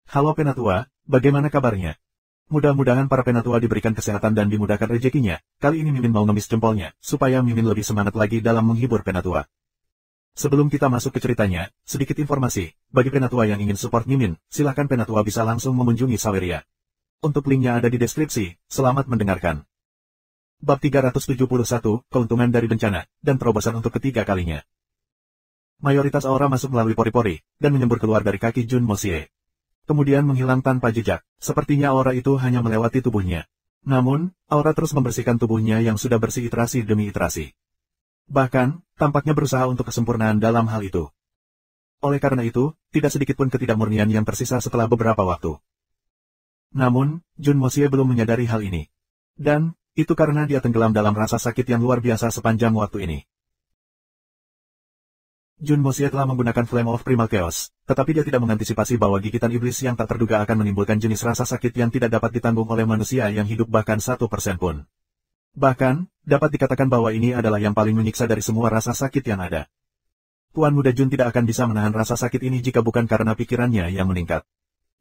Halo Penatua, bagaimana kabarnya? Mudah-mudahan para Penatua diberikan kesehatan dan dimudahkan rezekinya. Kali ini Mimin mau ngemis jempolnya, supaya Mimin lebih semangat lagi dalam menghibur Penatua. Sebelum kita masuk ke ceritanya, sedikit informasi. Bagi Penatua yang ingin support Mimin, silahkan Penatua bisa langsung mengunjungi Saweria. Untuk linknya ada di deskripsi. Selamat mendengarkan. Bab 371, Keuntungan dari Bencana, dan Terobosan untuk ketiga kalinya. Mayoritas aura masuk melalui pori-pori, dan menyembur keluar dari kaki Jun Mosie. Kemudian menghilang tanpa jejak, sepertinya aura itu hanya melewati tubuhnya. Namun, aura terus membersihkan tubuhnya yang sudah bersih iterasi demi iterasi. Bahkan, tampaknya berusaha untuk kesempurnaan dalam hal itu. Oleh karena itu, tidak sedikit pun ketidakmurnian yang tersisa setelah beberapa waktu. Namun, Jun Mosie belum menyadari hal ini. Dan, itu karena dia tenggelam dalam rasa sakit yang luar biasa sepanjang waktu ini. Jun Mosie telah menggunakan Flame of Primal Chaos, tetapi dia tidak mengantisipasi bahwa gigitan iblis yang tak terduga akan menimbulkan jenis rasa sakit yang tidak dapat ditanggung oleh manusia yang hidup bahkan 1% pun. Bahkan, dapat dikatakan bahwa ini adalah yang paling menyiksa dari semua rasa sakit yang ada. Tuan Muda Jun tidak akan bisa menahan rasa sakit ini jika bukan karena pikirannya yang meningkat.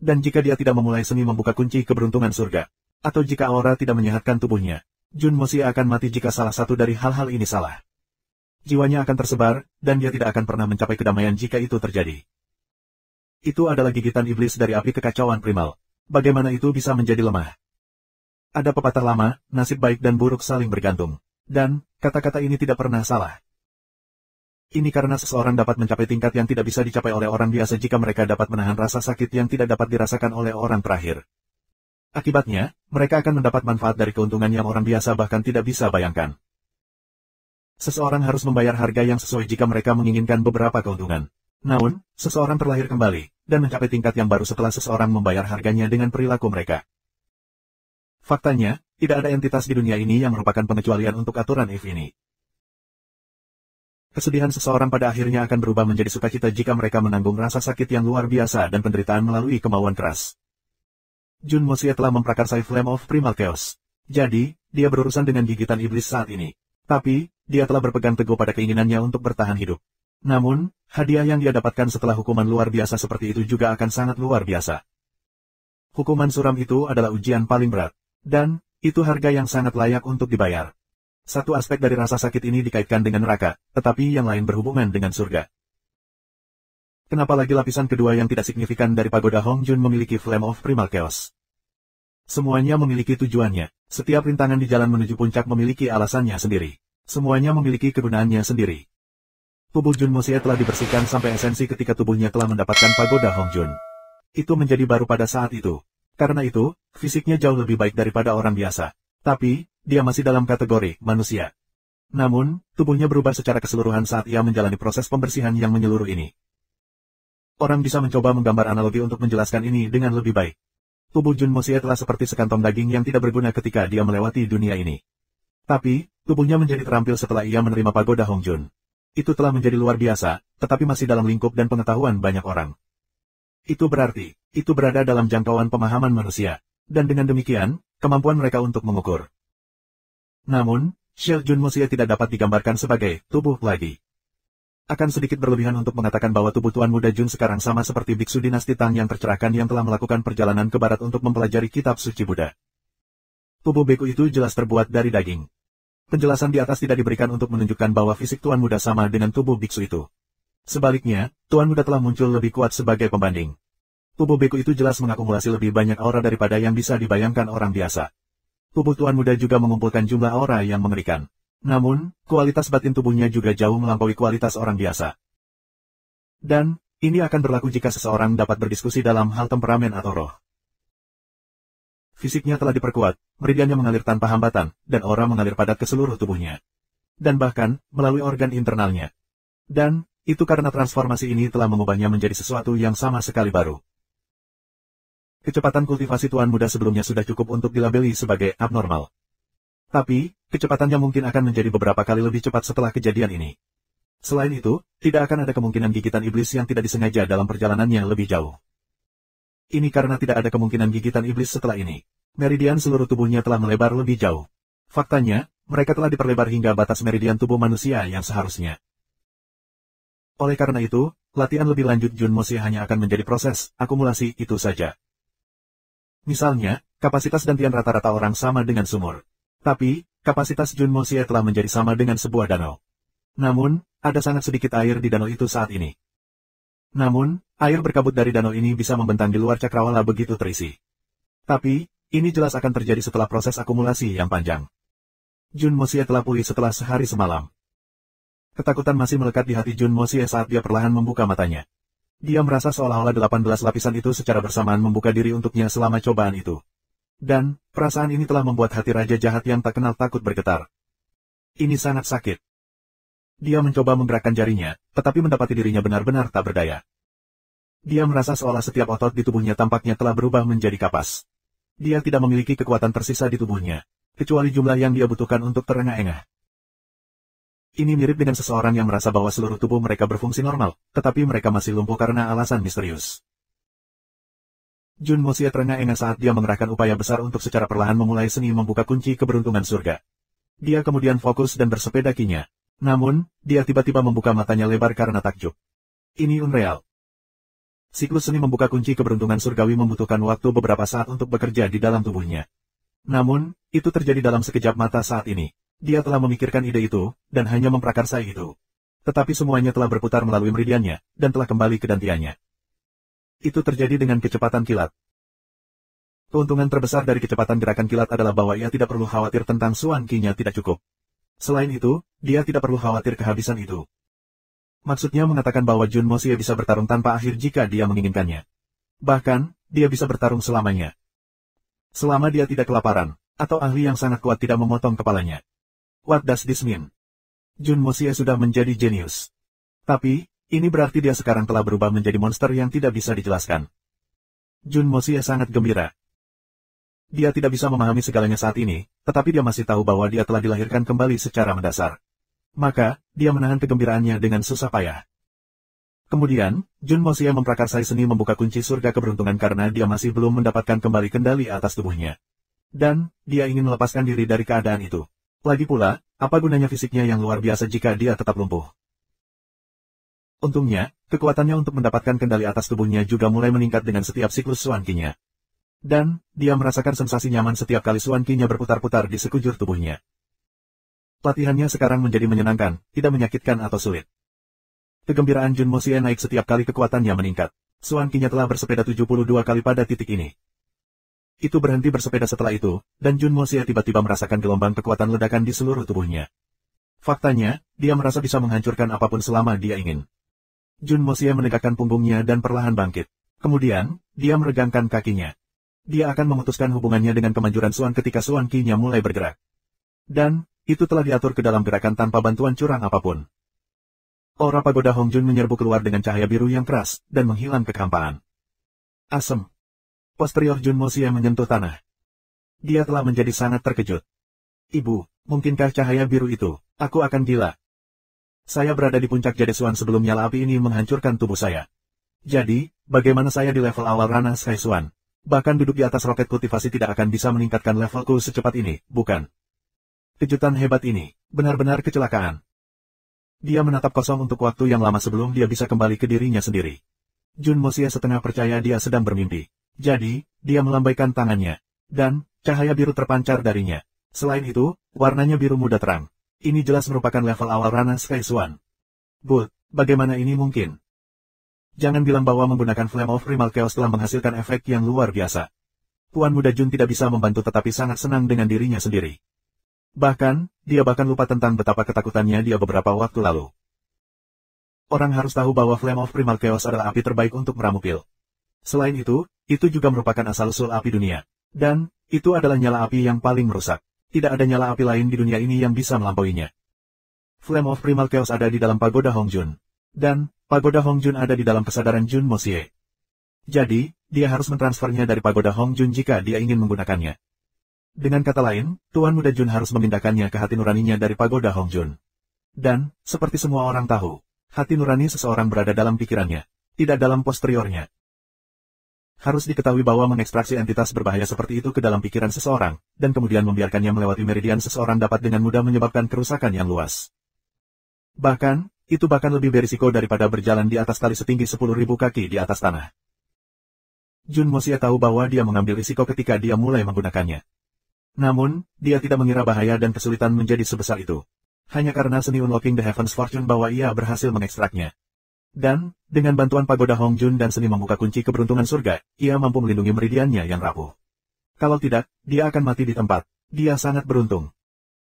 Dan jika dia tidak memulai seni membuka kunci keberuntungan surga, atau jika aura tidak menyehatkan tubuhnya, Jun Mosie akan mati jika salah satu dari hal-hal ini salah. Jiwanya akan tersebar, dan dia tidak akan pernah mencapai kedamaian jika itu terjadi. Itu adalah gigitan iblis dari api kekacauan primal. Bagaimana itu bisa menjadi lemah? Ada pepatah lama, nasib baik dan buruk saling bergantung. Dan, kata-kata ini tidak pernah salah. Ini karena seseorang dapat mencapai tingkat yang tidak bisa dicapai oleh orang biasa jika mereka dapat menahan rasa sakit yang tidak dapat dirasakan oleh orang terakhir. Akibatnya, mereka akan mendapat manfaat dari keuntungan yang orang biasa bahkan tidak bisa bayangkan. Seseorang harus membayar harga yang sesuai jika mereka menginginkan beberapa keuntungan. Namun, seseorang terlahir kembali, dan mencapai tingkat yang baru setelah seseorang membayar harganya dengan perilaku mereka. Faktanya, tidak ada entitas di dunia ini yang merupakan pengecualian untuk aturan if ini. Kesedihan seseorang pada akhirnya akan berubah menjadi sukacita jika mereka menanggung rasa sakit yang luar biasa dan penderitaan melalui kemauan keras. Jun Mosie telah memprakarsai Flame of Primal Chaos. Jadi, dia berurusan dengan gigitan iblis saat ini. Tapi, dia telah berpegang teguh pada keinginannya untuk bertahan hidup. Namun, hadiah yang dia dapatkan setelah hukuman luar biasa seperti itu juga akan sangat luar biasa. Hukuman suram itu adalah ujian paling berat. Dan, itu harga yang sangat layak untuk dibayar. Satu aspek dari rasa sakit ini dikaitkan dengan neraka, tetapi yang lain berhubungan dengan surga. Kenapa lagi lapisan kedua yang tidak signifikan dari pagoda Hong Jun memiliki Flame of Primal Chaos? Semuanya memiliki tujuannya. Setiap rintangan di jalan menuju puncak memiliki alasannya sendiri. Semuanya memiliki kegunaannya sendiri. Tubuh Jun Mosie telah dibersihkan sampai esensi ketika tubuhnya telah mendapatkan pagoda Hong Jun. Itu menjadi baru pada saat itu. Karena itu, fisiknya jauh lebih baik daripada orang biasa. Tapi, dia masih dalam kategori manusia. Namun, tubuhnya berubah secara keseluruhan saat ia menjalani proses pembersihan yang menyeluruh ini. Orang bisa mencoba menggambar analogi untuk menjelaskan ini dengan lebih baik. Tubuh Jun Mosie telah seperti sekantong daging yang tidak berguna ketika dia melewati dunia ini. Tapi, tubuhnya menjadi terampil setelah ia menerima pagoda Hong Jun. Itu telah menjadi luar biasa, tetapi masih dalam lingkup dan pengetahuan banyak orang. Itu berarti, itu berada dalam jangkauan pemahaman manusia. Dan dengan demikian, kemampuan mereka untuk mengukur. Namun, Shield Jun Mosie tidak dapat digambarkan sebagai tubuh lagi. Akan sedikit berlebihan untuk mengatakan bahwa tubuh Tuan Muda Jun sekarang sama seperti biksu dinasti Tang yang tercerahkan yang telah melakukan perjalanan ke barat untuk mempelajari kitab suci Buddha. Tubuh beku itu jelas terbuat dari daging. Penjelasan di atas tidak diberikan untuk menunjukkan bahwa fisik Tuan Muda sama dengan tubuh biksu itu. Sebaliknya, Tuan Muda telah muncul lebih kuat sebagai pembanding. Tubuh beku itu jelas mengakumulasi lebih banyak aura daripada yang bisa dibayangkan orang biasa. Tubuh Tuan Muda juga mengumpulkan jumlah aura yang mengerikan. Namun, kualitas batin tubuhnya juga jauh melampaui kualitas orang biasa. Dan, ini akan berlaku jika seseorang dapat berdiskusi dalam hal temperamen atau roh. Fisiknya telah diperkuat, meridiannya mengalir tanpa hambatan, dan aura mengalir padat ke seluruh tubuhnya. Dan bahkan, melalui organ internalnya. Dan, itu karena transformasi ini telah mengubahnya menjadi sesuatu yang sama sekali baru. Kecepatan kultivasi Tuan Muda sebelumnya sudah cukup untuk dilabeli sebagai abnormal. Tapi, kecepatannya mungkin akan menjadi beberapa kali lebih cepat setelah kejadian ini. Selain itu, tidak akan ada kemungkinan gigitan iblis yang tidak disengaja dalam perjalanannya lebih jauh. Ini karena tidak ada kemungkinan gigitan iblis setelah ini. Meridian seluruh tubuhnya telah melebar lebih jauh. Faktanya, mereka telah diperlebar hingga batas meridian tubuh manusia yang seharusnya. Oleh karena itu, latihan lebih lanjut Jun Moxie hanya akan menjadi proses akumulasi itu saja. Misalnya, kapasitas dantian rata-rata orang sama dengan sumur. Tapi, kapasitas Jun Moxie telah menjadi sama dengan sebuah danau. Namun, ada sangat sedikit air di danau itu saat ini. Namun, air berkabut dari danau ini bisa membentang di luar cakrawala begitu terisi. Tapi, ini jelas akan terjadi setelah proses akumulasi yang panjang. Jun Moxie telah pulih setelah sehari semalam. Ketakutan masih melekat di hati Jun Moxie saat dia perlahan membuka matanya. Dia merasa seolah-olah 18 lapisan itu secara bersamaan membuka diri untuknya selama cobaan itu. Dan, perasaan ini telah membuat hati raja jahat yang tak kenal takut bergetar. Ini sangat sakit. Dia mencoba menggerakkan jarinya, tetapi mendapati dirinya benar-benar tak berdaya. Dia merasa seolah setiap otot di tubuhnya tampaknya telah berubah menjadi kapas. Dia tidak memiliki kekuatan tersisa di tubuhnya, kecuali jumlah yang dia butuhkan untuk terengah-engah. Ini mirip dengan seseorang yang merasa bahwa seluruh tubuh mereka berfungsi normal, tetapi mereka masih lumpuh karena alasan misterius. Jun Moxie terengah-engah saat dia mengerahkan upaya besar untuk secara perlahan memulai seni membuka kunci keberuntungan surga. Dia kemudian fokus dan bersepeda kinya. Namun, dia tiba-tiba membuka matanya lebar karena takjub. Ini unreal. Siklus seni membuka kunci keberuntungan surgawi membutuhkan waktu beberapa saat untuk bekerja di dalam tubuhnya. Namun, itu terjadi dalam sekejap mata saat ini. Dia telah memikirkan ide itu, dan hanya memprakarsai itu. Tetapi semuanya telah berputar melalui meridiannya, dan telah kembali ke dantiannya. Itu terjadi dengan kecepatan kilat. Keuntungan terbesar dari kecepatan gerakan kilat adalah bahwa ia tidak perlu khawatir tentang Suan Qi-nya tidak cukup. Selain itu, dia tidak perlu khawatir kehabisan itu. Maksudnya mengatakan bahwa Jun Moxie bisa bertarung tanpa akhir jika dia menginginkannya. Bahkan, dia bisa bertarung selamanya. Selama dia tidak kelaparan, atau ahli yang sangat kuat tidak memotong kepalanya. What does this mean? Jun Moxie sudah menjadi jenius. Tapi, ini berarti dia sekarang telah berubah menjadi monster yang tidak bisa dijelaskan. Jun Moxie sangat gembira. Dia tidak bisa memahami segalanya saat ini, tetapi dia masih tahu bahwa dia telah dilahirkan kembali secara mendasar. Maka, dia menahan kegembiraannya dengan susah payah. Kemudian, Jun Moxie memprakarsai seni membuka kunci surga keberuntungan karena dia masih belum mendapatkan kembali kendali atas tubuhnya. Dan, dia ingin melepaskan diri dari keadaan itu. Lagi pula, apa gunanya fisiknya yang luar biasa jika dia tetap lumpuh? Untungnya, kekuatannya untuk mendapatkan kendali atas tubuhnya juga mulai meningkat dengan setiap siklus Suan Qi-nya. Dan, dia merasakan sensasi nyaman setiap kali Suan Qi-nya berputar-putar di sekujur tubuhnya. Latihannya sekarang menjadi menyenangkan, tidak menyakitkan atau sulit. Kegembiraan Jun Moxie naik setiap kali kekuatannya meningkat. Suan Qi-nya telah bersepeda 72 kali pada titik ini. Itu berhenti bersepeda setelah itu, dan Jun Moxie tiba-tiba merasakan gelombang kekuatan ledakan di seluruh tubuhnya. Faktanya, dia merasa bisa menghancurkan apapun selama dia ingin. Jun Moxie menegakkan punggungnya dan perlahan bangkit. Kemudian, dia meregangkan kakinya. Dia akan memutuskan hubungannya dengan kemanjuran Suan ketika Suan Qi-nya mulai bergerak. Dan, itu telah diatur ke dalam gerakan tanpa bantuan curang apapun. Aura pagoda Hong Jun menyerbu keluar dengan cahaya biru yang keras, dan menghilang kehampaan. Asem. Posterior Jun Moxie menyentuh tanah. Dia telah menjadi sangat terkejut. Ibu, mungkinkah cahaya biru itu? Aku akan gila. Saya berada di puncak Jade Xuan sebelum nyala api ini menghancurkan tubuh saya. Jadi, bagaimana saya di level awal Rana Sky Xuan? Bahkan duduk di atas roket kultivasi tidak akan bisa meningkatkan levelku secepat ini, bukan? Kejutan hebat ini, benar-benar kecelakaan. Dia menatap kosong untuk waktu yang lama sebelum dia bisa kembali ke dirinya sendiri. Jun Moxie setengah percaya dia sedang bermimpi. Jadi, dia melambaikan tangannya. Dan, cahaya biru terpancar darinya. Selain itu, warnanya biru muda terang. Ini jelas merupakan level awal Rana Sky Xuan. But, bagaimana ini mungkin? Jangan bilang bahwa menggunakan Flame of Primal Chaos telah menghasilkan efek yang luar biasa. Tuan Muda Jun tidak bisa membantu tetapi sangat senang dengan dirinya sendiri. Bahkan, dia bahkan lupa tentang betapa ketakutannya dia beberapa waktu lalu. Orang harus tahu bahwa Flame of Primal Chaos adalah api terbaik untuk meramu pil. Selain itu juga merupakan asal-usul api dunia. Dan, itu adalah nyala api yang paling merusak. Tidak ada nyala api lain di dunia ini yang bisa melampauinya. Flame of Primal Chaos ada di dalam pagoda Hong Jun. Dan, pagoda Hong Jun ada di dalam kesadaran Jun Moxie. Jadi, dia harus mentransfernya dari pagoda Hong Jun jika dia ingin menggunakannya. Dengan kata lain, Tuan Muda Jun harus memindahkannya ke hati nuraninya dari pagoda Hong Jun. Dan, seperti semua orang tahu, hati nurani seseorang berada dalam pikirannya, tidak dalam posteriornya. Harus diketahui bahwa mengekstraksi entitas berbahaya seperti itu ke dalam pikiran seseorang, dan kemudian membiarkannya melewati meridian seseorang dapat dengan mudah menyebabkan kerusakan yang luas. Bahkan, Itu bahkan lebih berisiko daripada berjalan di atas tali setinggi 10.000 kaki di atas tanah. Jun Mosia tahu bahwa dia mengambil risiko ketika dia mulai menggunakannya. Namun, dia tidak mengira bahaya dan kesulitan menjadi sebesar itu. Hanya karena seni Unlocking the Heaven's Fortune bahwa ia berhasil mengekstraknya. Dan, dengan bantuan pagoda Hong Jun dan seni membuka kunci keberuntungan surga, ia mampu melindungi meridiannya yang rapuh. Kalau tidak, dia akan mati di tempat. Dia sangat beruntung.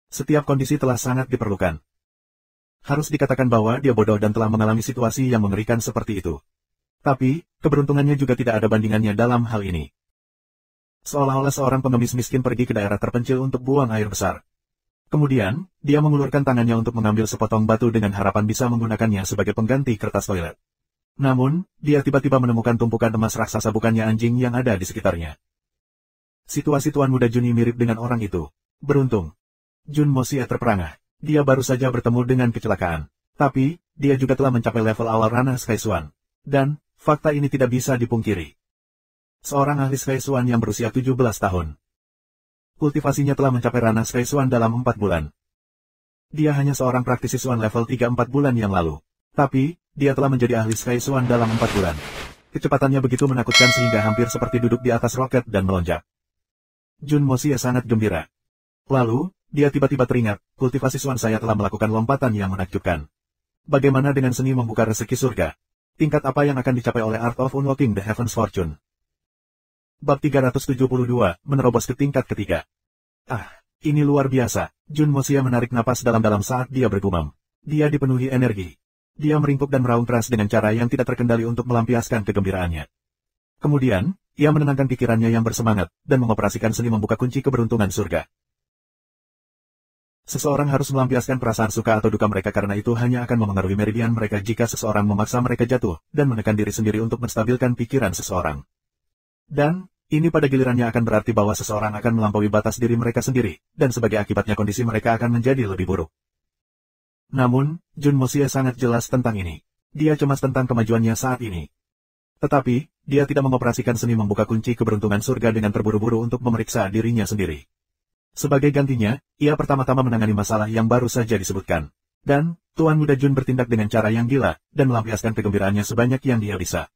Setiap kondisi telah sangat diperlukan. Harus dikatakan bahwa dia bodoh dan telah mengalami situasi yang mengerikan seperti itu. Tapi, keberuntungannya juga tidak ada bandingannya dalam hal ini. Seolah-olah seorang pengemis miskin pergi ke daerah terpencil untuk buang air besar. Kemudian, dia mengulurkan tangannya untuk mengambil sepotong batu dengan harapan bisa menggunakannya sebagai pengganti kertas toilet. Namun, dia tiba-tiba menemukan tumpukan emas raksasa bukannya anjing yang ada di sekitarnya. Situasi Tuan Muda Juni mirip dengan orang itu. Beruntung. Jun Mosia terperangah. Dia baru saja bertemu dengan kecelakaan. Tapi, dia juga telah mencapai level awal Rana Sky Swan. Dan, fakta ini tidak bisa dipungkiri. Seorang ahli Sky Swan yang berusia 17 tahun. Kultivasinya telah mencapai Rana Sky Swan dalam 4 bulan. Dia hanya seorang praktisi Swan level 3-4 bulan yang lalu. Tapi, dia telah menjadi ahli Sky Swan dalam 4 bulan. Kecepatannya begitu menakutkan sehingga hampir seperti duduk di atas roket dan melonjak. Jun Mosia sangat gembira. Lalu, dia tiba-tiba teringat, kultivasi Swan saya telah melakukan lompatan yang menakjubkan. Bagaimana dengan seni membuka rezeki surga? Tingkat apa yang akan dicapai oleh Art of Unlocking the Heaven's Fortune? Bab 372, menerobos ke tingkat ketiga. Ah, ini luar biasa. Jun Mosia menarik napas dalam-dalam saat dia bergumam. Dia dipenuhi energi. Dia meringkuk dan meraung keras dengan cara yang tidak terkendali untuk melampiaskan kegembiraannya. Kemudian, ia menenangkan pikirannya yang bersemangat, dan mengoperasikan seni membuka kunci keberuntungan surga. Seseorang harus melampiaskan perasaan suka atau duka mereka karena itu hanya akan memengaruhi meridian mereka jika seseorang memaksa mereka jatuh, dan menekan diri sendiri untuk menstabilkan pikiran seseorang. Dan, ini pada gilirannya akan berarti bahwa seseorang akan melampaui batas diri mereka sendiri, dan sebagai akibatnya kondisi mereka akan menjadi lebih buruk. Namun, Jun Mosia sangat jelas tentang ini. Dia cemas tentang kemajuannya saat ini. Tetapi, dia tidak mengoperasikan seni membuka kunci keberuntungan surga dengan terburu-buru untuk memeriksa dirinya sendiri. Sebagai gantinya, ia pertama-tama menangani masalah yang baru saja disebutkan. Dan, Tuan Muda Jun bertindak dengan cara yang gila, dan melampiaskan kegembiraannya sebanyak yang dia bisa.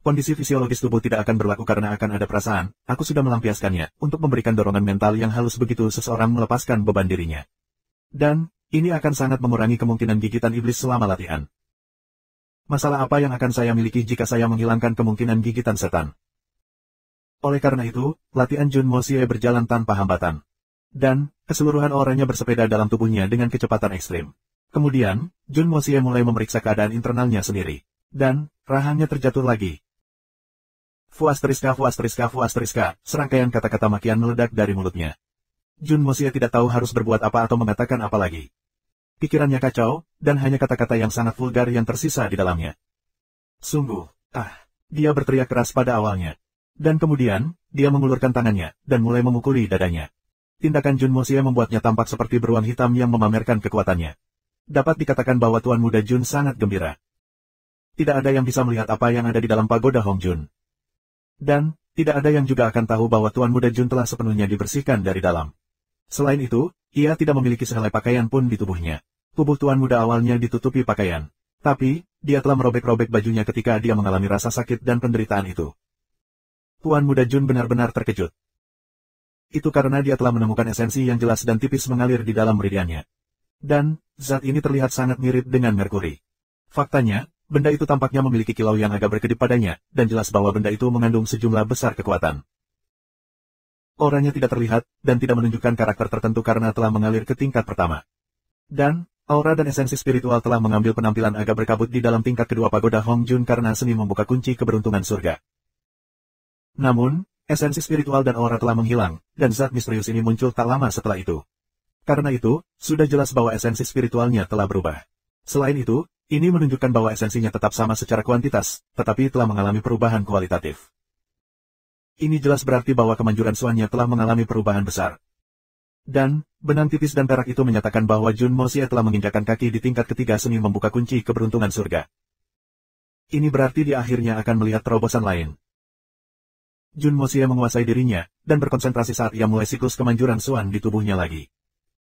Kondisi fisiologis tubuh tidak akan berlaku karena akan ada perasaan, aku sudah melampiaskannya, untuk memberikan dorongan mental yang halus begitu seseorang melepaskan beban dirinya. Dan, ini akan sangat mengurangi kemungkinan gigitan iblis selama latihan. Masalah apa yang akan saya miliki jika saya menghilangkan kemungkinan gigitan setan? Oleh karena itu, latihan Jun Mosia berjalan tanpa hambatan. Dan, keseluruhan auranya bersepeda dalam tubuhnya dengan kecepatan ekstrim. Kemudian, Jun Mosia mulai memeriksa keadaan internalnya sendiri. Dan, rahangnya terjatuh lagi. Fuasteriska, serangkaian kata-kata makian meledak dari mulutnya. Jun Mosia tidak tahu harus berbuat apa atau mengatakan apa lagi. Pikirannya kacau, dan hanya kata-kata yang sangat vulgar yang tersisa di dalamnya. Sungguh, dia berteriak keras pada awalnya. Dan kemudian, dia mengulurkan tangannya, dan mulai memukuli dadanya. Tindakan Jun Mosia membuatnya tampak seperti beruang hitam yang memamerkan kekuatannya. Dapat dikatakan bahwa Tuan Muda Jun sangat gembira. Tidak ada yang bisa melihat apa yang ada di dalam pagoda Hong Jun. Dan, tidak ada yang juga akan tahu bahwa Tuan Muda Jun telah sepenuhnya dibersihkan dari dalam. Selain itu, ia tidak memiliki sehelai pakaian pun di tubuhnya. Tubuh Tuan Muda awalnya ditutupi pakaian. Tapi, dia telah merobek-robek bajunya ketika dia mengalami rasa sakit dan penderitaan itu. Tuan Muda Jun benar-benar terkejut. Itu karena dia telah menemukan esensi yang jelas dan tipis mengalir di dalam meridiannya. Dan, zat ini terlihat sangat mirip dengan Merkuri. Faktanya, benda itu tampaknya memiliki kilau yang agak berkedip padanya, dan jelas bahwa benda itu mengandung sejumlah besar kekuatan. Auranya tidak terlihat, dan tidak menunjukkan karakter tertentu karena telah mengalir ke tingkat pertama. Dan, aura dan esensi spiritual telah mengambil penampilan agak berkabut di dalam tingkat kedua pagoda Hong Jun karena seni membuka kunci keberuntungan surga. Namun, esensi spiritual dan aura telah menghilang, dan zat misterius ini muncul tak lama setelah itu. Karena itu, sudah jelas bahwa esensi spiritualnya telah berubah. Selain itu, ini menunjukkan bahwa esensinya tetap sama secara kuantitas, tetapi telah mengalami perubahan kualitatif. Ini jelas berarti bahwa kemanjuran Swannya telah mengalami perubahan besar. Dan, benang tipis dan perak itu menyatakan bahwa Jun Mosia telah menginjakkan kaki di tingkat ketiga seni membuka kunci keberuntungan surga. Ini berarti dia akhirnya akan melihat terobosan lain. Jun Mosia menguasai dirinya, dan berkonsentrasi saat ia mulai siklus kemanjuran Swan di tubuhnya lagi.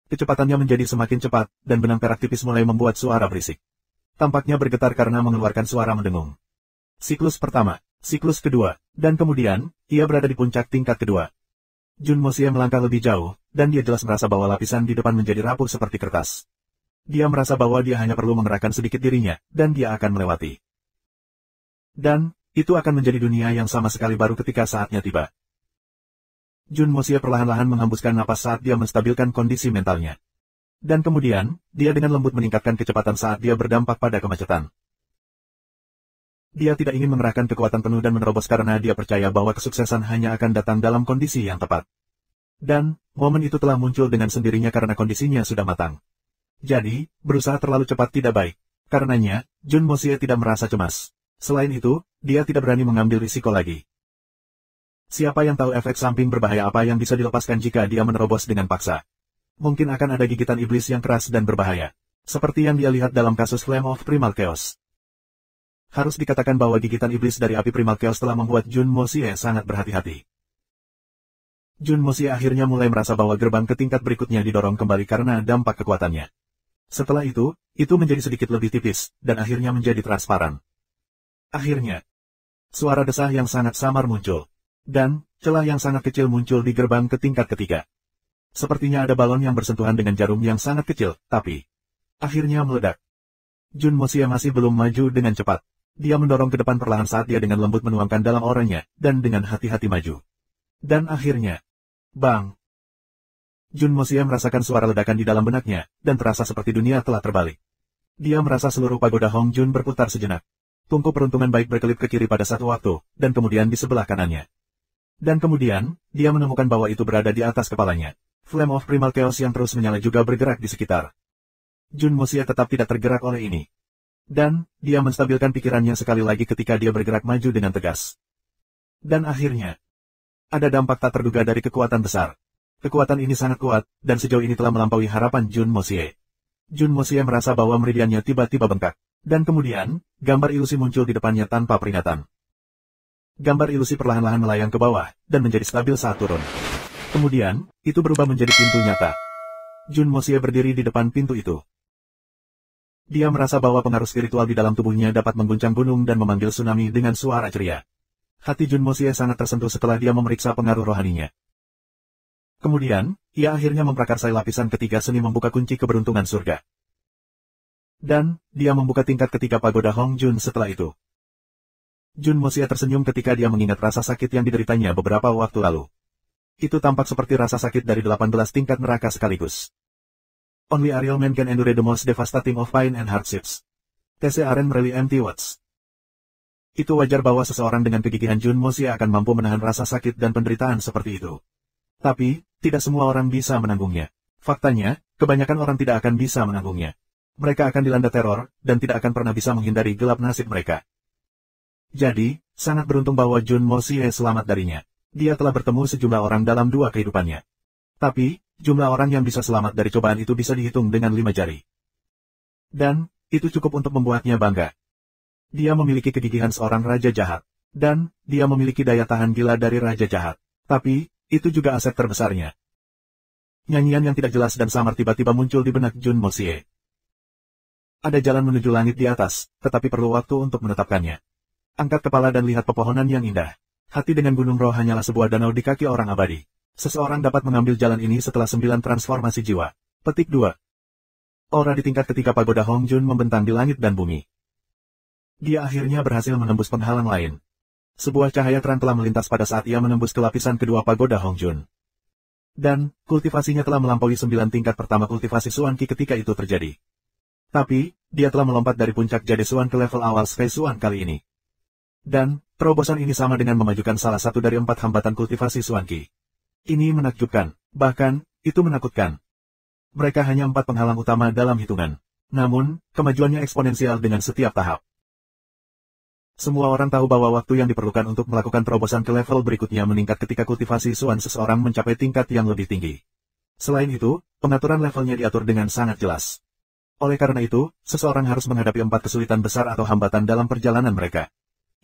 Kecepatannya menjadi semakin cepat, dan benang perak tipis mulai membuat suara berisik. Tampaknya bergetar karena mengeluarkan suara mendengung. Siklus pertama, siklus kedua, dan kemudian, ia berada di puncak tingkat kedua. Jun Moxie melangkah lebih jauh, dan dia jelas merasa bahwa lapisan di depan menjadi rapuh seperti kertas. Dia merasa bahwa dia hanya perlu mengerahkan sedikit dirinya, dan dia akan melewati. Dan, itu akan menjadi dunia yang sama sekali baru ketika saatnya tiba. Jun Moxie perlahan-lahan menghembuskan napas saat dia menstabilkan kondisi mentalnya. Dan kemudian, dia dengan lembut meningkatkan kecepatan saat dia berdampak pada kemacetan. Dia tidak ingin mengerahkan kekuatan penuh dan menerobos karena dia percaya bahwa kesuksesan hanya akan datang dalam kondisi yang tepat. Dan, momen itu telah muncul dengan sendirinya karena kondisinya sudah matang. Jadi, berusaha terlalu cepat tidak baik. Karenanya, Jun Moxie tidak merasa cemas. Selain itu, dia tidak berani mengambil risiko lagi. Siapa yang tahu efek samping berbahaya apa yang bisa dilepaskan jika dia menerobos dengan paksa. Mungkin akan ada gigitan iblis yang keras dan berbahaya. Seperti yang dia lihat dalam kasus Flame of Primal Chaos. Harus dikatakan bahwa gigitan iblis dari api Primal Chaos telah membuat Jun Moxie sangat berhati-hati. Jun Moxie akhirnya mulai merasa bahwa gerbang ke tingkat berikutnya didorong kembali karena dampak kekuatannya. Setelah itu menjadi sedikit lebih tipis, dan akhirnya menjadi transparan. Akhirnya, suara desah yang sangat samar muncul. Dan, celah yang sangat kecil muncul di gerbang ke tingkat ketiga. Sepertinya ada balon yang bersentuhan dengan jarum yang sangat kecil, tapi akhirnya meledak. Jun Moxie masih belum maju dengan cepat. Dia mendorong ke depan perlahan saat dia dengan lembut menuangkan dalam auranya, dan dengan hati-hati maju. Dan akhirnya, bang! Jun Moxie merasakan suara ledakan di dalam benaknya, dan terasa seperti dunia telah terbalik. Dia merasa seluruh pagoda Hong Jun berputar sejenak. Tungku peruntungan baik berkelip ke kiri pada satu waktu, dan kemudian di sebelah kanannya. Dan kemudian, dia menemukan bahwa itu berada di atas kepalanya. Flame of Primal Chaos yang terus menyala juga bergerak di sekitar. Jun Moxie tetap tidak tergerak oleh ini. Dan, dia menstabilkan pikirannya sekali lagi ketika dia bergerak maju dengan tegas. Dan akhirnya, ada dampak tak terduga dari kekuatan besar. Kekuatan ini sangat kuat, dan sejauh ini telah melampaui harapan Jun Moxie. Jun Moxie merasa bahwa meridiannya tiba-tiba bengkak. Dan kemudian, gambar ilusi muncul di depannya tanpa peringatan. Gambar ilusi perlahan-lahan melayang ke bawah, dan menjadi stabil saat turun. Kemudian, itu berubah menjadi pintu nyata. Jun Moxie berdiri di depan pintu itu. Dia merasa bahwa pengaruh spiritual di dalam tubuhnya dapat mengguncang gunung dan memanggil tsunami dengan suara ceria. Hati Jun Moxie sangat tersentuh setelah dia memeriksa pengaruh rohaninya. Kemudian, ia akhirnya memprakarsai lapisan ketiga seni membuka kunci keberuntungan surga. Dan, dia membuka tingkat ketiga pagoda Hong Jun setelah itu. Jun Moxie tersenyum ketika dia mengingat rasa sakit yang dideritanya beberapa waktu lalu. Itu tampak seperti rasa sakit dari 18 tingkat neraka sekaligus. Only a real man can endure the most devastating of pain and hardships. TC aren't really empty words. Itu wajar bahwa seseorang dengan kegigihan Jun Moxie akan mampu menahan rasa sakit dan penderitaan seperti itu. Tapi, tidak semua orang bisa menanggungnya. Faktanya, kebanyakan orang tidak akan bisa menanggungnya. Mereka akan dilanda teror, dan tidak akan pernah bisa menghindari gelap nasib mereka. Jadi, sangat beruntung bahwa Jun Moxie selamat darinya. Dia telah bertemu sejumlah orang dalam 2 kehidupannya. Tapi, jumlah orang yang bisa selamat dari cobaan itu bisa dihitung dengan 5 jari. Dan, itu cukup untuk membuatnya bangga. Dia memiliki kegigihan seorang raja jahat. Dan, dia memiliki daya tahan gila dari raja jahat. Tapi, itu juga aset terbesarnya. Nyanyian yang tidak jelas dan samar tiba-tiba muncul di benak Jun Moxie. Ada jalan menuju langit di atas, tetapi perlu waktu untuk menetapkannya. Angkat kepala dan lihat pepohonan yang indah. Hati dengan gunung roh hanyalah sebuah danau di kaki orang abadi. Seseorang dapat mengambil jalan ini setelah 9 transformasi jiwa. Petik 2. Aura di tingkat ketiga pagoda Hong Jun membentang di langit dan bumi. Dia akhirnya berhasil menembus penghalang lain. Sebuah cahaya terang telah melintas pada saat ia menembus ke lapisan kedua pagoda Hong Jun. Dan, kultivasinya telah melampaui 9 tingkat pertama kultivasi Suan Qi ketika itu terjadi. Tapi, dia telah melompat dari puncak Jade Suan ke level awal Sky Suan kali ini. Dan, terobosan ini sama dengan memajukan salah satu dari 4 hambatan kultivasi Suan Qi. Ini menakjubkan, bahkan, itu menakutkan. Mereka hanya 4 penghalang utama dalam hitungan. Namun, kemajuannya eksponensial dengan setiap tahap. Semua orang tahu bahwa waktu yang diperlukan untuk melakukan terobosan ke level berikutnya meningkat ketika kultivasi Suan seseorang mencapai tingkat yang lebih tinggi. Selain itu, pengaturan levelnya diatur dengan sangat jelas. Oleh karena itu, seseorang harus menghadapi 4 kesulitan besar atau hambatan dalam perjalanan mereka.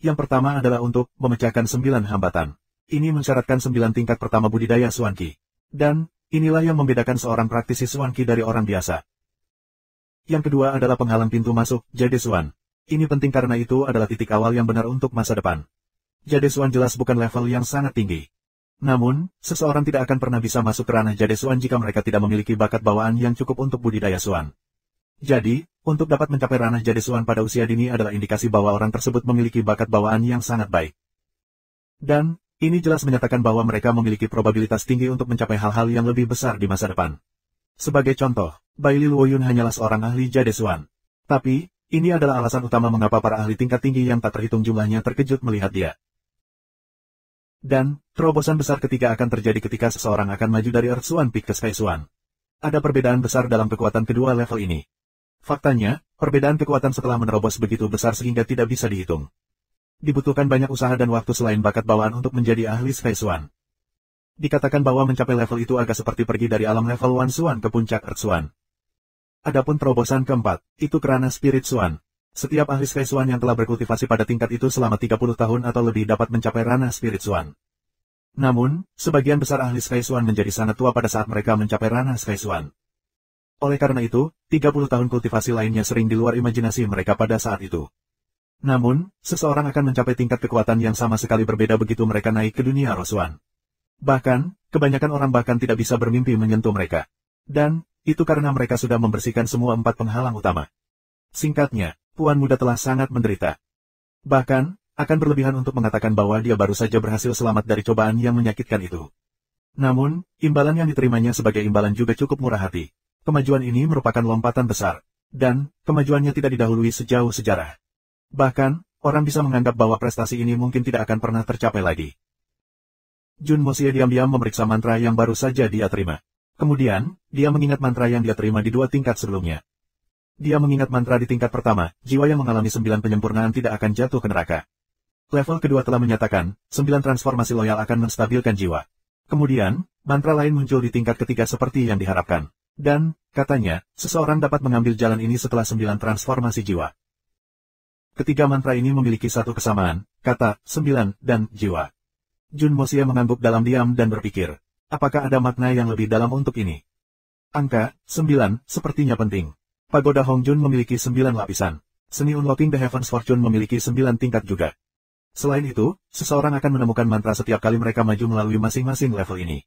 Yang pertama adalah untuk memecahkan 9 hambatan. Ini mensyaratkan 9 tingkat pertama budidaya Suan Qi. Dan, Inilah yang membedakan seorang praktisi Xuan Qi dari orang biasa. Yang kedua adalah penghalang pintu masuk, Jade Xuan. Ini penting karena itu adalah titik awal yang benar untuk masa depan. Jade Xuan jelas bukan level yang sangat tinggi. Namun, seseorang tidak akan pernah bisa masuk ke ranah Jade Xuan jika mereka tidak memiliki bakat bawaan yang cukup untuk budidaya Xuan. Jadi, untuk dapat mencapai ranah Jade Xuan pada usia dini adalah indikasi bahwa orang tersebut memiliki bakat bawaan yang sangat baik. Dan, ini jelas menyatakan bahwa mereka memiliki probabilitas tinggi untuk mencapai hal-hal yang lebih besar di masa depan. Sebagai contoh, Bai Li Luoyun hanyalah seorang ahli Jade Xuan. Tapi, ini adalah alasan utama mengapa para ahli tingkat tinggi yang tak terhitung jumlahnya terkejut melihat dia. Dan, terobosan besar ketiga akan terjadi ketika seseorang akan maju dari Earth Xuan Peak ke Sky Xuan. Ada perbedaan besar dalam kekuatan kedua level ini. Faktanya, perbedaan kekuatan setelah menerobos begitu besar sehingga tidak bisa dihitung. Dibutuhkan banyak usaha dan waktu selain bakat bawaan untuk menjadi ahli Sky Xuan. Dikatakan bahwa mencapai level itu agak seperti pergi dari alam level 1 Xuan ke puncak Earth Xuan. Adapun terobosan keempat, itu kerana Spirit Xuan. Setiap ahli Sky Xuan yang telah berkultivasi pada tingkat itu selama 30 tahun atau lebih dapat mencapai ranah Spirit Xuan. Namun, sebagian besar ahli Sky Xuan menjadi sangat tua pada saat mereka mencapai ranah Sky Xuan. Oleh karena itu, 30 tahun kultivasi lainnya sering di luar imajinasi mereka pada saat itu. Namun, seseorang akan mencapai tingkat kekuatan yang sama sekali berbeda begitu mereka naik ke dunia Roh Xuan. Bahkan, kebanyakan orang bahkan tidak bisa bermimpi menyentuh mereka. Dan, itu karena mereka sudah membersihkan semua 4 penghalang utama. Singkatnya, Puan Muda telah sangat menderita. Bahkan, akan berlebihan untuk mengatakan bahwa dia baru saja berhasil selamat dari cobaan yang menyakitkan itu. Namun, imbalan yang diterimanya sebagai imbalan juga cukup murah hati. Kemajuan ini merupakan lompatan besar. Dan, kemajuannya tidak didahului sejauh sejarah. Bahkan, orang bisa menganggap bahwa prestasi ini mungkin tidak akan pernah tercapai lagi. Jun Moxie diam-diam memeriksa mantra yang baru saja dia terima. Kemudian, dia mengingat mantra yang dia terima di 2 tingkat sebelumnya. Dia mengingat mantra di tingkat pertama, jiwa yang mengalami 9 penyempurnaan tidak akan jatuh ke neraka. Level kedua telah menyatakan, 9 transformasi loyal akan menstabilkan jiwa. Kemudian, mantra lain muncul di tingkat ketiga seperti yang diharapkan. Dan, katanya, seseorang dapat mengambil jalan ini setelah 9 transformasi jiwa. Ketiga mantra ini memiliki satu kesamaan, kata, 9, dan jiwa. Jun Moxie mengangguk dalam diam dan berpikir, apakah ada makna yang lebih dalam untuk ini? Angka, 9, sepertinya penting. Pagoda Hong Jun memiliki 9 lapisan. Seni Unlocking the Heavens Fortune memiliki 9 tingkat juga. Selain itu, seseorang akan menemukan mantra setiap kali mereka maju melalui masing-masing level ini.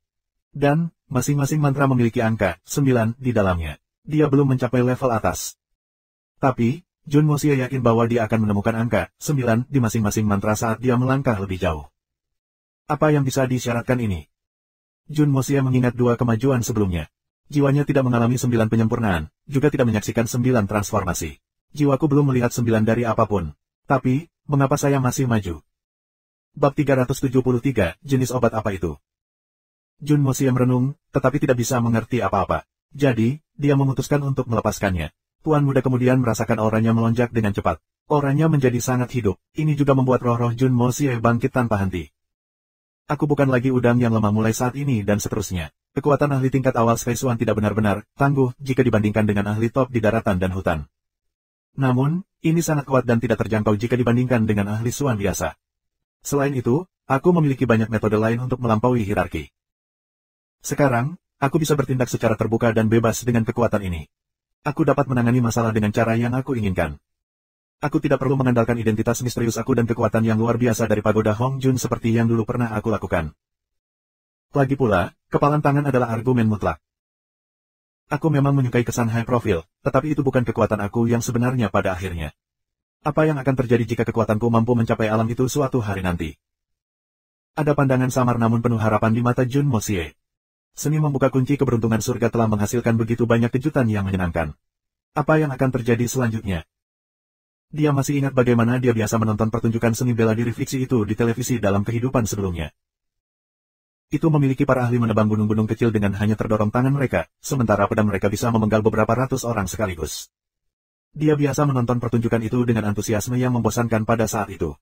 Dan, masing-masing mantra memiliki angka, 9, di dalamnya. Dia belum mencapai level atas. Tapi, Jun Moxie yakin bahwa dia akan menemukan angka 9 di masing-masing mantra saat dia melangkah lebih jauh. Apa yang bisa disyaratkan ini? Jun Moxie mengingat 2 kemajuan sebelumnya. Jiwanya tidak mengalami 9 penyempurnaan, juga tidak menyaksikan 9 transformasi. Jiwaku belum melihat 9 dari apapun. Tapi, mengapa saya masih maju? Bab 373, jenis obat apa itu? Jun Moxie merenung, tetapi tidak bisa mengerti apa-apa. Jadi, dia memutuskan untuk melepaskannya. Tuan Muda kemudian merasakan auranya melonjak dengan cepat. Auranya menjadi sangat hidup. Ini juga membuat roh-roh Jun Moxie bangkit tanpa henti. Aku bukan lagi udang yang lemah mulai saat ini dan seterusnya. Kekuatan ahli tingkat awal Sky Xuan tidak benar-benar tangguh jika dibandingkan dengan ahli top di daratan dan hutan. Namun, ini sangat kuat dan tidak terjangkau jika dibandingkan dengan ahli Xuan biasa. Selain itu, aku memiliki banyak metode lain untuk melampaui hierarki. Sekarang, aku bisa bertindak secara terbuka dan bebas dengan kekuatan ini. Aku dapat menangani masalah dengan cara yang aku inginkan. Aku tidak perlu mengandalkan identitas misterius aku dan kekuatan yang luar biasa dari Pagoda Hong Jun seperti yang dulu pernah aku lakukan. Lagi pula, kepalan tangan adalah argumen mutlak. Aku memang menyukai kesan high profile, tetapi itu bukan kekuatan aku yang sebenarnya pada akhirnya. Apa yang akan terjadi jika kekuatanku mampu mencapai alam itu suatu hari nanti? Ada pandangan samar namun penuh harapan di mata Jun Moxie. Seni membuka kunci keberuntungan surga telah menghasilkan begitu banyak kejutan yang menyenangkan. Apa yang akan terjadi selanjutnya? Dia masih ingat bagaimana dia biasa menonton pertunjukan seni bela diri fiksi itu di televisi dalam kehidupan sebelumnya. Itu memiliki para ahli menebang gunung-gunung kecil dengan hanya terdorong tangan mereka, sementara pedang mereka bisa memenggal beberapa ratus orang sekaligus. Dia biasa menonton pertunjukan itu dengan antusiasme yang membosankan pada saat itu.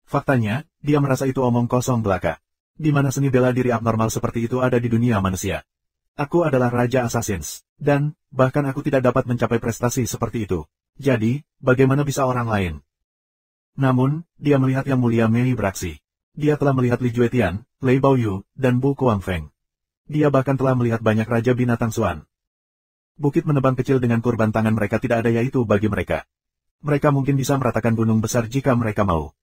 Faktanya, dia merasa itu omong kosong belaka. Di mana seni bela diri abnormal seperti itu ada di dunia manusia. Aku adalah Raja Assassins, dan, bahkan aku tidak dapat mencapai prestasi seperti itu. Jadi, bagaimana bisa orang lain? Namun, dia melihat Yang Mulia Mei beraksi. Dia telah melihat Li Juetian, Lei Baoyu, dan Bu Kuangfeng. Dia bahkan telah melihat banyak raja binatang Suan. Bukit menebang kecil dengan kurban tangan mereka tidak ada yaitu bagi mereka. Mereka mungkin bisa meratakan gunung besar jika mereka mau.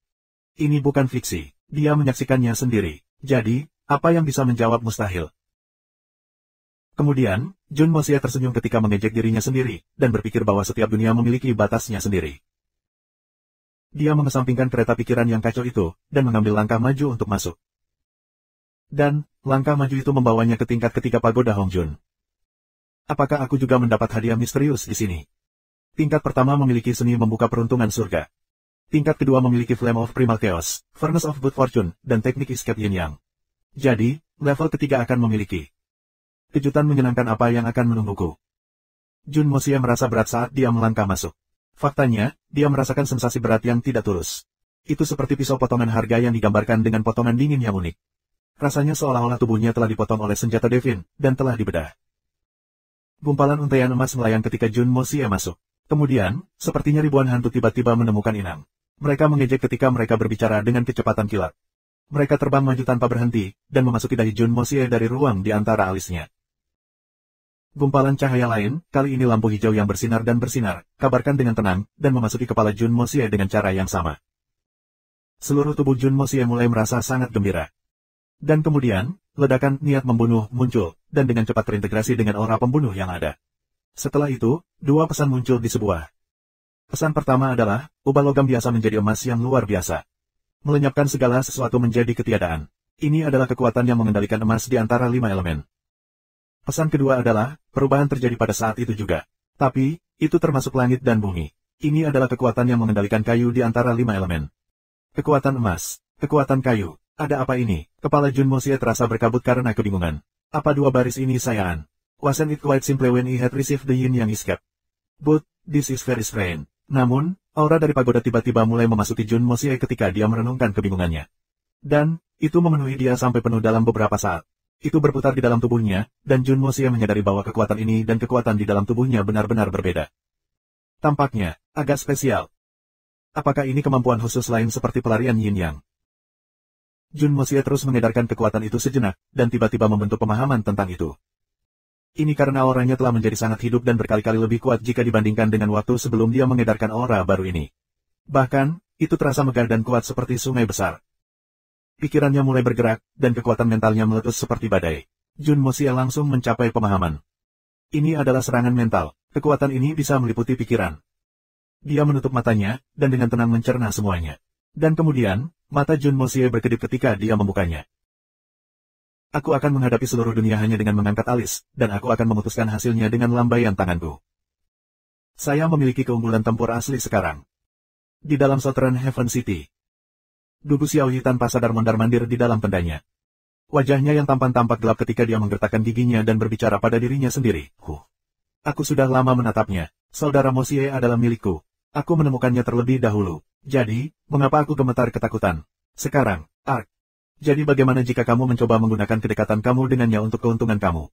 Ini bukan fiksi, dia menyaksikannya sendiri. Jadi, apa yang bisa menjawab mustahil? Kemudian, Jun Mosia tersenyum ketika mengejek dirinya sendiri, dan berpikir bahwa setiap dunia memiliki batasnya sendiri. Dia mengesampingkan kereta pikiran yang kacau itu, dan mengambil langkah maju untuk masuk. Dan, langkah maju itu membawanya ke tingkat ketiga pagoda Hongjun. Apakah aku juga mendapat hadiah misterius di sini? Tingkat pertama memiliki seni membuka peruntungan surga. Tingkat kedua memiliki Flame of Primal Chaos, Furnace of Good Fortune, dan teknik Escape Yin Yang. Jadi, level ketiga akan memiliki kejutan menyenangkan apa yang akan menungguku. Jun Mosia merasa berat saat dia melangkah masuk. Faktanya, dia merasakan sensasi berat yang tidak tulus. Itu seperti pisau potongan harga yang digambarkan dengan potongan dingin yang unik. Rasanya seolah-olah tubuhnya telah dipotong oleh senjata Devin, dan telah dibedah. Gumpalan untaian emas melayang ketika Jun Mosia masuk. Kemudian, sepertinya ribuan hantu tiba-tiba menemukan inang. Mereka mengejek ketika mereka berbicara dengan kecepatan kilat. Mereka terbang maju tanpa berhenti, dan memasuki dahi Jun Mosia dari ruang di antara alisnya. Gumpalan cahaya lain, kali ini lampu hijau yang bersinar dan bersinar, kabarkan dengan tenang, dan memasuki kepala Jun Mosia dengan cara yang sama. Seluruh tubuh Jun Mosia mulai merasa sangat gembira. Dan kemudian, ledakan niat membunuh muncul, dan dengan cepat terintegrasi dengan aura pembunuh yang ada. Setelah itu, dua pesan muncul di sebuah. Pesan pertama adalah, ubah logam biasa menjadi emas yang luar biasa. Melenyapkan segala sesuatu menjadi ketiadaan. Ini adalah kekuatan yang mengendalikan emas di antara 5 elemen. Pesan kedua adalah, perubahan terjadi pada saat itu juga. Tapi, itu termasuk langit dan bumi. Ini adalah kekuatan yang mengendalikan kayu di antara 5 elemen. Kekuatan emas, kekuatan kayu. Ada apa ini? Kepala Jun Mosia terasa berkabut karena kebingungan. Apa dua baris ini sayaan? Wasn't it quite simple when he had received the yin yang escape? But, this is very strange. Namun, aura dari pagoda tiba-tiba mulai memasuki Jun Mosia ketika dia merenungkan kebingungannya. Dan, itu memenuhi dia sampai penuh dalam beberapa saat. Itu berputar di dalam tubuhnya, dan Jun Mosia menyadari bahwa kekuatan ini dan kekuatan di dalam tubuhnya benar-benar berbeda. Tampaknya, agak spesial. Apakah ini kemampuan khusus lain seperti pelarian yin yang? Jun Mosia terus mengedarkan kekuatan itu sejenak, dan tiba-tiba membentuk pemahaman tentang itu. Ini karena auranya telah menjadi sangat hidup dan berkali-kali lebih kuat jika dibandingkan dengan waktu sebelum dia mengedarkan aura baru ini. Bahkan, itu terasa megah dan kuat seperti sungai besar. Pikirannya mulai bergerak, dan kekuatan mentalnya meletus seperti badai. Jun Mosia langsung mencapai pemahaman. Ini adalah serangan mental, kekuatan ini bisa meliputi pikiran. Dia menutup matanya, dan dengan tenang mencerna semuanya. Dan kemudian, mata Jun Mosia berkedip ketika dia membukanya. Aku akan menghadapi seluruh dunia hanya dengan mengangkat alis, dan aku akan memutuskan hasilnya dengan lambaian tanganku. Saya memiliki keunggulan tempur asli sekarang. Di dalam Southern Heaven City. Dugu Xiaoyi tanpa sadar mondar-mandir di dalam tendanya. Wajahnya yang tampan tampak gelap ketika dia menggertakkan giginya dan berbicara pada dirinya sendiri. Aku sudah lama menatapnya. Saudara Mosia adalah milikku. Aku menemukannya terlebih dahulu. Jadi, mengapa aku gemetar ketakutan? Sekarang, Ark. Jadi bagaimana jika kamu mencoba menggunakan kedekatan kamu dengannya untuk keuntungan kamu?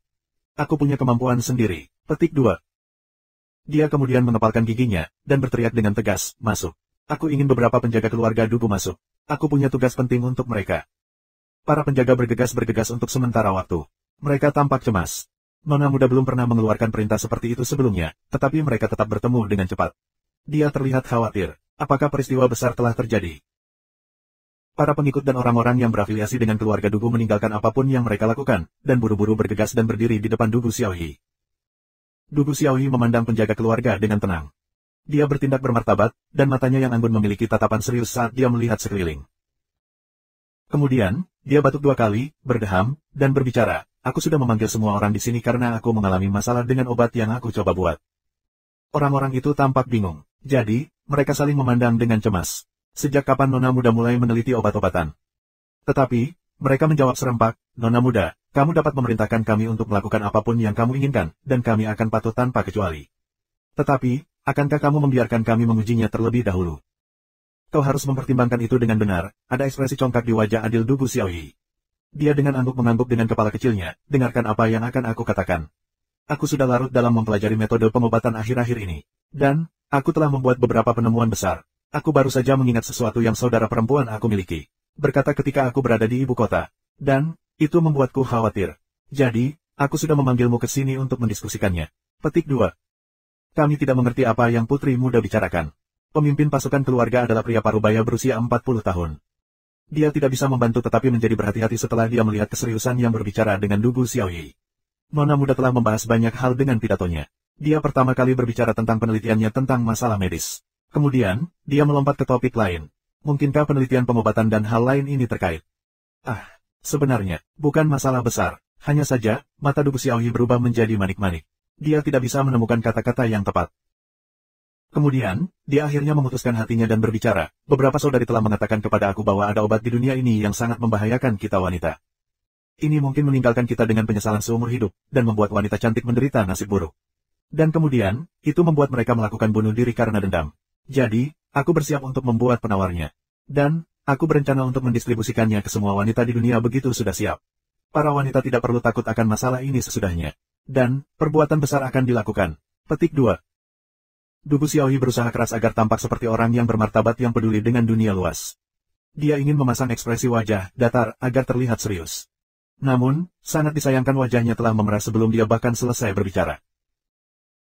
Aku punya kemampuan sendiri. Petik 2. Dia kemudian mengepalkan giginya, dan berteriak dengan tegas, masuk. Aku ingin beberapa penjaga keluarga Dugu masuk. Aku punya tugas penting untuk mereka. Para penjaga bergegas untuk sementara waktu. Mereka tampak cemas. Nona muda belum pernah mengeluarkan perintah seperti itu sebelumnya, tetapi mereka tetap bertemu dengan cepat. Dia terlihat khawatir. Apakah peristiwa besar telah terjadi? Para pengikut dan orang-orang yang berafiliasi dengan keluarga Dugu meninggalkan apapun yang mereka lakukan, dan buru-buru bergegas dan berdiri di depan Dugu Xiaoyi. Dugu Xiaoyi memandang penjaga keluarga dengan tenang. Dia bertindak bermartabat, dan matanya yang anggun memiliki tatapan serius saat dia melihat sekeliling. Kemudian, dia batuk 2 kali, berdeham, dan berbicara, aku sudah memanggil semua orang di sini karena aku mengalami masalah dengan obat yang aku coba buat. Orang-orang itu tampak bingung. Jadi, mereka saling memandang dengan cemas. Sejak kapan Nona muda mulai meneliti obat-obatan? Tetapi, mereka menjawab serempak, Nona muda, kamu dapat memerintahkan kami untuk melakukan apapun yang kamu inginkan, dan kami akan patuh tanpa kecuali. Tetapi, akankah kamu membiarkan kami mengujinya terlebih dahulu? Kau harus mempertimbangkan itu dengan benar, ada ekspresi congkak di wajah adil Dugu Xiaoyi. Dia dengan angguk-mengangguk dengan kepala kecilnya, dengarkan apa yang akan aku katakan. Aku sudah larut dalam mempelajari metode pengobatan akhir-akhir ini. Dan, aku telah membuat beberapa penemuan besar. Aku baru saja mengingat sesuatu yang saudara perempuan aku miliki. Berkata ketika aku berada di ibu kota. Dan, itu membuatku khawatir. Jadi, aku sudah memanggilmu ke sini untuk mendiskusikannya. Petik 2. Kami tidak mengerti apa yang putri muda bicarakan. Pemimpin pasukan keluarga adalah pria parubaya berusia 40 tahun. Dia tidak bisa membantu tetapi menjadi berhati-hati setelah dia melihat keseriusan yang berbicara dengan Dugu Xiaoyi. Nona muda telah membahas banyak hal dengan pidatonya. Dia pertama kali berbicara tentang penelitiannya tentang masalah medis. Kemudian, dia melompat ke topik lain. Mungkinkah penelitian pengobatan dan hal lain ini terkait? Sebenarnya, bukan masalah besar. Hanya saja, mata Dugu Xiaoyi berubah menjadi manik-manik. Dia tidak bisa menemukan kata-kata yang tepat. Kemudian, dia akhirnya memutuskan hatinya dan berbicara. Beberapa saudari telah mengatakan kepada aku bahwa ada obat di dunia ini yang sangat membahayakan kita wanita. Ini mungkin meninggalkan kita dengan penyesalan seumur hidup, dan membuat wanita cantik menderita nasib buruk. Dan kemudian, itu membuat mereka melakukan bunuh diri karena dendam. Jadi, aku bersiap untuk membuat penawarnya. Dan, aku berencana untuk mendistribusikannya ke semua wanita di dunia begitu sudah siap. Para wanita tidak perlu takut akan masalah ini sesudahnya. Dan, perbuatan besar akan dilakukan. Petik 2. Dugu Xiaoyi berusaha keras agar tampak seperti orang yang bermartabat yang peduli dengan dunia luas. Dia ingin memasang ekspresi wajah datar agar terlihat serius. Namun, sangat disayangkan wajahnya telah memerah sebelum dia bahkan selesai berbicara.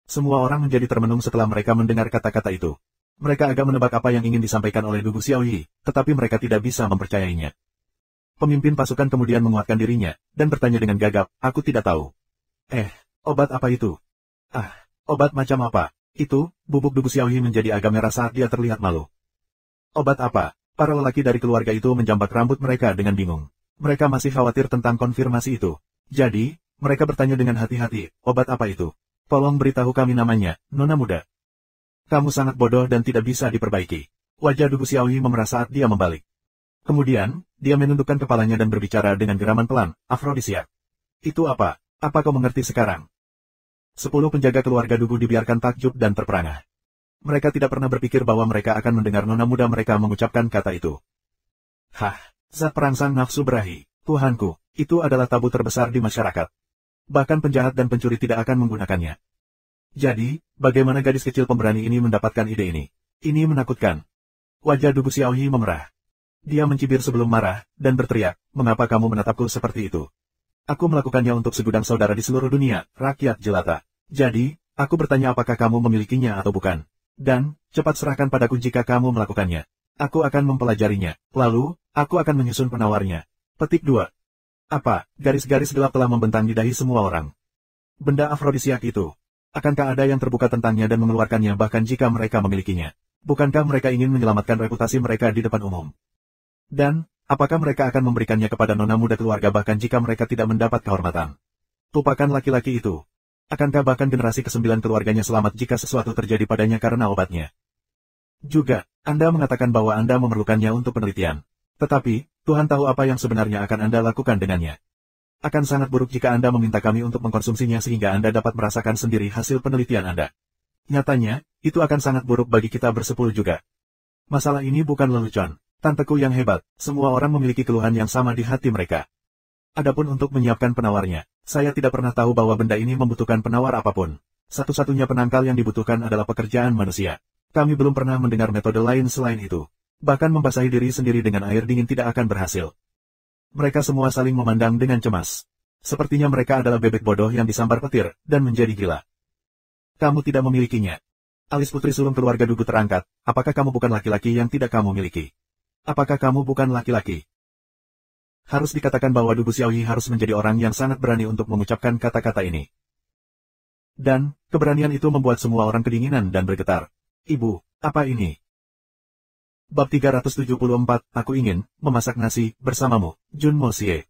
Semua orang menjadi termenung setelah mereka mendengar kata-kata itu. Mereka agak menebak apa yang ingin disampaikan oleh Dugu Xiaoyi, tetapi mereka tidak bisa mempercayainya. Pemimpin pasukan kemudian menguatkan dirinya, dan bertanya dengan gagap, aku tidak tahu. Obat apa itu? Obat macam apa? Itu, bubuk Dugu Xiaoyi menjadi agak merah saat dia terlihat malu. Obat apa? Para lelaki dari keluarga itu menjambak rambut mereka dengan bingung. Mereka masih khawatir tentang konfirmasi itu. Jadi, mereka bertanya dengan hati-hati, obat apa itu? Tolong beritahu kami namanya, Nona muda. Kamu sangat bodoh dan tidak bisa diperbaiki. Wajah Dugu Xiaoyi memerah saat dia membalik. Kemudian, dia menundukkan kepalanya dan berbicara dengan geraman pelan, afrodisiak. Itu apa? Apa kau mengerti sekarang? 10 penjaga keluarga Dugu dibiarkan takjub dan terperangah. Mereka tidak pernah berpikir bahwa mereka akan mendengar nona muda mereka mengucapkan kata itu. Zat perangsang nafsu berahi, Tuhanku, itu adalah tabu terbesar di masyarakat. Bahkan penjahat dan pencuri tidak akan menggunakannya. Jadi, bagaimana gadis kecil pemberani ini mendapatkan ide ini? Ini menakutkan. Wajah Dugu Xiaoyi memerah. Dia mencibir sebelum marah, dan berteriak, mengapa kamu menatapku seperti itu? Aku melakukannya untuk segudang saudara di seluruh dunia, rakyat jelata. Jadi, aku bertanya apakah kamu memilikinya atau bukan. Dan, cepat serahkan padaku jika kamu melakukannya. Aku akan mempelajarinya. Lalu, aku akan menyusun penawarnya. Petik 2. Apa, garis-garis gelap telah membentang di dahi semua orang. Benda afrodisiak itu. Akankah ada yang terbuka tentangnya dan mengeluarkannya bahkan jika mereka memilikinya? Bukankah mereka ingin menyelamatkan reputasi mereka di depan umum? Dan, apakah mereka akan memberikannya kepada nona muda keluarga bahkan jika mereka tidak mendapat kehormatan? Lupakan laki-laki itu. Akankah bahkan generasi ke-9 keluarganya selamat jika sesuatu terjadi padanya karena obatnya? Juga, Anda mengatakan bahwa Anda memerlukannya untuk penelitian. Tetapi, Tuhan tahu apa yang sebenarnya akan Anda lakukan dengannya. Akan sangat buruk jika Anda meminta kami untuk mengkonsumsinya sehingga Anda dapat merasakan sendiri hasil penelitian Anda. Nyatanya, itu akan sangat buruk bagi kita bersepuluh juga. Masalah ini bukan lelucon. Tanteku yang hebat, semua orang memiliki keluhan yang sama di hati mereka. Adapun untuk menyiapkan penawarnya, saya tidak pernah tahu bahwa benda ini membutuhkan penawar apapun. Satu-satunya penangkal yang dibutuhkan adalah pekerjaan manusia. Kami belum pernah mendengar metode lain selain itu. Bahkan membasahi diri sendiri dengan air dingin tidak akan berhasil. Mereka semua saling memandang dengan cemas. Sepertinya mereka adalah bebek bodoh yang disambar petir, dan menjadi gila. Kamu tidak memilikinya. Alis putri sulung keluarga Dugu terangkat, apakah kamu bukan laki-laki yang tidak kamu miliki? Apakah kamu bukan laki-laki? Harus dikatakan bahwa Dugu Xiaoyi harus menjadi orang yang sangat berani untuk mengucapkan kata-kata ini. Dan, keberanian itu membuat semua orang kedinginan dan bergetar. Ibu, apa ini? Bab 374, aku ingin memasak nasi bersamamu, Jun Mosie.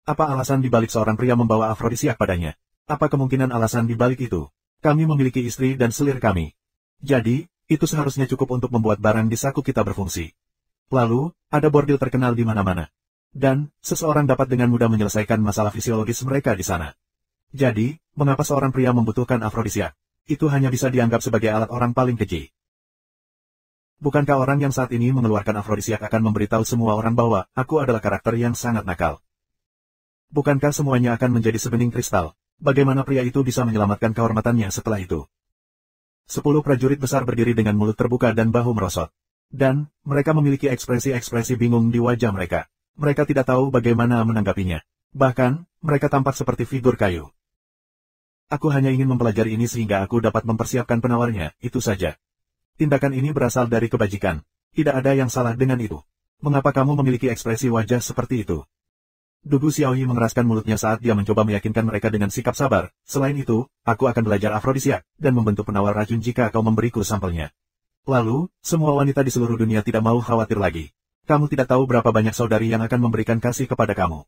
Apa alasan dibalik seorang pria membawa afrodisiak padanya? Apa kemungkinan alasan dibalik itu? Kami memiliki istri dan selir kami. Jadi, itu seharusnya cukup untuk membuat barang di saku kita berfungsi. Lalu, ada bordil terkenal di mana-mana. Dan, seseorang dapat dengan mudah menyelesaikan masalah fisiologis mereka di sana. Jadi, mengapa seorang pria membutuhkan afrodisiak? Itu hanya bisa dianggap sebagai alat orang paling keji. Bukankah orang yang saat ini mengeluarkan afrodisiak akan memberitahu semua orang bahwa aku adalah karakter yang sangat nakal? Bukankah semuanya akan menjadi sebening kristal? Bagaimana pria itu bisa menyelamatkan kehormatannya setelah itu? 10 prajurit besar berdiri dengan mulut terbuka dan bahu merosot. Dan, mereka memiliki ekspresi-ekspresi bingung di wajah mereka. Mereka tidak tahu bagaimana menanggapinya. Bahkan, mereka tampak seperti figur kayu. Aku hanya ingin mempelajari ini sehingga aku dapat mempersiapkan penawarnya, itu saja. Tindakan ini berasal dari kebajikan. Tidak ada yang salah dengan itu. Mengapa kamu memiliki ekspresi wajah seperti itu? Dugu Xiaoyi mengeraskan mulutnya saat dia mencoba meyakinkan mereka dengan sikap sabar. Selain itu, aku akan belajar afrodisiak, dan membentuk penawar racun jika kau memberiku sampelnya. Lalu, semua wanita di seluruh dunia tidak mau khawatir lagi. Kamu tidak tahu berapa banyak saudari yang akan memberikan kasih kepada kamu.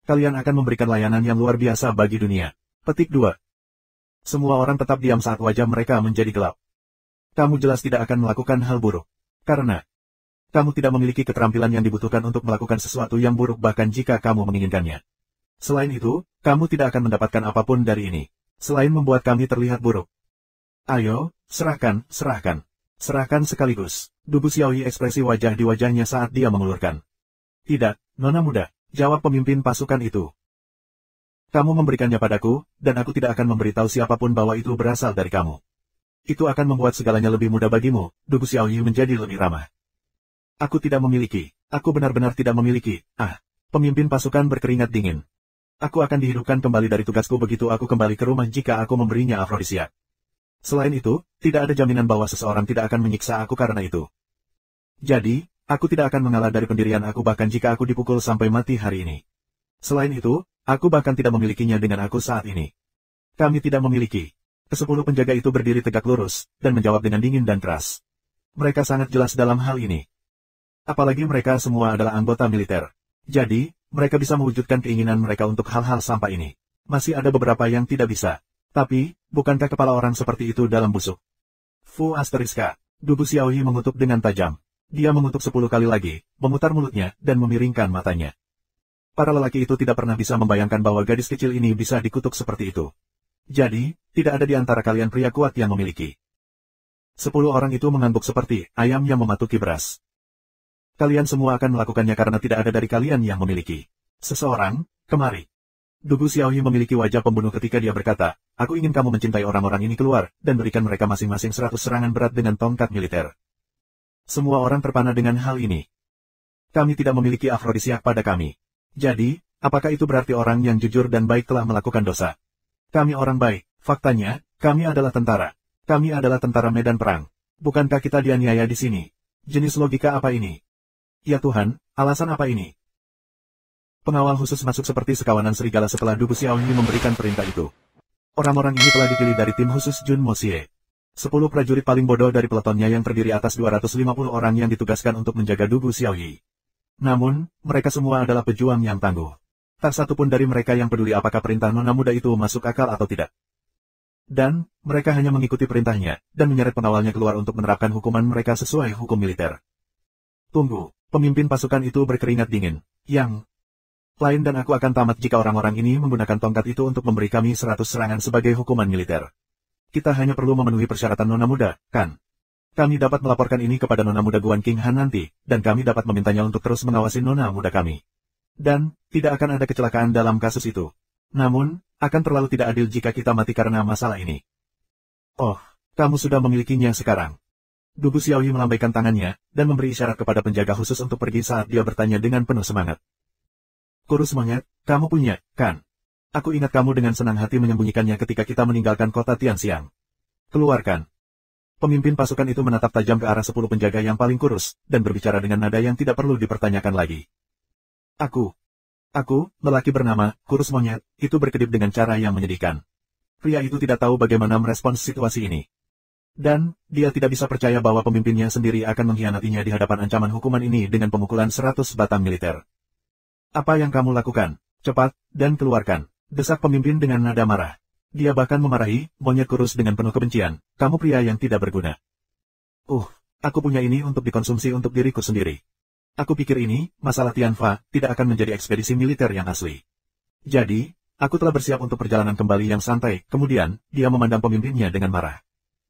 Kalian akan memberikan layanan yang luar biasa bagi dunia. Petik 2. Semua orang tetap diam saat wajah mereka menjadi gelap. Kamu jelas tidak akan melakukan hal buruk. Karena kamu tidak memiliki keterampilan yang dibutuhkan untuk melakukan sesuatu yang buruk bahkan jika kamu menginginkannya. Selain itu, kamu tidak akan mendapatkan apapun dari ini. Selain membuat kami terlihat buruk. Ayo, serahkan, serahkan. Serahkan sekaligus. Dugu Xiaoyi ekspresi wajah di wajahnya saat dia mengulurkan. Tidak, Nona muda, jawab pemimpin pasukan itu. Kamu memberikannya padaku, dan aku tidak akan memberitahu siapapun bahwa itu berasal dari kamu. Itu akan membuat segalanya lebih mudah bagimu, Dugu Xiaoyi menjadi lebih ramah. Aku tidak memiliki, aku benar-benar tidak memiliki, pemimpin pasukan berkeringat dingin. Aku akan dihidupkan kembali dari tugasku begitu aku kembali ke rumah jika aku memberinya afrodisiak. Selain itu, tidak ada jaminan bahwa seseorang tidak akan menyiksa aku karena itu. Jadi, aku tidak akan mengalah dari pendirian aku bahkan jika aku dipukul sampai mati hari ini. Selain itu, aku bahkan tidak memilikinya dengan aku saat ini. Kami tidak memiliki. Ke-10 penjaga itu berdiri tegak lurus, dan menjawab dengan dingin dan keras. Mereka sangat jelas dalam hal ini. Apalagi mereka semua adalah anggota militer. Jadi, mereka bisa mewujudkan keinginan mereka untuk hal-hal sampah ini. Masih ada beberapa yang tidak bisa. Tapi, bukankah kepala orang seperti itu dalam busuk? Fu asteriska. Dugu Xiaoyi mengutuk dengan tajam. Dia mengutuk 10 kali lagi, memutar mulutnya, dan memiringkan matanya. Para lelaki itu tidak pernah bisa membayangkan bahwa gadis kecil ini bisa dikutuk seperti itu. Jadi, tidak ada di antara kalian pria kuat yang memiliki. 10 orang itu mengangguk seperti ayam yang mematuki beras. Kalian semua akan melakukannya karena tidak ada dari kalian yang memiliki. Seseorang, kemari. Dugu Xiaoyi memiliki wajah pembunuh ketika dia berkata, aku ingin kamu mencintai orang-orang ini keluar, dan berikan mereka masing-masing 100 serangan berat dengan tongkat militer. Semua orang terpana dengan hal ini. Kami tidak memiliki afrodisiak pada kami. Jadi, apakah itu berarti orang yang jujur dan baik telah melakukan dosa? Kami orang baik, faktanya, kami adalah tentara. Kami adalah tentara medan perang. Bukankah kita dianiaya di sini? Jenis logika apa ini? Ya Tuhan, alasan apa ini? Pengawal khusus masuk seperti sekawanan serigala setelah Dugu Xiaoyi memberikan perintah itu. Orang-orang ini telah dipilih dari tim khusus Jun Moxie. 10 prajurit paling bodoh dari peletonnya yang terdiri atas 250 orang yang ditugaskan untuk menjaga Dugu Xiaoyi. Namun, mereka semua adalah pejuang yang tangguh. Tak satu pun dari mereka yang peduli apakah perintah nona muda itu masuk akal atau tidak. Dan, mereka hanya mengikuti perintahnya, dan menyeret pengawalnya keluar untuk menerapkan hukuman mereka sesuai hukum militer. Tunggu, pemimpin pasukan itu berkeringat dingin. Yang lain dan aku akan tamat jika orang-orang ini menggunakan tongkat itu untuk memberi kami 100 serangan sebagai hukuman militer. Kita hanya perlu memenuhi persyaratan nona muda, kan? Kami dapat melaporkan ini kepada nona muda Guan King Han nanti, dan kami dapat memintanya untuk terus mengawasi nona muda kami. Dan, tidak akan ada kecelakaan dalam kasus itu. Namun, akan terlalu tidak adil jika kita mati karena masalah ini. Oh, kamu sudah memilikinya sekarang. Dugu Xiaoyi melambaikan tangannya, dan memberi isyarat kepada penjaga khusus untuk pergi saat dia bertanya dengan penuh semangat. Kurus monyet, kamu punya, kan? Aku ingat kamu dengan senang hati menyembunyikannya ketika kita meninggalkan kota Tianxiang. Keluarkan. Pemimpin pasukan itu menatap tajam ke arah 10 penjaga yang paling kurus, dan berbicara dengan nada yang tidak perlu dipertanyakan lagi. Aku, lelaki bernama, kurus monyet, itu berkedip dengan cara yang menyedihkan. Pria itu tidak tahu bagaimana merespons situasi ini. Dan, dia tidak bisa percaya bahwa pemimpinnya sendiri akan mengkhianatinya di hadapan ancaman hukuman ini dengan pemukulan 100 batang militer. Apa yang kamu lakukan? Cepat, dan keluarkan, desak pemimpin dengan nada marah. Dia bahkan memarahi, monyet kurus dengan penuh kebencian, kamu pria yang tidak berguna. Aku punya ini untuk dikonsumsi untuk diriku sendiri. Aku pikir ini, masalah Tianfa, tidak akan menjadi ekspedisi militer yang asli. Jadi, aku telah bersiap untuk perjalanan kembali yang santai, kemudian, dia memandang pemimpinnya dengan marah.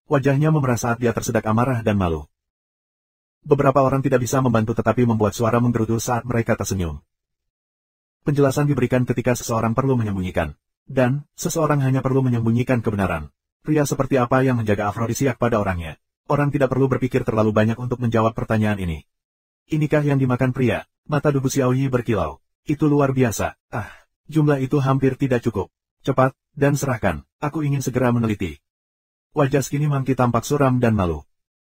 Wajahnya memerah saat dia tersedak amarah dan malu. Beberapa orang tidak bisa membantu tetapi membuat suara menggerutu saat mereka tersenyum. Penjelasan diberikan ketika seseorang perlu menyembunyikan. Dan, seseorang hanya perlu menyembunyikan kebenaran. Pria seperti apa yang menjaga afrodisiak pada orangnya? Orang tidak perlu berpikir terlalu banyak untuk menjawab pertanyaan ini. Inikah yang dimakan pria? Mata Dugu Xiaoyi berkilau. Itu luar biasa. Jumlah itu hampir tidak cukup. Cepat, dan serahkan. Aku ingin segera meneliti. Wajah Skinny Monkey tampak suram dan malu.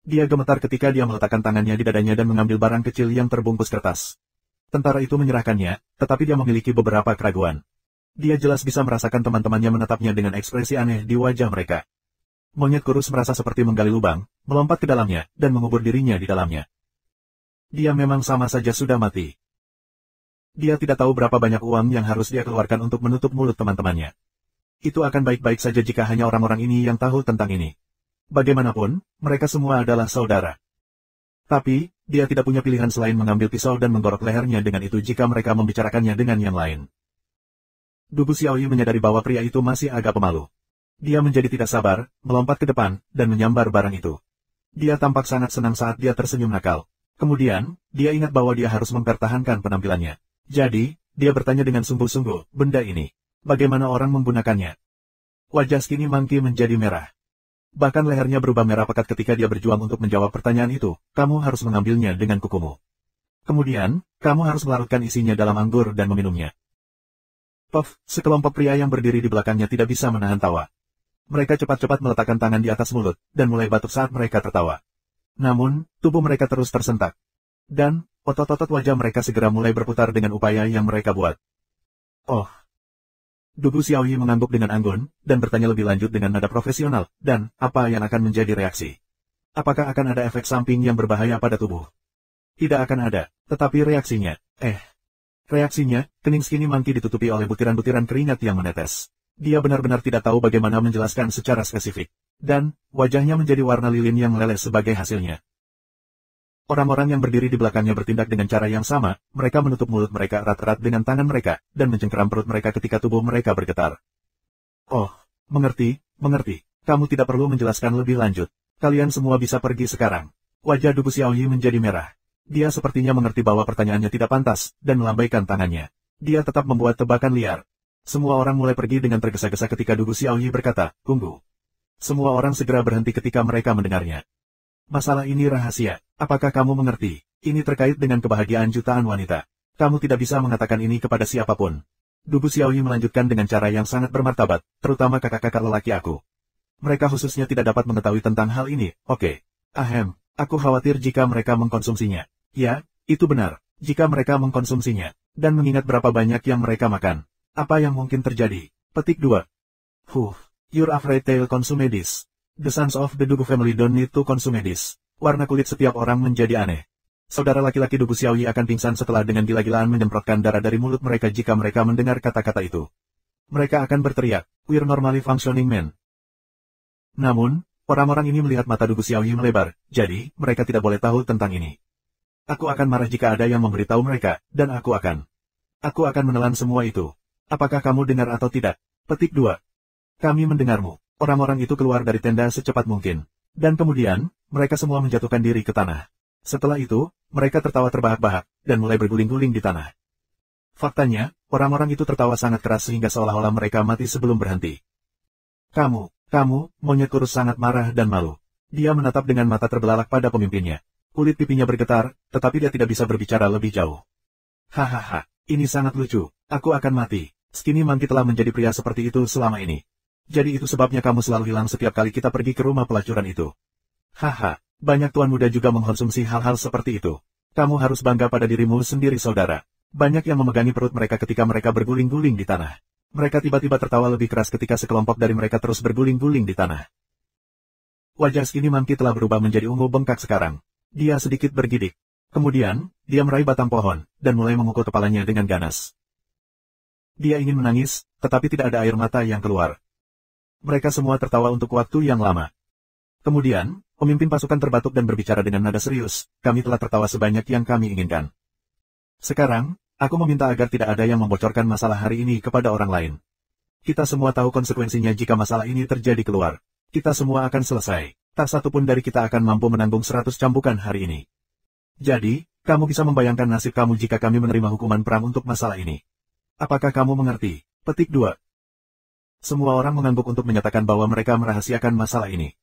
Dia gemetar ketika dia meletakkan tangannya di dadanya dan mengambil barang kecil yang terbungkus kertas. Tentara itu menyerahkannya, tetapi dia memiliki beberapa keraguan. Dia jelas bisa merasakan teman-temannya menatapnya dengan ekspresi aneh di wajah mereka. Monyet kurus merasa seperti menggali lubang, melompat ke dalamnya, dan mengubur dirinya di dalamnya. Dia memang sama saja sudah mati. Dia tidak tahu berapa banyak uang yang harus dia keluarkan untuk menutup mulut teman-temannya. Itu akan baik-baik saja jika hanya orang-orang ini yang tahu tentang ini. Bagaimanapun, mereka semua adalah saudara. Tapi, dia tidak punya pilihan selain mengambil pisau dan menggorok lehernya dengan itu jika mereka membicarakannya dengan yang lain. Dugu Xiaoyi menyadari bahwa pria itu masih agak pemalu. Dia menjadi tidak sabar, melompat ke depan, dan menyambar barang itu. Dia tampak sangat senang saat dia tersenyum nakal. Kemudian, dia ingat bahwa dia harus mempertahankan penampilannya. Jadi, dia bertanya dengan sungguh-sungguh, benda ini, bagaimana orang menggunakannya? Wajah Skinny Monkey menjadi merah. Bahkan lehernya berubah merah pekat ketika dia berjuang untuk menjawab pertanyaan itu, kamu harus mengambilnya dengan kukumu. Kemudian, kamu harus melarutkan isinya dalam anggur dan meminumnya. Puff, sekelompok pria yang berdiri di belakangnya tidak bisa menahan tawa. Mereka cepat-cepat meletakkan tangan di atas mulut, dan mulai batuk saat mereka tertawa. Namun, tubuh mereka terus tersentak. Dan, otot-otot wajah mereka segera mulai berputar dengan upaya yang mereka buat. Oh. Dugu Xiaoyi mengangguk dengan anggun, dan bertanya lebih lanjut dengan nada profesional, dan, apa yang akan menjadi reaksi? Apakah akan ada efek samping yang berbahaya pada tubuh? Tidak akan ada, tetapi reaksinya, Reaksinya, kening Skinny Monkey ditutupi oleh butiran-butiran keringat yang menetes. Dia benar-benar tidak tahu bagaimana menjelaskan secara spesifik. Dan, wajahnya menjadi warna lilin yang meleleh sebagai hasilnya. Orang-orang yang berdiri di belakangnya bertindak dengan cara yang sama, mereka menutup mulut mereka erat-erat dengan tangan mereka, dan mencengkeram perut mereka ketika tubuh mereka bergetar. Oh, mengerti. Kamu tidak perlu menjelaskan lebih lanjut. Kalian semua bisa pergi sekarang. Wajah Dugu Xiaoyi menjadi merah. Dia sepertinya mengerti bahwa pertanyaannya tidak pantas, dan melambaikan tangannya. Dia tetap membuat tebakan liar. Semua orang mulai pergi dengan tergesa-gesa ketika Dugu Xiaoyi berkata, tunggu. Semua orang segera berhenti ketika mereka mendengarnya. Masalah ini rahasia. Apakah kamu mengerti? Ini terkait dengan kebahagiaan jutaan wanita. Kamu tidak bisa mengatakan ini kepada siapapun. Dugu Xiaoyi melanjutkan dengan cara yang sangat bermartabat, terutama kakak-kakak lelaki aku. Mereka khususnya tidak dapat mengetahui tentang hal ini, oke. Ahem, aku khawatir jika mereka mengkonsumsinya. Ya, itu benar, jika mereka mengkonsumsinya, dan mengingat berapa banyak yang mereka makan. Apa yang mungkin terjadi? Petik 2. You're afraid they'll consume this. The sons of the Dugu family don't need to consume this. Warna kulit setiap orang menjadi aneh. Saudara laki-laki Dugu Xiaoyi akan pingsan setelah dengan gila-gilaan menyemprotkan darah dari mulut mereka jika mereka mendengar kata-kata itu. Mereka akan berteriak, we're normally functioning men. Namun, orang-orang ini melihat mata Dugu Xiaoyi melebar, jadi, mereka tidak boleh tahu tentang ini. Aku akan marah jika ada yang memberitahu mereka, dan aku akan menelan semua itu. Apakah kamu dengar atau tidak? Petik 2. Kami mendengarmu. Orang-orang itu keluar dari tenda secepat mungkin. Dan kemudian, mereka semua menjatuhkan diri ke tanah. Setelah itu, mereka tertawa terbahak-bahak, dan mulai berguling-guling di tanah. Faktanya, orang-orang itu tertawa sangat keras sehingga seolah-olah mereka mati sebelum berhenti. Kamu, monyet kurus sangat marah dan malu. Dia menatap dengan mata terbelalak pada pemimpinnya. Kulit pipinya bergetar, tetapi dia tidak bisa berbicara lebih jauh. Hahaha, ini sangat lucu. Aku akan mati. Skinny Monkey telah menjadi pria seperti itu selama ini. Jadi itu sebabnya kamu selalu hilang setiap kali kita pergi ke rumah pelacuran itu. Haha, banyak tuan muda juga mengkonsumsi hal-hal seperti itu. Kamu harus bangga pada dirimu sendiri saudara. Banyak yang memegangi perut mereka ketika mereka berguling-guling di tanah. Mereka tiba-tiba tertawa lebih keras ketika sekelompok dari mereka terus berguling-guling di tanah. Wajah Skinny Monkey telah berubah menjadi ungu bengkak sekarang. Dia sedikit bergidik. Kemudian, dia meraih batang pohon, dan mulai memukul kepalanya dengan ganas. Dia ingin menangis, tetapi tidak ada air mata yang keluar. Mereka semua tertawa untuk waktu yang lama. Kemudian, pemimpin pasukan terbatuk dan berbicara dengan nada serius, kami telah tertawa sebanyak yang kami inginkan. Sekarang, aku meminta agar tidak ada yang membocorkan masalah hari ini kepada orang lain. Kita semua tahu konsekuensinya jika masalah ini terjadi keluar. Kita semua akan selesai. Tak satu pun dari kita akan mampu menanggung 100 cambukan hari ini. Jadi, kamu bisa membayangkan nasib kamu jika kami menerima hukuman perang untuk masalah ini. Apakah kamu mengerti? Petik 2. Semua orang mengangguk untuk menyatakan bahwa mereka merahasiakan masalah ini.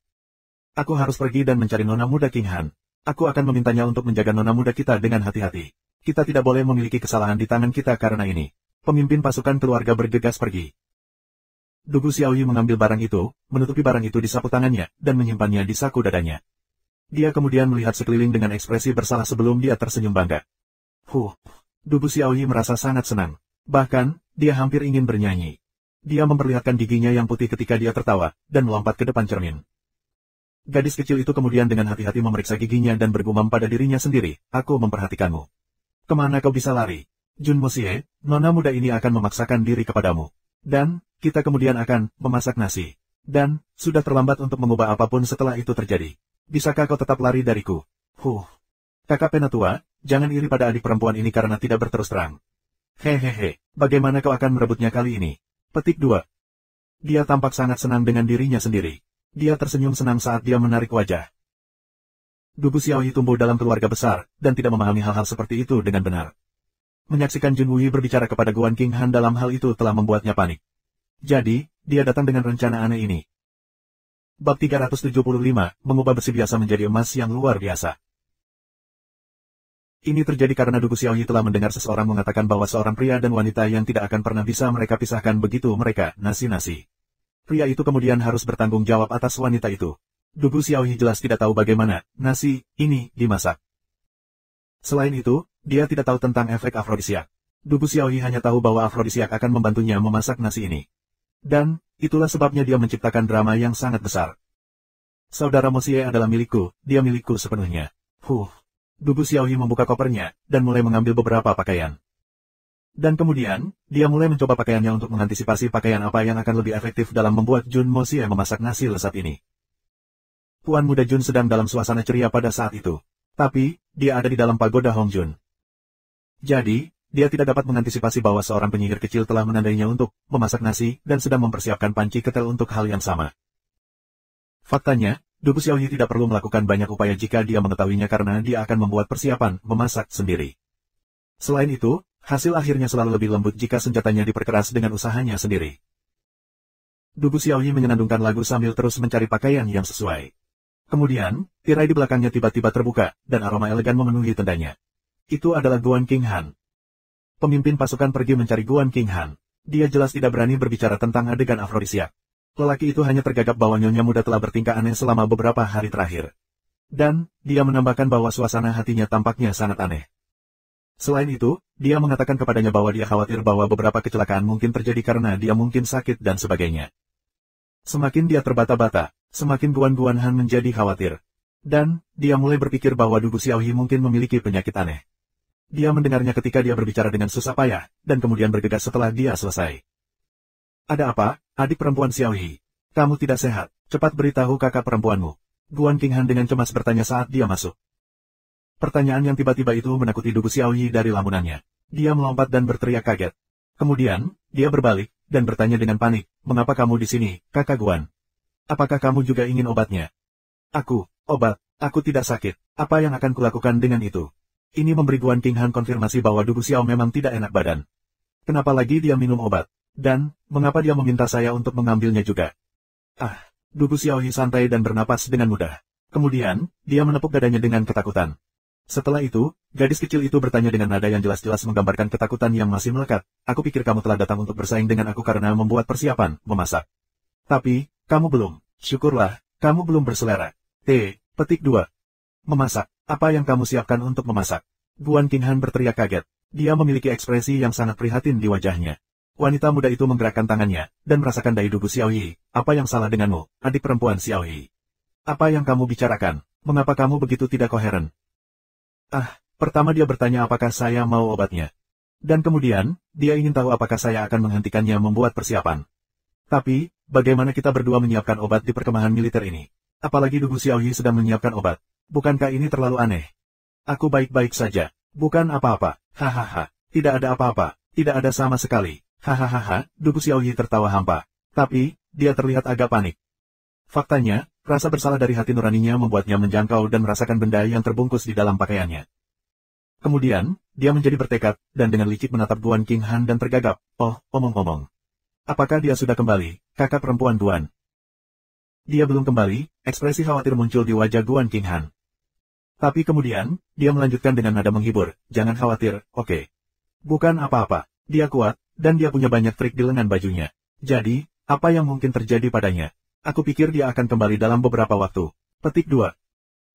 Aku harus pergi dan mencari nona muda King Han. Aku akan memintanya untuk menjaga nona muda kita dengan hati-hati. Kita tidak boleh memiliki kesalahan di tangan kita karena ini. Pemimpin pasukan keluarga bergegas pergi. Dugu Xiaoyi mengambil barang itu, menutupi barang itu di sapu tangannya, dan menyimpannya di saku dadanya. Dia kemudian melihat sekeliling dengan ekspresi bersalah sebelum dia tersenyum bangga. Dugu Xiaoyi merasa sangat senang. Bahkan, dia hampir ingin bernyanyi. Dia memperlihatkan giginya yang putih ketika dia tertawa, dan melompat ke depan cermin. Gadis kecil itu kemudian dengan hati-hati memeriksa giginya dan bergumam pada dirinya sendiri, aku memperhatikanmu. Kemana kau bisa lari? Jun Mosie, nona muda ini akan memaksakan diri kepadamu. Dan, kita kemudian akan memasak nasi. Dan, sudah terlambat untuk mengubah apapun setelah itu terjadi. Bisakah kau tetap lari dariku? Kakak Penatua, jangan iri pada adik perempuan ini karena tidak berterus terang. Hehehe, bagaimana kau akan merebutnya kali ini? Petik 2. Dia tampak sangat senang dengan dirinya sendiri. Dia tersenyum senang saat dia menarik wajah. Dugu Xiaoyi tumbuh dalam keluarga besar, dan tidak memahami hal-hal seperti itu dengan benar. Menyaksikan Jun Wui berbicara kepada Guan King Han dalam hal itu telah membuatnya panik. Jadi, dia datang dengan rencana aneh ini. Bab 375, mengubah besi biasa menjadi emas yang luar biasa. Ini terjadi karena Dugu Xiaoyi telah mendengar seseorang mengatakan bahwa seorang pria dan wanita yang tidak akan pernah bisa mereka pisahkan begitu mereka nasi-nasi. Pria itu kemudian harus bertanggung jawab atas wanita itu. Dugu Xiaoyi jelas tidak tahu bagaimana nasi ini dimasak. Selain itu, dia tidak tahu tentang efek afrodisiak. Dugu Xiaoyi hanya tahu bahwa afrodisiak akan membantunya memasak nasi ini. Dan, itulah sebabnya dia menciptakan drama yang sangat besar. Saudara Mosie adalah milikku, dia milikku sepenuhnya. Dugu Xiaoyi membuka kopernya, dan mulai mengambil beberapa pakaian. Dan kemudian, dia mulai mencoba pakaiannya untuk mengantisipasi pakaian apa yang akan lebih efektif dalam membuat Jun Mosie memasak nasi lezat ini. Puan muda Jun sedang dalam suasana ceria pada saat itu. Tapi, dia ada di dalam pagoda Hong Jun. Jadi, dia tidak dapat mengantisipasi bahwa seorang penyihir kecil telah menandainya untuk memasak nasi dan sedang mempersiapkan panci ketel untuk hal yang sama. Faktanya, Dugu Xiaoyi tidak perlu melakukan banyak upaya jika dia mengetahuinya karena dia akan membuat persiapan memasak sendiri. Selain itu, hasil akhirnya selalu lebih lembut jika senjatanya diperkeras dengan usahanya sendiri. Dugu Xiaoyi menyenandungkan lagu sambil terus mencari pakaian yang sesuai. Kemudian, tirai di belakangnya tiba-tiba terbuka, dan aroma elegan memenuhi tendanya. Itu adalah Guan King Han. Pemimpin pasukan pergi mencari Guan King Han. Dia jelas tidak berani berbicara tentang adegan afrodisiak. Lelaki itu hanya tergagap bahwa nyonya muda telah bertingkah aneh selama beberapa hari terakhir. Dan, dia menambahkan bahwa suasana hatinya tampaknya sangat aneh. Selain itu, dia mengatakan kepadanya bahwa dia khawatir bahwa beberapa kecelakaan mungkin terjadi karena dia mungkin sakit dan sebagainya. Semakin dia terbata-bata, semakin Guan Han menjadi khawatir. Dan, dia mulai berpikir bahwa Dugu Xiaoyi mungkin memiliki penyakit aneh. Dia mendengarnya ketika dia berbicara dengan susah payah, dan kemudian bergegas setelah dia selesai. Ada apa, adik perempuan Xiaoyi? Kamu tidak sehat, cepat beritahu kakak perempuanmu. Guan King Han dengan cemas bertanya saat dia masuk. Pertanyaan yang tiba-tiba itu menakuti Dugu Xiaoyi dari lamunannya. Dia melompat dan berteriak kaget. Kemudian, dia berbalik, dan bertanya dengan panik, mengapa kamu di sini, kakak Guan? Apakah kamu juga ingin obatnya? Obat, aku tidak sakit, apa yang akan kulakukan dengan itu? Ini memberi Guan King Han konfirmasi bahwa Dugu Xiao memang tidak enak badan. Kenapa lagi dia minum obat? Dan, mengapa dia meminta saya untuk mengambilnya juga? Dugu Xiaoyi santai dan bernapas dengan mudah. Kemudian, dia menepuk dadanya dengan ketakutan. Setelah itu, gadis kecil itu bertanya dengan nada yang jelas-jelas menggambarkan ketakutan yang masih melekat. Aku pikir kamu telah datang untuk bersaing dengan aku karena membuat persiapan, memasak. Tapi, kamu belum. Syukurlah, kamu belum berselera. Petik 2. Memasak, apa yang kamu siapkan untuk memasak? Guan King Han berteriak kaget. Dia memiliki ekspresi yang sangat prihatin di wajahnya. Wanita muda itu menggerakkan tangannya, dan merasakan dahi Dugu Xiaoyi. Apa yang salah denganmu, adik perempuan Xiaoyi? Apa yang kamu bicarakan? Mengapa kamu begitu tidak koheren? Pertama dia bertanya apakah saya mau obatnya. Dan kemudian, dia ingin tahu apakah saya akan menghentikannya membuat persiapan. Tapi, bagaimana kita berdua menyiapkan obat di perkemahan militer ini? Apalagi Dugu Xiaoyi sedang menyiapkan obat. Bukankah ini terlalu aneh? Aku baik-baik saja. Bukan apa-apa. Hahaha. Tidak ada apa-apa. Tidak ada sama sekali. Hahaha, Dugu Xiaoyi tertawa hampa. Tapi, dia terlihat agak panik. Faktanya, rasa bersalah dari hati nuraninya membuatnya menjangkau dan merasakan benda yang terbungkus di dalam pakaiannya. Kemudian, dia menjadi bertekad, dan dengan licik menatap Guan King Han dan tergagap. Omong-omong. Apakah dia sudah kembali, kakak perempuan Guan? Dia belum kembali, ekspresi khawatir muncul di wajah Guan King Han. Tapi kemudian, dia melanjutkan dengan nada menghibur, jangan khawatir, oke. Bukan apa-apa, dia kuat, dan dia punya banyak trik di lengan bajunya. Jadi, apa yang mungkin terjadi padanya? Aku pikir dia akan kembali dalam beberapa waktu. Petik 2.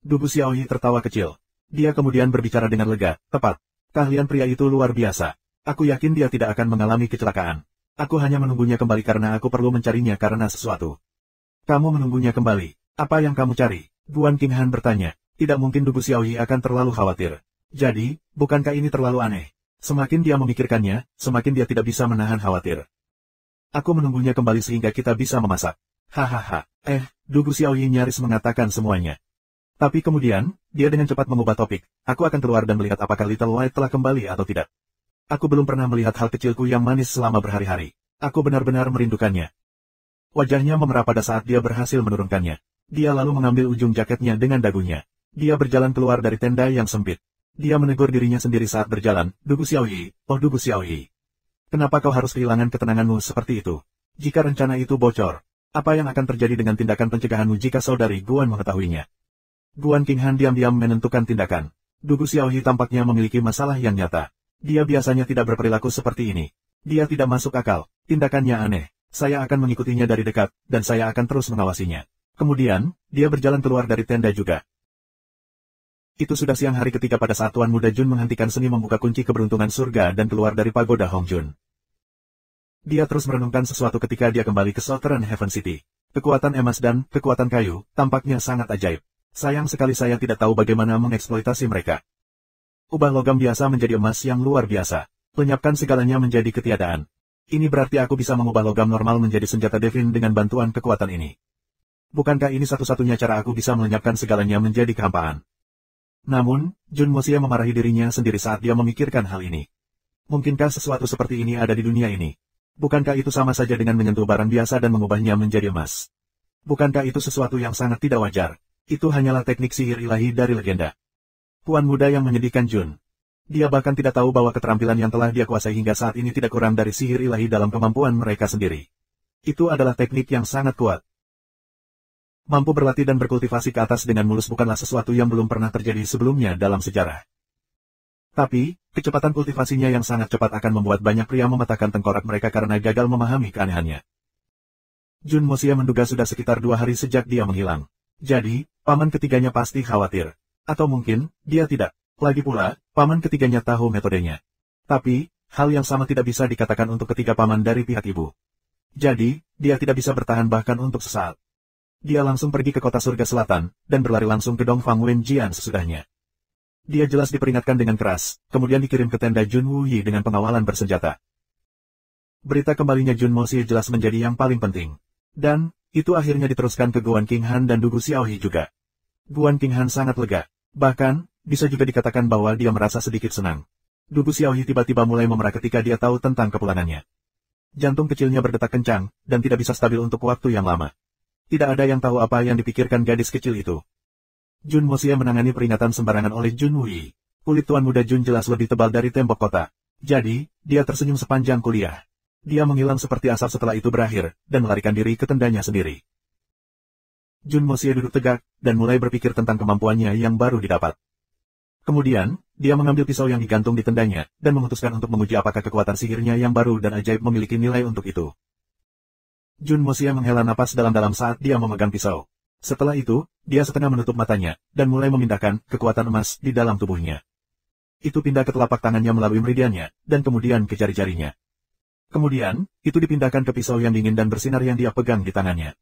Dugu Xiaoyi tertawa kecil. Dia kemudian berbicara dengan lega, tepat. Keahlian pria itu luar biasa. Aku yakin dia tidak akan mengalami kecelakaan. Aku hanya menunggunya kembali karena aku perlu mencarinya karena sesuatu. Kamu menunggunya kembali. Apa yang kamu cari? Guan Qinghan bertanya. Tidak mungkin Dugu Xiaoyi akan terlalu khawatir. Jadi, bukankah ini terlalu aneh? Semakin dia memikirkannya, semakin dia tidak bisa menahan khawatir. Aku menunggunya kembali sehingga kita bisa memasak. Hahaha. Dugu Xiaoyi nyaris mengatakan semuanya. Tapi kemudian, dia dengan cepat mengubah topik. Aku akan keluar dan melihat apakah Little White telah kembali atau tidak. Aku belum pernah melihat hal kecilku yang manis selama berhari-hari. Aku benar-benar merindukannya. Wajahnya memerah pada saat dia berhasil menurunkannya. Dia lalu mengambil ujung jaketnya dengan dagunya. Dia berjalan keluar dari tenda yang sempit. Dia menegur dirinya sendiri saat berjalan. Dugu Xiaoyi, oh Dugu Xiaoyi. Kenapa kau harus kehilangan ketenanganmu seperti itu? Jika rencana itu bocor, apa yang akan terjadi dengan tindakan pencegahanmu jika saudari Guan mengetahuinya? Guan Qinghan diam-diam menentukan tindakan. Dugu Xiaoyi tampaknya memiliki masalah yang nyata. Dia biasanya tidak berperilaku seperti ini. Dia tidak masuk akal. Tindakannya aneh. Saya akan mengikutinya dari dekat, dan saya akan terus mengawasinya. Kemudian, dia berjalan keluar dari tenda juga. Itu sudah siang hari ketika pada saat Tuan Muda Jun menghentikan seni membuka kunci keberuntungan surga dan keluar dari pagoda Hong Jun. Dia terus merenungkan sesuatu ketika dia kembali ke Southern Heaven City. Kekuatan emas dan kekuatan kayu tampaknya sangat ajaib. Sayang sekali saya tidak tahu bagaimana mengeksploitasi mereka. Ubah logam biasa menjadi emas yang luar biasa. Lenyapkan segalanya menjadi ketiadaan. Ini berarti aku bisa mengubah logam normal menjadi senjata Devin dengan bantuan kekuatan ini. Bukankah ini satu-satunya cara aku bisa melenyapkan segalanya menjadi kehampaan? Namun, Jun Moxie memarahi dirinya sendiri saat dia memikirkan hal ini. Mungkinkah sesuatu seperti ini ada di dunia ini? Bukankah itu sama saja dengan menyentuh barang biasa dan mengubahnya menjadi emas? Bukankah itu sesuatu yang sangat tidak wajar? Itu hanyalah teknik sihir ilahi dari legenda. Tuan muda yang menyedihkan Jun. Dia bahkan tidak tahu bahwa keterampilan yang telah dia kuasai hingga saat ini tidak kurang dari sihir ilahi dalam kemampuan mereka sendiri. Itu adalah teknik yang sangat kuat. Mampu berlatih dan berkultivasi ke atas dengan mulus bukanlah sesuatu yang belum pernah terjadi sebelumnya dalam sejarah. Tapi, kecepatan kultivasinya yang sangat cepat akan membuat banyak pria mematahkan tengkorak mereka karena gagal memahami keanehannya. Jun Moxie menduga sudah sekitar 2 hari sejak dia menghilang. Jadi, paman ketiganya pasti khawatir. Atau mungkin, dia tidak. Lagi pula, paman ketiganya tahu metodenya. Tapi, hal yang sama tidak bisa dikatakan untuk ketiga paman dari pihak ibu. Jadi, dia tidak bisa bertahan bahkan untuk sesaat. Dia langsung pergi ke kota surga selatan, dan berlari langsung ke Dongfang Wenjian sesudahnya. Dia jelas diperingatkan dengan keras, kemudian dikirim ke tenda Jun Wuyi dengan pengawalan bersenjata. Berita kembalinya Jun Moxie jelas menjadi yang paling penting. Dan, itu akhirnya diteruskan ke Guan Qinghan dan Dugu Xiaoyi juga. Guan Qinghan sangat lega. Bahkan, bisa juga dikatakan bahwa dia merasa sedikit senang. Dugu Xiaoyi tiba-tiba mulai memerah ketika dia tahu tentang kepulangannya. Jantung kecilnya berdetak kencang, dan tidak bisa stabil untuk waktu yang lama. Tidak ada yang tahu apa yang dipikirkan gadis kecil itu. Jun Moxie menangani peringatan sembarangan oleh Jun Wuyi. Kulit tuan muda Jun jelas lebih tebal dari tembok kota. Jadi, dia tersenyum sepanjang kuliah. Dia menghilang seperti asap setelah itu berakhir, dan melarikan diri ke tendanya sendiri. Jun Moxie duduk tegak, dan mulai berpikir tentang kemampuannya yang baru didapat. Kemudian, dia mengambil pisau yang digantung di tendanya, dan memutuskan untuk menguji apakah kekuatan sihirnya yang baru dan ajaib memiliki nilai untuk itu. Jun Moxie menghela napas dalam-dalam saat dia memegang pisau. Setelah itu, dia setengah menutup matanya, dan mulai memindahkan kekuatan emas di dalam tubuhnya. Itu pindah ke telapak tangannya melalui meridiannya, dan kemudian ke jari-jarinya. Kemudian, itu dipindahkan ke pisau yang dingin dan bersinar yang dia pegang di tangannya.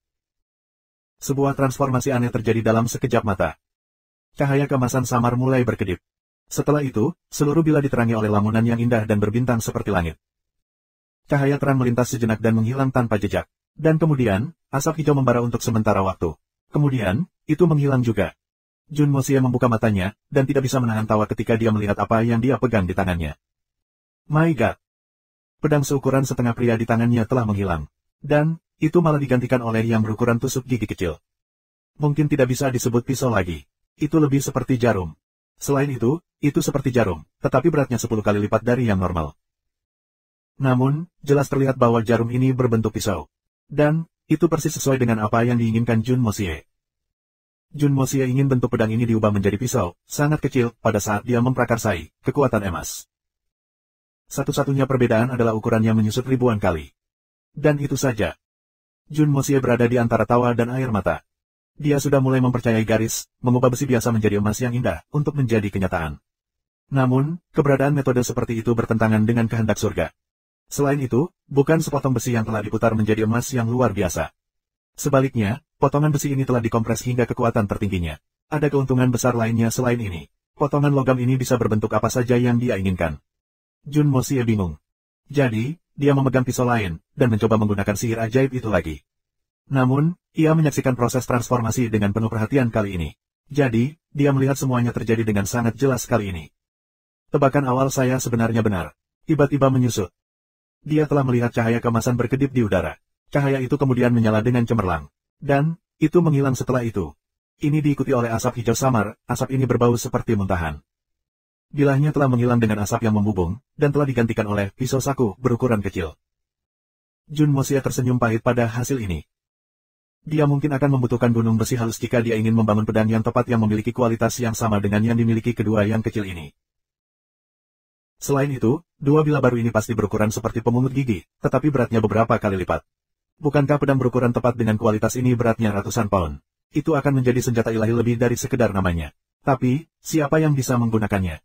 Sebuah transformasi aneh terjadi dalam sekejap mata. Cahaya kemasan samar mulai berkedip. Setelah itu, seluruh bila diterangi oleh lamunan yang indah dan berbintang seperti langit. Cahaya terang melintas sejenak dan menghilang tanpa jejak. Dan kemudian, asap hijau membara untuk sementara waktu. Kemudian, itu menghilang juga. Jun Moxie membuka matanya, dan tidak bisa menahan tawa ketika dia melihat apa yang dia pegang di tangannya. My God! Pedang seukuran setengah pria di tangannya telah menghilang. Dan, itu malah digantikan oleh yang berukuran tusuk gigi kecil. Mungkin tidak bisa disebut pisau lagi. Itu lebih seperti jarum. Selain itu seperti jarum, tetapi beratnya 10 kali lipat dari yang normal. Namun, jelas terlihat bahwa jarum ini berbentuk pisau. Dan, itu persis sesuai dengan apa yang diinginkan Jun Moxie. Jun Moxie ingin bentuk pedang ini diubah menjadi pisau, sangat kecil, pada saat dia memprakarsai kekuatan emas. Satu-satunya perbedaan adalah ukurannya menyusut ribuan kali. Dan itu saja. Jun Mosie berada di antara tawa dan air mata. Dia sudah mulai mempercayai garis, mengubah besi biasa menjadi emas yang indah, untuk menjadi kenyataan. Namun, keberadaan metode seperti itu bertentangan dengan kehendak surga. Selain itu, bukan sepotong besi yang telah diputar menjadi emas yang luar biasa. Sebaliknya, potongan besi ini telah dikompres hingga kekuatan tertingginya. Ada keuntungan besar lainnya selain ini. Potongan logam ini bisa berbentuk apa saja yang dia inginkan. Jun Mosie bingung. Jadi, dia memegang pisau lain, dan mencoba menggunakan sihir ajaib itu lagi. Namun, ia menyaksikan proses transformasi dengan penuh perhatian kali ini. Jadi, dia melihat semuanya terjadi dengan sangat jelas kali ini. Tebakan awal saya sebenarnya benar. Tiba-tiba menyusut. Dia telah melihat cahaya kemasan berkedip di udara. Cahaya itu kemudian menyala dengan cemerlang. Dan, itu menghilang setelah itu. Ini diikuti oleh asap hijau samar, asap ini berbau seperti muntahan. Bilahnya telah menghilang dengan asap yang membubung, dan telah digantikan oleh pisau saku berukuran kecil. Jun Mosie tersenyum pahit pada hasil ini. Dia mungkin akan membutuhkan gunung besi halus jika dia ingin membangun pedang yang tepat yang memiliki kualitas yang sama dengan yang dimiliki kedua yang kecil ini. Selain itu, dua bilah baru ini pasti berukuran seperti pemungut gigi, tetapi beratnya beberapa kali lipat. Bukankah pedang berukuran tepat dengan kualitas ini beratnya ratusan pound? Itu akan menjadi senjata ilahi lebih dari sekedar namanya. Tapi, siapa yang bisa menggunakannya?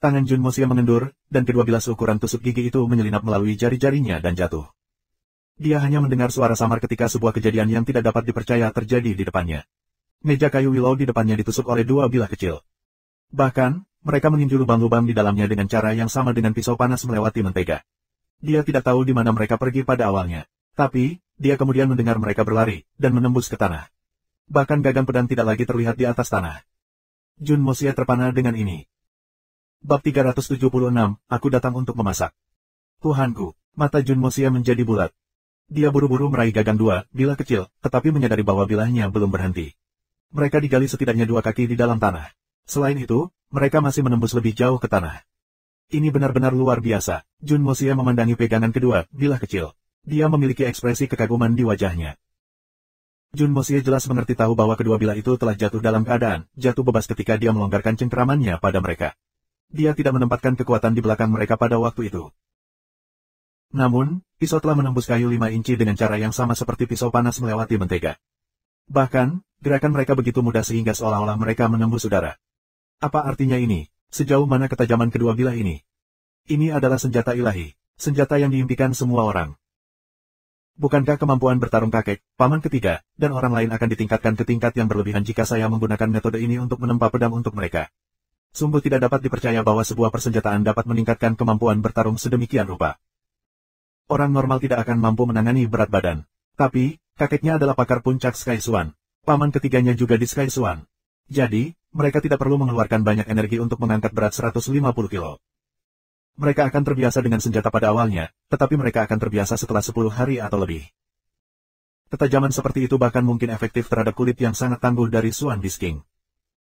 Tangan Jun Mosie mengendur, dan kedua bilah seukuran tusuk gigi itu menyelinap melalui jari-jarinya dan jatuh. Dia hanya mendengar suara samar ketika sebuah kejadian yang tidak dapat dipercaya terjadi di depannya. Meja kayu willow di depannya ditusuk oleh dua bilah kecil. Bahkan, mereka menginjau lubang-lubang di dalamnya dengan cara yang sama dengan pisau panas melewati mentega. Dia tidak tahu di mana mereka pergi pada awalnya. Tapi, dia kemudian mendengar mereka berlari, dan menembus ke tanah. Bahkan gagang pedang tidak lagi terlihat di atas tanah. Jun Mosie terpana dengan ini. Bab 376, aku datang untuk memasak. Tuhanku, mata Jun Mosie menjadi bulat. Dia buru-buru meraih gagang dua bilah kecil, tetapi menyadari bahwa bilahnya belum berhenti. Mereka digali setidaknya 2 kaki di dalam tanah. Selain itu, mereka masih menembus lebih jauh ke tanah. Ini benar-benar luar biasa. Jun Mosie memandangi pegangan kedua bilah kecil. Dia memiliki ekspresi kekaguman di wajahnya. Jun Mosie jelas mengerti tahu bahwa kedua bilah itu telah jatuh dalam keadaan jatuh bebas ketika dia melonggarkan cengkeramannya pada mereka. Dia tidak menempatkan kekuatan di belakang mereka pada waktu itu. Namun, pisau telah menembus kayu 5 inci dengan cara yang sama seperti pisau panas melewati mentega. Bahkan, gerakan mereka begitu mudah sehingga seolah-olah mereka menembus udara. Apa artinya ini? Sejauh mana ketajaman kedua bilah ini? Ini adalah senjata ilahi, senjata yang diimpikan semua orang. Bukankah kemampuan bertarung kakek, paman ketiga, dan orang lain akan ditingkatkan ke tingkat yang berlebihan jika saya menggunakan metode ini untuk menempa pedang untuk mereka? Sungguh tidak dapat dipercaya bahwa sebuah persenjataan dapat meningkatkan kemampuan bertarung sedemikian rupa. Orang normal tidak akan mampu menangani berat badan. Tapi, kakeknya adalah pakar puncak Sky Swan. Paman ketiganya juga di Sky Swan. Jadi, mereka tidak perlu mengeluarkan banyak energi untuk mengangkat berat 150 kilo. Mereka akan terbiasa dengan senjata pada awalnya, tetapi mereka akan terbiasa setelah 10 hari atau lebih. Ketajaman seperti itu bahkan mungkin efektif terhadap kulit yang sangat tangguh dari Swan Beast King.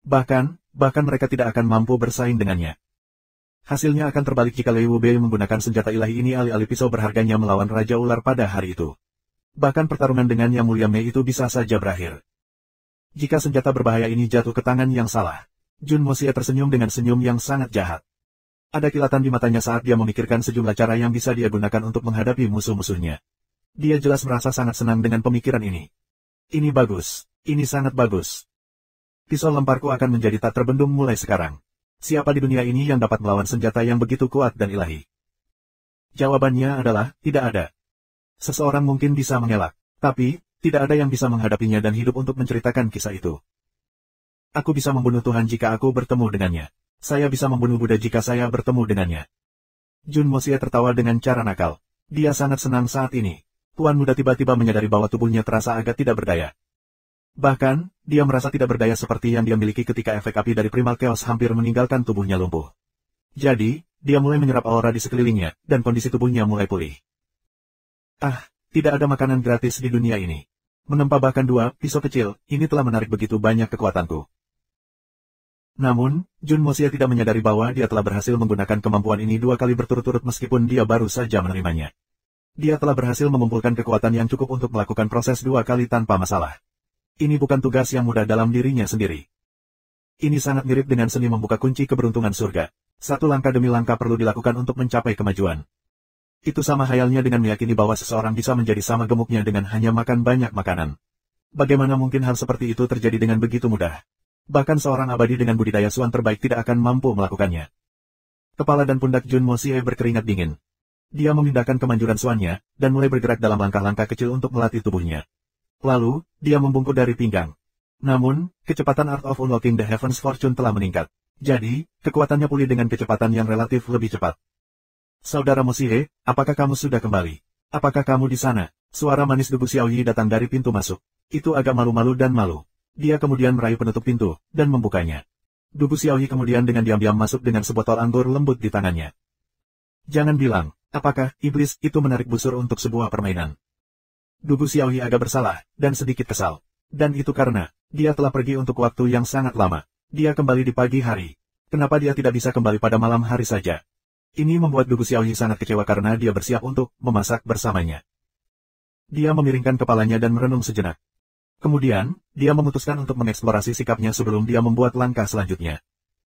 Bahkan mereka tidak akan mampu bersaing dengannya. Hasilnya akan terbalik jika Lei Wubei menggunakan senjata ilahi ini alih-alih pisau berharganya melawan Raja Ular pada hari itu. Bahkan pertarungan dengan Yang Mulia Mei itu bisa saja berakhir. Jika senjata berbahaya ini jatuh ke tangan yang salah. Jun Mosie tersenyum dengan senyum yang sangat jahat. Ada kilatan di matanya saat dia memikirkan sejumlah cara yang bisa dia gunakan untuk menghadapi musuh-musuhnya. Dia jelas merasa sangat senang dengan pemikiran ini. Ini bagus. Ini sangat bagus. Pisau lemparku akan menjadi tak terbendung mulai sekarang. Siapa di dunia ini yang dapat melawan senjata yang begitu kuat dan ilahi? Jawabannya adalah, tidak ada. Seseorang mungkin bisa mengelak, tapi, tidak ada yang bisa menghadapinya dan hidup untuk menceritakan kisah itu. Aku bisa membunuh Tuhan jika aku bertemu dengannya. Saya bisa membunuh Buddha jika saya bertemu dengannya. Jun Mosie tertawa dengan cara nakal. Dia sangat senang saat ini. Tuan muda tiba-tiba menyadari bahwa tubuhnya terasa agak tidak berdaya. Bahkan, dia merasa tidak berdaya seperti yang dia miliki ketika efek api dari Primal Chaos hampir meninggalkan tubuhnya lumpuh. Jadi, dia mulai menyerap aura di sekelilingnya, dan kondisi tubuhnya mulai pulih. Ah, tidak ada makanan gratis di dunia ini. Menempa bahkan 2 pisau kecil, ini telah menarik begitu banyak kekuatanku. Namun, Jun Mosie tidak menyadari bahwa dia telah berhasil menggunakan kemampuan ini 2 kali berturut-turut meskipun dia baru saja menerimanya. Dia telah berhasil mengumpulkan kekuatan yang cukup untuk melakukan proses 2 kali tanpa masalah. Ini bukan tugas yang mudah dalam dirinya sendiri. Ini sangat mirip dengan seni membuka kunci keberuntungan surga. Satu langkah demi langkah perlu dilakukan untuk mencapai kemajuan. Itu sama halnya dengan meyakini bahwa seseorang bisa menjadi sama gemuknya dengan hanya makan banyak makanan. Bagaimana mungkin hal seperti itu terjadi dengan begitu mudah? Bahkan seorang abadi dengan budidaya suan terbaik tidak akan mampu melakukannya. Kepala dan pundak Jun Mosie berkeringat dingin. Dia memindahkan kemanjuran suannya, dan mulai bergerak dalam langkah-langkah kecil untuk melatih tubuhnya. Lalu, dia membungkuk dari pinggang. Namun, kecepatan Art of Unlocking the Heavens Fortune telah meningkat. Jadi, kekuatannya pulih dengan kecepatan yang relatif lebih cepat. Saudara Mosie, apakah kamu sudah kembali? Apakah kamu di sana? Suara manis Du Xiaoyi datang dari pintu masuk. Itu agak malu-malu dan malu. Dia kemudian meraih penutup pintu, dan membukanya. Du Xiaoyi kemudian dengan diam-diam masuk dengan sebotol anggur lembut di tangannya. Jangan bilang, apakah iblis itu menarik busur untuk sebuah permainan? Du Xiaoyi agak bersalah, dan sedikit kesal. Dan itu karena, dia telah pergi untuk waktu yang sangat lama. Dia kembali di pagi hari. Kenapa dia tidak bisa kembali pada malam hari saja? Ini membuat Du Xiaoyi sangat kecewa karena dia bersiap untuk memasak bersamanya. Dia memiringkan kepalanya dan merenung sejenak. Kemudian, dia memutuskan untuk mengeksplorasi sikapnya sebelum dia membuat langkah selanjutnya.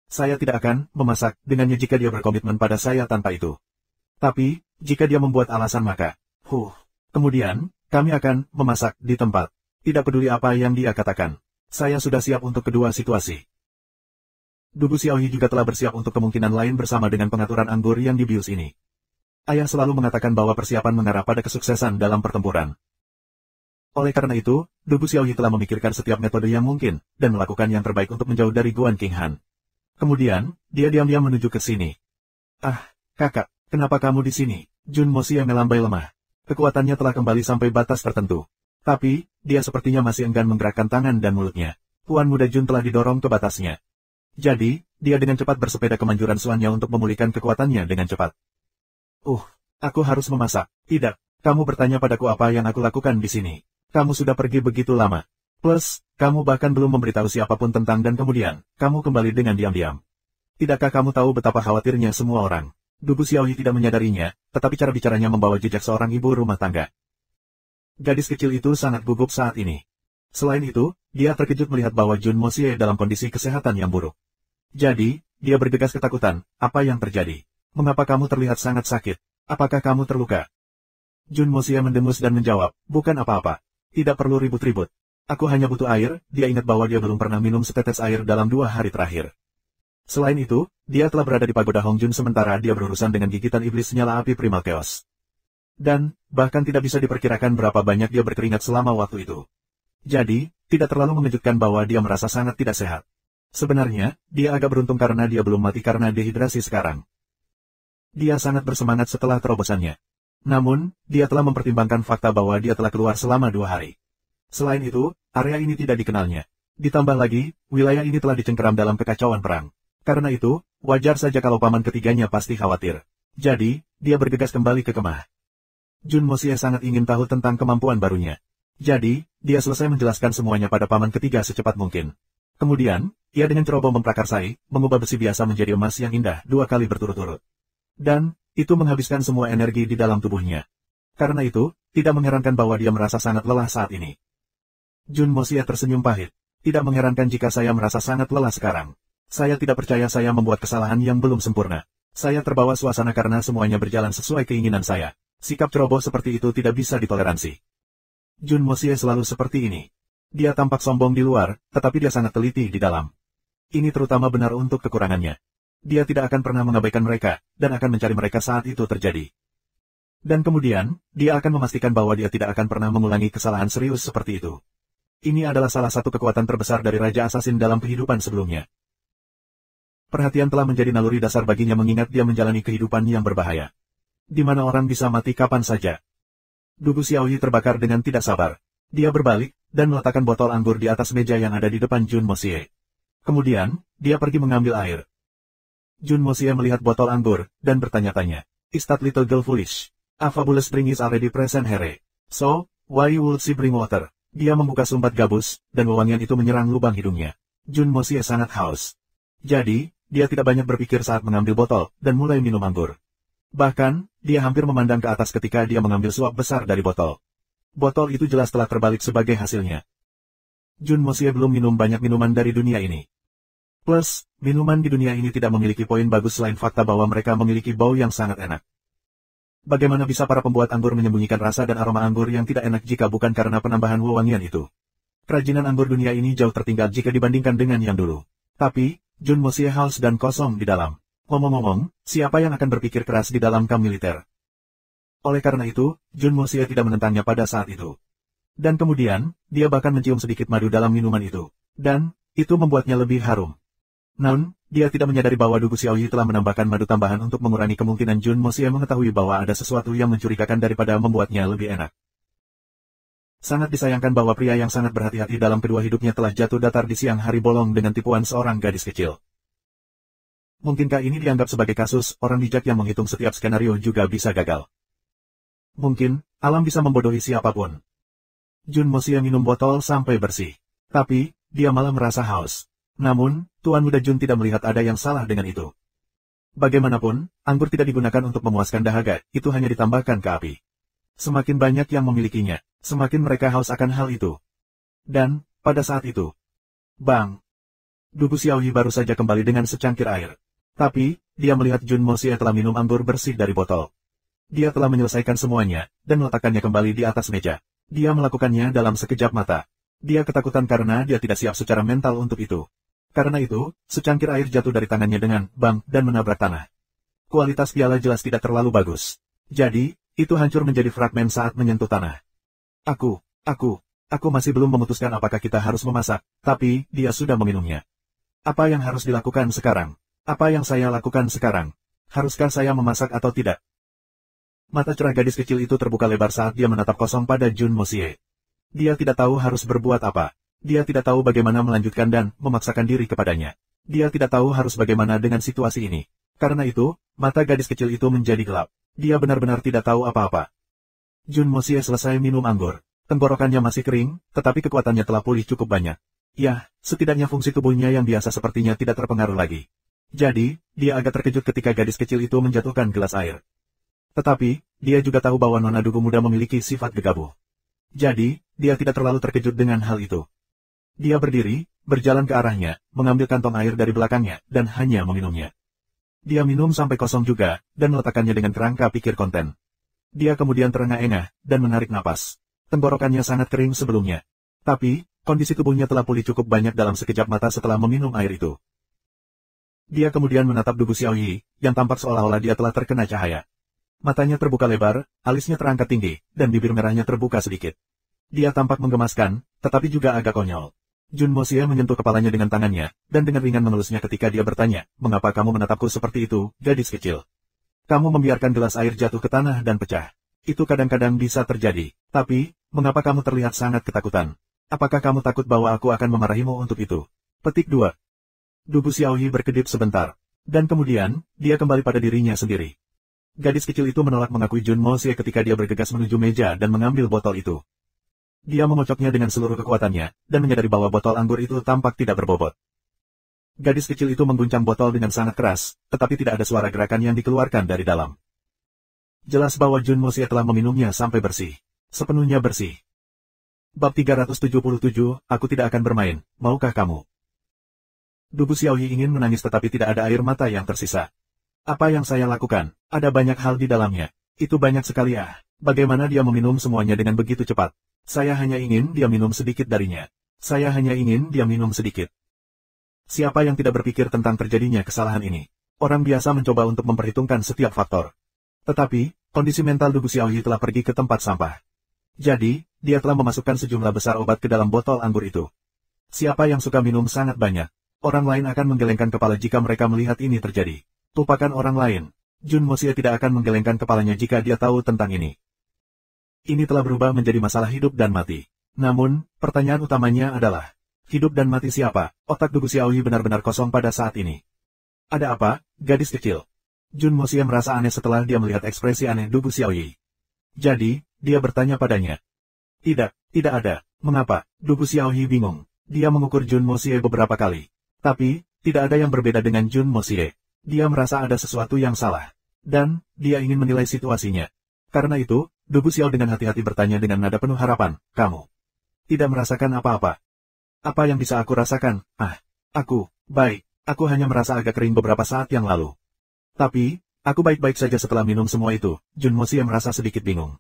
Saya tidak akan memasak dengannya jika dia berkomitmen pada saya tanpa itu. Tapi, jika dia membuat alasan maka, kemudian, kami akan memasak di tempat. Tidak peduli apa yang dia katakan. Saya sudah siap untuk kedua situasi. Du Xiaoyi juga telah bersiap untuk kemungkinan lain bersama dengan pengaturan anggur yang dibius ini. Ayah selalu mengatakan bahwa persiapan mengarah pada kesuksesan dalam pertempuran. Oleh karena itu, Du Xiaoyi telah memikirkan setiap metode yang mungkin, dan melakukan yang terbaik untuk menjauh dari Guan King Han. Kemudian, dia diam-diam menuju ke sini. Ah, kakak, kenapa kamu di sini? Jun Mosie melambai lemah. Kekuatannya telah kembali sampai batas tertentu. Tapi, dia sepertinya masih enggan menggerakkan tangan dan mulutnya. Tuan muda Jun telah didorong ke batasnya. Jadi, dia dengan cepat bersepeda ke manjuran suannya untuk memulihkan kekuatannya dengan cepat. Aku harus memasak. Tidak, kamu bertanya padaku apa yang aku lakukan di sini. Kamu sudah pergi begitu lama. Plus, kamu bahkan belum memberitahu siapapun tentang dan kemudian, kamu kembali dengan diam-diam. Tidakkah kamu tahu betapa khawatirnya semua orang? Du Xiaoyi tidak menyadarinya, tetapi cara bicaranya membawa jejak seorang ibu rumah tangga. Gadis kecil itu sangat gugup saat ini. Selain itu, dia terkejut melihat bahwa Jun Mosie dalam kondisi kesehatan yang buruk. Jadi, dia bergegas ketakutan. Apa yang terjadi? Mengapa kamu terlihat sangat sakit? Apakah kamu terluka? Jun Mosie mendengus dan menjawab, bukan apa-apa. Tidak perlu ribut-ribut. Aku hanya butuh air. Dia ingat bahwa dia belum pernah minum setetes air dalam 2 hari terakhir. Selain itu, dia telah berada di pagoda Hong Jun sementara dia berurusan dengan gigitan iblis nyala api Primal Chaos. Dan, bahkan tidak bisa diperkirakan berapa banyak dia berkeringat selama waktu itu. Jadi, tidak terlalu mengejutkan bahwa dia merasa sangat tidak sehat. Sebenarnya, dia agak beruntung karena dia belum mati karena dehidrasi sekarang. Dia sangat bersemangat setelah terobosannya. Namun, dia telah mempertimbangkan fakta bahwa dia telah keluar selama 2 hari. Selain itu, area ini tidak dikenalnya. Ditambah lagi, wilayah ini telah dicengkeram dalam kekacauan perang. Karena itu, wajar saja kalau paman ketiganya pasti khawatir. Jadi, dia bergegas kembali ke kemah. Jun Mosie sangat ingin tahu tentang kemampuan barunya. Jadi, dia selesai menjelaskan semuanya pada paman ketiga secepat mungkin. Kemudian, ia dengan ceroboh memprakarsai, mengubah besi biasa menjadi emas yang indah 2 kali berturut-turut. Dan, itu menghabiskan semua energi di dalam tubuhnya. Karena itu, tidak mengherankan bahwa dia merasa sangat lelah saat ini. Jun Mosie tersenyum pahit. Tidak mengherankan jika saya merasa sangat lelah sekarang. Saya tidak percaya saya membuat kesalahan yang belum sempurna. Saya terbawa suasana karena semuanya berjalan sesuai keinginan saya. Sikap ceroboh seperti itu tidak bisa ditoleransi. Jun Mosie selalu seperti ini. Dia tampak sombong di luar, tetapi dia sangat teliti di dalam. Ini terutama benar untuk kekurangannya. Dia tidak akan pernah mengabaikan mereka, dan akan mencari mereka saat itu terjadi. Dan kemudian, dia akan memastikan bahwa dia tidak akan pernah mengulangi kesalahan serius seperti itu. Ini adalah salah satu kekuatan terbesar dari Raja Asasin dalam kehidupan sebelumnya. Perhatian telah menjadi naluri dasar baginya mengingat dia menjalani kehidupan yang berbahaya. Di mana orang bisa mati kapan saja. Du Xiaoyi terbakar dengan tidak sabar. Dia berbalik, dan meletakkan botol anggur di atas meja yang ada di depan Jun Mosie. Kemudian, dia pergi mengambil air. Jun Mosie melihat botol anggur, dan bertanya-tanya, "Is that little girl foolish? A fabulous drink is already present here. So, why would she bring water?" Dia membuka sumbat gabus, dan wewangian itu menyerang lubang hidungnya. Jun Mosie sangat haus. Jadi, dia tidak banyak berpikir saat mengambil botol, dan mulai minum anggur. Bahkan, dia hampir memandang ke atas ketika dia mengambil suap besar dari botol. Botol itu jelas telah terbalik sebagai hasilnya. Jun Mosie belum minum banyak minuman dari dunia ini. Plus, minuman di dunia ini tidak memiliki poin bagus selain fakta bahwa mereka memiliki bau yang sangat enak. Bagaimana bisa para pembuat anggur menyembunyikan rasa dan aroma anggur yang tidak enak jika bukan karena penambahan wewangian itu? Kerajinan anggur dunia ini jauh tertinggal jika dibandingkan dengan yang dulu. Tapi, Jun Mosie haus dan kosong di dalam. Ngomong-ngomong, siapa yang akan berpikir keras di dalam kamp militer? Oleh karena itu, Jun Mosie tidak menentangnya pada saat itu. Dan kemudian, dia bahkan mencium sedikit madu dalam minuman itu. Dan, itu membuatnya lebih harum. Namun, dia tidak menyadari bahwa Dugu Xiaoyi telah menambahkan madu tambahan untuk mengurangi kemungkinan Jun Mosie mengetahui bahwa ada sesuatu yang mencurigakan daripada membuatnya lebih enak. Sangat disayangkan bahwa pria yang sangat berhati-hati dalam kedua hidupnya telah jatuh datar di siang hari bolong dengan tipuan seorang gadis kecil. Mungkinkah ini dianggap sebagai kasus orang bijak yang menghitung setiap skenario juga bisa gagal? Mungkin, alam bisa membodohi siapapun. Jun Mosie minum botol sampai bersih. Tapi, dia malah merasa haus. Namun, Tuan Muda Jun tidak melihat ada yang salah dengan itu. Bagaimanapun, anggur tidak digunakan untuk memuaskan dahaga, itu hanya ditambahkan ke api. Semakin banyak yang memilikinya, semakin mereka haus akan hal itu. Dan, pada saat itu, bang! Dugu Xiaoyi baru saja kembali dengan secangkir air. Tapi, dia melihat Jun Mosie telah minum anggur bersih dari botol. Dia telah menyelesaikan semuanya, dan meletakkannya kembali di atas meja. Dia melakukannya dalam sekejap mata. Dia ketakutan karena dia tidak siap secara mental untuk itu. Karena itu, secangkir air jatuh dari tangannya dengan bang dan menabrak tanah. Kualitas piala jelas tidak terlalu bagus. Jadi, itu hancur menjadi fragmen saat menyentuh tanah. Aku masih belum memutuskan apakah kita harus memasak, tapi dia sudah meminumnya. Apa yang harus dilakukan sekarang? Apa yang saya lakukan sekarang? Haruskah saya memasak atau tidak? Mata cerah gadis kecil itu terbuka lebar saat dia menatap kosong pada Jun Mosie. Dia tidak tahu harus berbuat apa. Dia tidak tahu bagaimana melanjutkan dan memaksakan diri kepadanya. Dia tidak tahu harus bagaimana dengan situasi ini. Karena itu, mata gadis kecil itu menjadi gelap. Dia benar-benar tidak tahu apa-apa. Jun Mosie selesai minum anggur. Tenggorokannya masih kering, tetapi kekuatannya telah pulih cukup banyak. Ya, setidaknya fungsi tubuhnya yang biasa sepertinya tidak terpengaruh lagi. Jadi, dia agak terkejut ketika gadis kecil itu menjatuhkan gelas air. Tetapi, dia juga tahu bahwa Nona Dugu muda memiliki sifat gegabah. Jadi, dia tidak terlalu terkejut dengan hal itu. Dia berdiri, berjalan ke arahnya, mengambil kantong air dari belakangnya, dan hanya meminumnya. Dia minum sampai kosong juga, dan meletakkannya dengan kerangka pikir konten. Dia kemudian terengah-engah, dan menarik napas. Tenggorokannya sangat kering sebelumnya. Tapi, kondisi tubuhnya telah pulih cukup banyak dalam sekejap mata setelah meminum air itu. Dia kemudian menatap Dugu Xiaoyi, yang tampak seolah-olah dia telah terkena cahaya. Matanya terbuka lebar, alisnya terangkat tinggi, dan bibir merahnya terbuka sedikit. Dia tampak menggemaskan, tetapi juga agak konyol. Jun Mosie menyentuh kepalanya dengan tangannya, dan dengan ringan mengelusnya ketika dia bertanya, "Mengapa kamu menatapku seperti itu, gadis kecil? Kamu membiarkan gelas air jatuh ke tanah dan pecah. Itu kadang-kadang bisa terjadi. Tapi, mengapa kamu terlihat sangat ketakutan? Apakah kamu takut bahwa aku akan memarahimu untuk itu?" Petik 2. Dugu Xiaoyi berkedip sebentar. Dan kemudian, dia kembali pada dirinya sendiri. Gadis kecil itu menolak mengakui Jun Mosie ketika dia bergegas menuju meja dan mengambil botol itu. Dia mengocoknya dengan seluruh kekuatannya, dan menyadari bahwa botol anggur itu tampak tidak berbobot. Gadis kecil itu mengguncang botol dengan sangat keras, tetapi tidak ada suara gerakan yang dikeluarkan dari dalam. Jelas bahwa Jun Mosie telah meminumnya sampai bersih. Sepenuhnya bersih. Bab 377, aku tidak akan bermain, maukah kamu? Dugu Xiaoyi ingin menangis tetapi tidak ada air mata yang tersisa. Apa yang saya lakukan? Ada banyak hal di dalamnya. Itu banyak sekali Bagaimana dia meminum semuanya dengan begitu cepat? Saya hanya ingin dia minum sedikit darinya. Saya hanya ingin dia minum sedikit. Siapa yang tidak berpikir tentang terjadinya kesalahan ini? Orang biasa mencoba untuk memperhitungkan setiap faktor. Tetapi, kondisi mental Dugu Xiaoyi telah pergi ke tempat sampah. Jadi, dia telah memasukkan sejumlah besar obat ke dalam botol anggur itu. Siapa yang suka minum sangat banyak? Orang lain akan menggelengkan kepala jika mereka melihat ini terjadi. Lupakan orang lain. Jun Mosie tidak akan menggelengkan kepalanya jika dia tahu tentang ini. Ini telah berubah menjadi masalah hidup dan mati. Namun, pertanyaan utamanya adalah, hidup dan mati siapa? Otak Dugu Xiaoyi benar-benar kosong pada saat ini. Ada apa, gadis kecil? Jun Mosie merasa aneh setelah dia melihat ekspresi aneh Dugu Xiaoyi. Jadi, dia bertanya padanya. Tidak ada. Mengapa? Dugu Xiaoyi bingung. Dia mengukur Jun Mosie beberapa kali. Tapi, tidak ada yang berbeda dengan Jun Mosie. Dia merasa ada sesuatu yang salah. Dan, dia ingin menilai situasinya. Karena itu, Dugu Xiao dengan hati-hati bertanya dengan nada penuh harapan, "Kamu tidak merasakan apa-apa? Apa yang bisa aku rasakan?" Aku, baik. Aku hanya merasa agak kering beberapa saat yang lalu. Tapi, aku baik-baik saja setelah minum semua itu. Jun Mosie merasa sedikit bingung.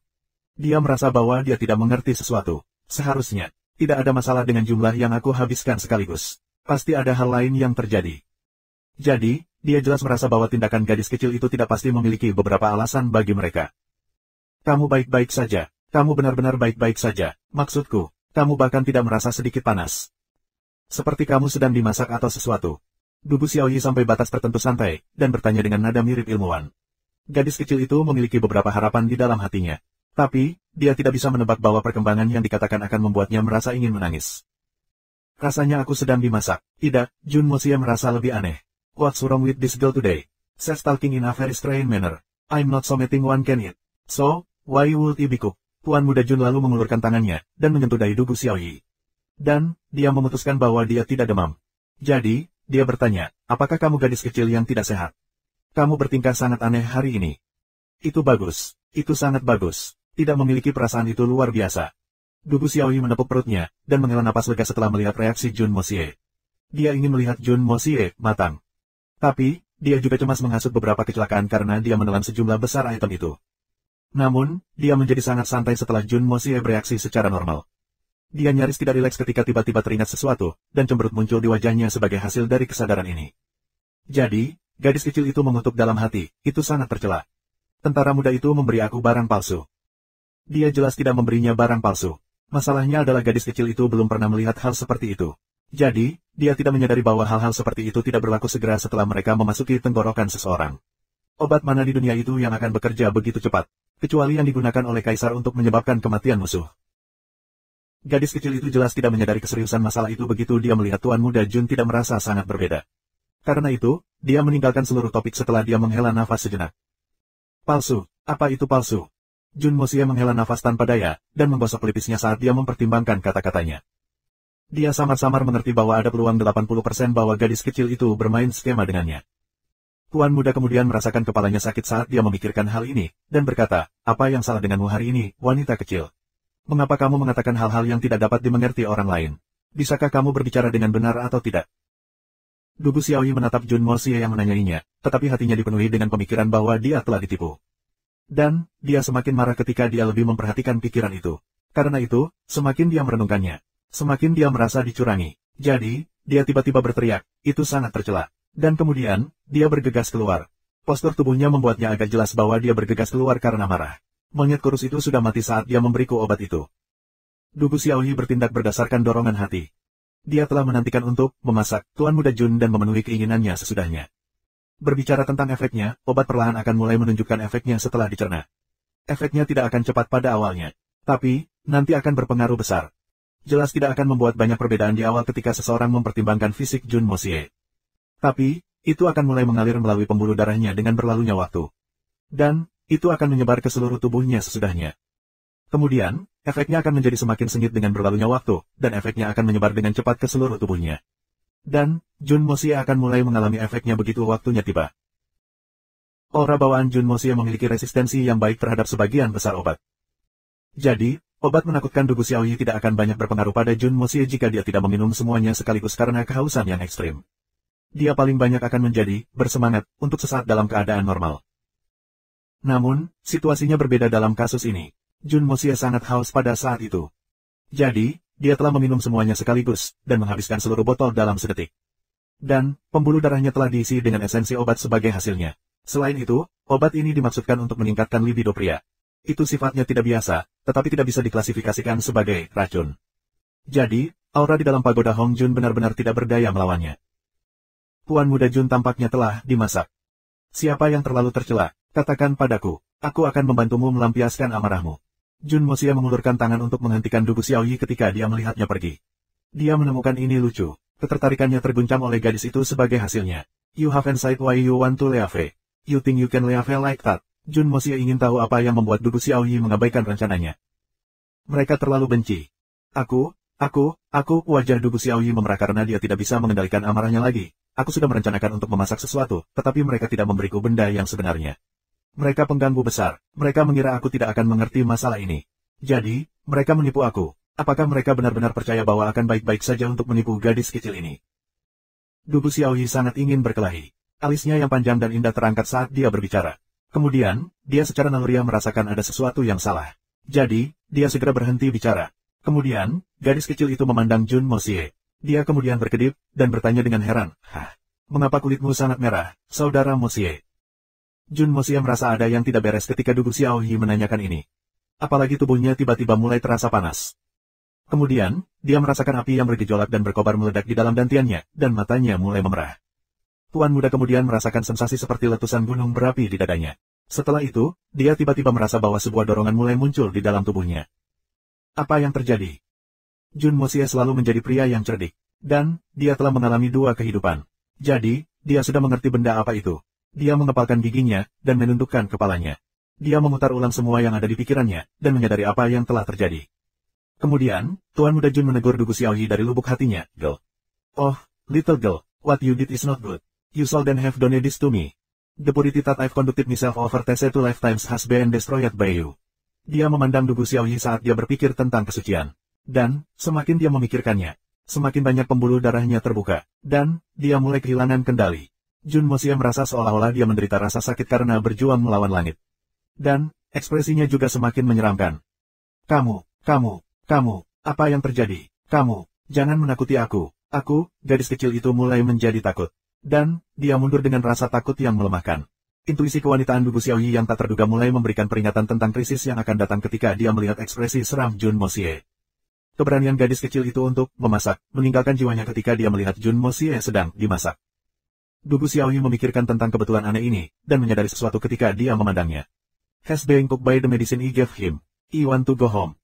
Dia merasa bahwa dia tidak mengerti sesuatu. Seharusnya, tidak ada masalah dengan jumlah yang aku habiskan sekaligus. Pasti ada hal lain yang terjadi. Jadi, dia jelas merasa bahwa tindakan gadis kecil itu tidak pasti memiliki beberapa alasan bagi mereka. Kamu baik-baik saja. Kamu benar-benar baik-baik saja. Maksudku, kamu bahkan tidak merasa sedikit panas. Seperti kamu sedang dimasak atau sesuatu. Dubu Xiaoyi sampai batas tertentu santai, dan bertanya dengan nada mirip ilmuwan. Gadis kecil itu memiliki beberapa harapan di dalam hatinya. Tapi, dia tidak bisa menebak bahwa perkembangan yang dikatakan akan membuatnya merasa ingin menangis. Rasanya aku sedang dimasak. Tidak, Jun Mosie merasa lebih aneh. What's wrong with this girl today? She's talking in a very strange manner. I'm not something one can eat. So, why would you be cooked? Tuan muda Jun lalu mengulurkan tangannya, dan menyentuh dahi Dubu Xiaoyi. Dan, dia memutuskan bahwa dia tidak demam. Jadi, dia bertanya, apakah kamu gadis kecil yang tidak sehat? Kamu bertingkah sangat aneh hari ini. Itu bagus. Itu sangat bagus. Tidak memiliki perasaan itu luar biasa. Dubu Xiaoyi menepuk perutnya, dan menghela napas lega setelah melihat reaksi Jun Mosie. Dia ingin melihat Jun Mosie matang. Tapi, dia juga cemas menghasut beberapa kecelakaan karena dia menelan sejumlah besar item itu. Namun, dia menjadi sangat santai setelah Jun Mosie bereaksi secara normal. Dia nyaris tidak rileks ketika tiba-tiba teringat sesuatu, dan cemberut muncul di wajahnya sebagai hasil dari kesadaran ini. Jadi, gadis kecil itu mengutuk dalam hati, itu sangat tercela. Tentara muda itu memberi aku barang palsu. Dia jelas tidak memberinya barang palsu. Masalahnya adalah gadis kecil itu belum pernah melihat hal seperti itu. Jadi, dia tidak menyadari bahwa hal-hal seperti itu tidak berlaku segera setelah mereka memasuki tenggorokan seseorang. Obat mana di dunia itu yang akan bekerja begitu cepat, kecuali yang digunakan oleh kaisar untuk menyebabkan kematian musuh. Gadis kecil itu jelas tidak menyadari keseriusan masalah itu begitu dia melihat Tuan Muda Jun tidak merasa sangat berbeda. Karena itu, dia meninggalkan seluruh topik setelah dia menghela nafas sejenak. Palsu, apa itu palsu? Jun Mosie menghela nafas tanpa daya, dan menggosok pelipisnya saat dia mempertimbangkan kata-katanya. Dia samar-samar mengerti bahwa ada peluang 80% bahwa gadis kecil itu bermain skema dengannya. Tuan muda kemudian merasakan kepalanya sakit saat dia memikirkan hal ini, dan berkata, apa yang salah denganmu hari ini, wanita kecil? Mengapa kamu mengatakan hal-hal yang tidak dapat dimengerti orang lain? Bisakah kamu berbicara dengan benar atau tidak? Dubu Xiaoyi menatap Jun Mosie yang menanyainya, tetapi hatinya dipenuhi dengan pemikiran bahwa dia telah ditipu. Dan, dia semakin marah ketika dia lebih memperhatikan pikiran itu. Karena itu, semakin dia merenungkannya, semakin dia merasa dicurangi. Jadi, dia tiba-tiba berteriak, itu sangat tercela. Dan kemudian, dia bergegas keluar. Postur tubuhnya membuatnya agak jelas bahwa dia bergegas keluar karena marah. Monyet kurus itu sudah mati saat dia memberiku obat itu. Dubu Xiaoyi bertindak berdasarkan dorongan hati. Dia telah menantikan untuk memasak Tuan Muda Jun dan memenuhi keinginannya sesudahnya. Berbicara tentang efeknya, obat perlahan akan mulai menunjukkan efeknya setelah dicerna. Efeknya tidak akan cepat pada awalnya. Tapi, nanti akan berpengaruh besar. Jelas tidak akan membuat banyak perbedaan di awal ketika seseorang mempertimbangkan fisik Jun Mosie. Tapi, itu akan mulai mengalir melalui pembuluh darahnya dengan berlalunya waktu. Dan, itu akan menyebar ke seluruh tubuhnya sesudahnya. Kemudian, efeknya akan menjadi semakin sengit dengan berlalunya waktu, dan efeknya akan menyebar dengan cepat ke seluruh tubuhnya. Dan, Jun Mosie akan mulai mengalami efeknya begitu waktunya tiba. Aura bawaan Jun Mosie memiliki resistensi yang baik terhadap sebagian besar obat. Jadi, obat menakutkan Dubu Xiaoyi tidak akan banyak berpengaruh pada Jun Mosie jika dia tidak meminum semuanya sekaligus karena kehausan yang ekstrim. Dia paling banyak akan menjadi bersemangat untuk sesaat dalam keadaan normal. Namun, situasinya berbeda dalam kasus ini. Jun Mosie sangat haus pada saat itu. Jadi, dia telah meminum semuanya sekaligus, dan menghabiskan seluruh botol dalam sedetik. Dan, pembuluh darahnya telah diisi dengan esensi obat sebagai hasilnya. Selain itu, obat ini dimaksudkan untuk meningkatkan libido pria. Itu sifatnya tidak biasa, tetapi tidak bisa diklasifikasikan sebagai racun. Jadi, aura di dalam pagoda Hong Jun benar-benar tidak berdaya melawannya. Tuan Muda Jun tampaknya telah dimasak. Siapa yang terlalu tercela, katakan padaku, aku akan membantumu melampiaskan amarahmu. Jun Mosie mengulurkan tangan untuk menghentikan Dubu Xiaoyi ketika dia melihatnya pergi. Dia menemukan ini lucu. Ketertarikannya terguncang oleh gadis itu sebagai hasilnya. You have insight why you want to leave. You think you can leave like that. Jun Mosie ingin tahu apa yang membuat Dubu Xiaoyi mengabaikan rencananya. Mereka terlalu benci. Aku, wajah Dubu Xiaoyi memerah karena dia tidak bisa mengendalikan amarahnya lagi. Aku sudah merencanakan untuk memasak sesuatu, tetapi mereka tidak memberiku benda yang sebenarnya. Mereka pengganggu besar. Mereka mengira aku tidak akan mengerti masalah ini. Jadi, mereka menipu aku. Apakah mereka benar-benar percaya bahwa akan baik-baik saja untuk menipu gadis kecil ini? Dugu Xiaoyi sangat ingin berkelahi. Alisnya yang panjang dan indah terangkat saat dia berbicara. Kemudian, dia secara naluriah merasakan ada sesuatu yang salah. Jadi, dia segera berhenti bicara. Kemudian, gadis kecil itu memandang Jun Moxie. Dia kemudian berkedip, dan bertanya dengan heran, "Hah? Mengapa kulitmu sangat merah, saudara Moxie?" Jun Moxie merasa ada yang tidak beres ketika Dugu Xiaoyi menanyakan ini. Apalagi tubuhnya tiba-tiba mulai terasa panas. Kemudian, dia merasakan api yang bergejolak dan berkobar meledak di dalam dantiannya, dan matanya mulai memerah. Tuan muda kemudian merasakan sensasi seperti letusan gunung berapi di dadanya. Setelah itu, dia tiba-tiba merasa bahwa sebuah dorongan mulai muncul di dalam tubuhnya. Apa yang terjadi? Jun Moxie selalu menjadi pria yang cerdik. Dan, dia telah mengalami 2 kehidupan. Jadi, dia sudah mengerti benda apa itu. Dia mengepalkan giginya, dan menundukkan kepalanya. Dia memutar ulang semua yang ada di pikirannya, dan menyadari apa yang telah terjadi. Kemudian, Tuan Muda Jun menegur Dugu Xiaoyi dari lubuk hatinya, "Girl. Oh, little girl, what you did is not good. You shouldn't have done this to me. The purity that I've conducted myself over 2 lifetimes has been destroyed by you." Dia memandang Dugu Xiaoyi saat dia berpikir tentang kesucian. Dan, semakin dia memikirkannya, semakin banyak pembuluh darahnya terbuka, dan, dia mulai kehilangan kendali. Jun Moxie merasa seolah-olah dia menderita rasa sakit karena berjuang melawan langit. Dan, ekspresinya juga semakin menyeramkan. Kamu, apa yang terjadi? Kamu, jangan menakuti aku. Aku, gadis kecil itu mulai menjadi takut. Dan, dia mundur dengan rasa takut yang melemahkan. Intuisi kewanitaan Dugu Xiaoyi yang tak terduga mulai memberikan peringatan tentang krisis yang akan datang ketika dia melihat ekspresi seram Jun Moxie. Keberanian gadis kecil itu untuk memasak, meninggalkan jiwanya ketika dia melihat Jun Moxie sedang dimasak. Dugu Xiaoyi memikirkan tentang kebetulan aneh ini, dan menyadari sesuatu ketika dia memandangnya. Has been cooked by the medicine I gave him. I want to go home.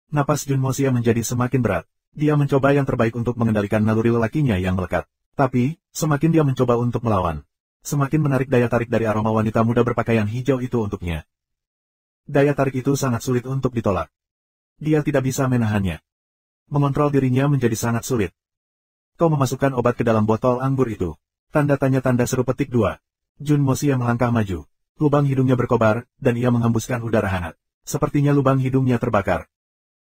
Napas Jun Moxie menjadi semakin berat. Dia mencoba yang terbaik untuk mengendalikan naluri lelakinya yang melekat. Tapi, semakin dia mencoba untuk melawan, semakin menarik daya tarik dari aroma wanita muda berpakaian hijau itu untuknya. Daya tarik itu sangat sulit untuk ditolak. Dia tidak bisa menahannya. Mengontrol dirinya menjadi sangat sulit. Kau memasukkan obat ke dalam botol anggur itu. Tanda tanya tanda seru petik 2. Jun Moxie melangkah maju. Lubang hidungnya berkobar, dan ia menghembuskan udara hangat. Sepertinya lubang hidungnya terbakar.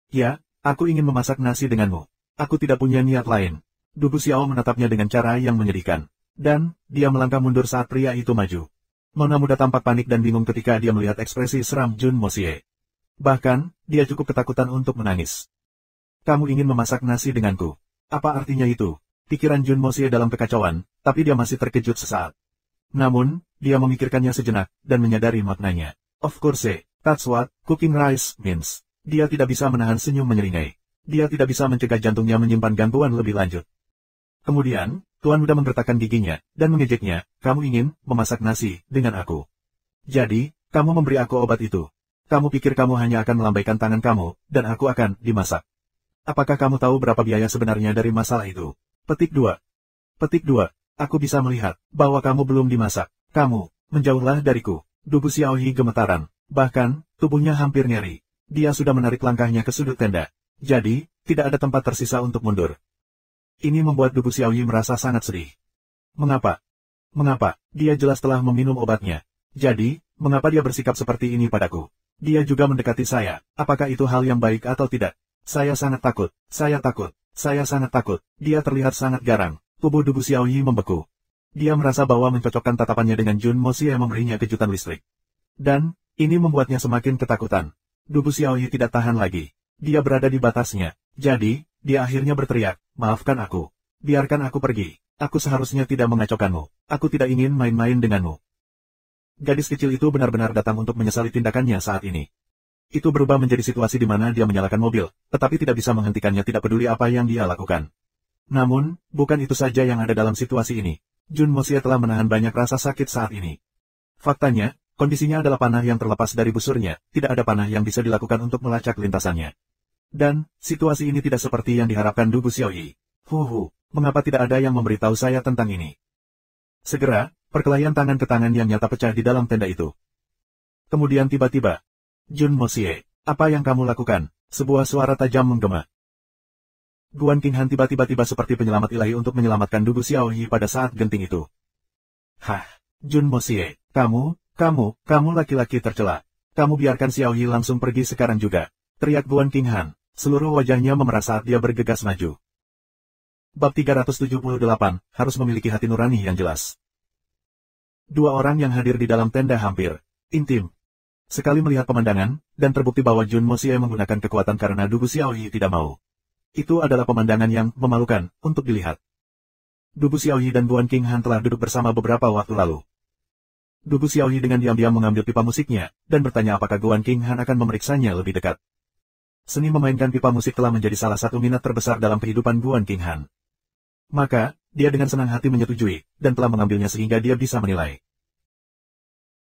Ya, aku ingin memasak nasi denganmu. Aku tidak punya niat lain. Dugu Xiao menatapnya dengan cara yang menyedihkan. Dan, dia melangkah mundur saat pria itu maju. Nona muda tampak panik dan bingung ketika dia melihat ekspresi seram Jun Moxie. Bahkan, dia cukup ketakutan untuk menangis. Kamu ingin memasak nasi denganku. Apa artinya itu? Pikiran Jun Moxie dalam kekacauan, tapi dia masih terkejut sesaat. Namun, dia memikirkannya sejenak, dan menyadari maknanya. Of course, that's what cooking rice means. Dia tidak bisa menahan senyum menyeringai. Dia tidak bisa mencegah jantungnya menyimpan gangguan lebih lanjut. Kemudian, Tuan Muda menggertakkan giginya, dan mengejeknya, "Kamu ingin memasak nasi dengan aku. Jadi, kamu memberi aku obat itu. Kamu pikir kamu hanya akan melambaikan tangan kamu, dan aku akan dimasak. Apakah kamu tahu berapa biaya sebenarnya dari masalah itu?" Petik 2. Petik 2. Aku bisa melihat bahwa kamu belum dimasak. Kamu, menjauhlah dariku. Dugu Xiaoyi gemetaran. Bahkan, tubuhnya hampir nyeri. Dia sudah menarik langkahnya ke sudut tenda. Jadi, tidak ada tempat tersisa untuk mundur. Ini membuat Dugu Xiaoyi merasa sangat sedih. Mengapa? Mengapa? Dia jelas telah meminum obatnya. Jadi, mengapa dia bersikap seperti ini padaku? Dia juga mendekati saya. Apakah itu hal yang baik atau tidak? Saya sangat takut. Saya takut. Saya sangat takut. Dia terlihat sangat garang. Tubuh Dugu Xiaoyi membeku. Dia merasa bahwa mencocokkan tatapannya dengan Jun Moxie memberinya kejutan listrik. Dan, ini membuatnya semakin ketakutan. Dugu Xiaoyi tidak tahan lagi. Dia berada di batasnya. Jadi, dia akhirnya berteriak, "Maafkan aku. Biarkan aku pergi. Aku seharusnya tidak mengacaukanmu. Aku tidak ingin main-main denganmu." Gadis kecil itu benar-benar datang untuk menyesali tindakannya saat ini. Itu berubah menjadi situasi di mana dia menyalakan mobil, tetapi tidak bisa menghentikannya tidak peduli apa yang dia lakukan. Namun, bukan itu saja yang ada dalam situasi ini. Jun Moxie telah menahan banyak rasa sakit saat ini. Faktanya, kondisinya adalah panah yang terlepas dari busurnya, tidak ada panah yang bisa dilakukan untuk melacak lintasannya. Dan, situasi ini tidak seperti yang diharapkan Dugu Xiaoyi. Mengapa tidak ada yang memberitahu saya tentang ini? Segera, perkelahian tangan ke tangan yang nyata pecah di dalam tenda itu. Kemudian tiba-tiba, Jun Moxie, apa yang kamu lakukan? Sebuah suara tajam menggema. Guan Qinghan tiba-tiba seperti penyelamat ilahi untuk menyelamatkan Dugu Xiaoyi pada saat genting itu. Hah, Jun Moxie, kamu laki-laki tercela. Kamu biarkan Xiaoyi langsung pergi sekarang juga. Teriak Guan Qinghan, seluruh wajahnya memerah saat dia bergegas maju. Bab 378, harus memiliki hati nurani yang jelas. Dua orang yang hadir di dalam tenda hampir intim sekali melihat pemandangan, dan terbukti bahwa Jun Mosie menggunakan kekuatan karena Dugu Xiaoyi tidak mau. Itu adalah pemandangan yang memalukan untuk dilihat. Dugu Xiaoyi dan Guan Qinghan telah duduk bersama beberapa waktu lalu. Dugu Xiaoyi dengan diam-diam mengambil pipa musiknya, dan bertanya apakah Guan Qinghan akan memeriksanya lebih dekat. Seni memainkan pipa musik telah menjadi salah satu minat terbesar dalam kehidupan Guan Qinghan. Maka, dia dengan senang hati menyetujui, dan telah mengambilnya sehingga dia bisa menilai.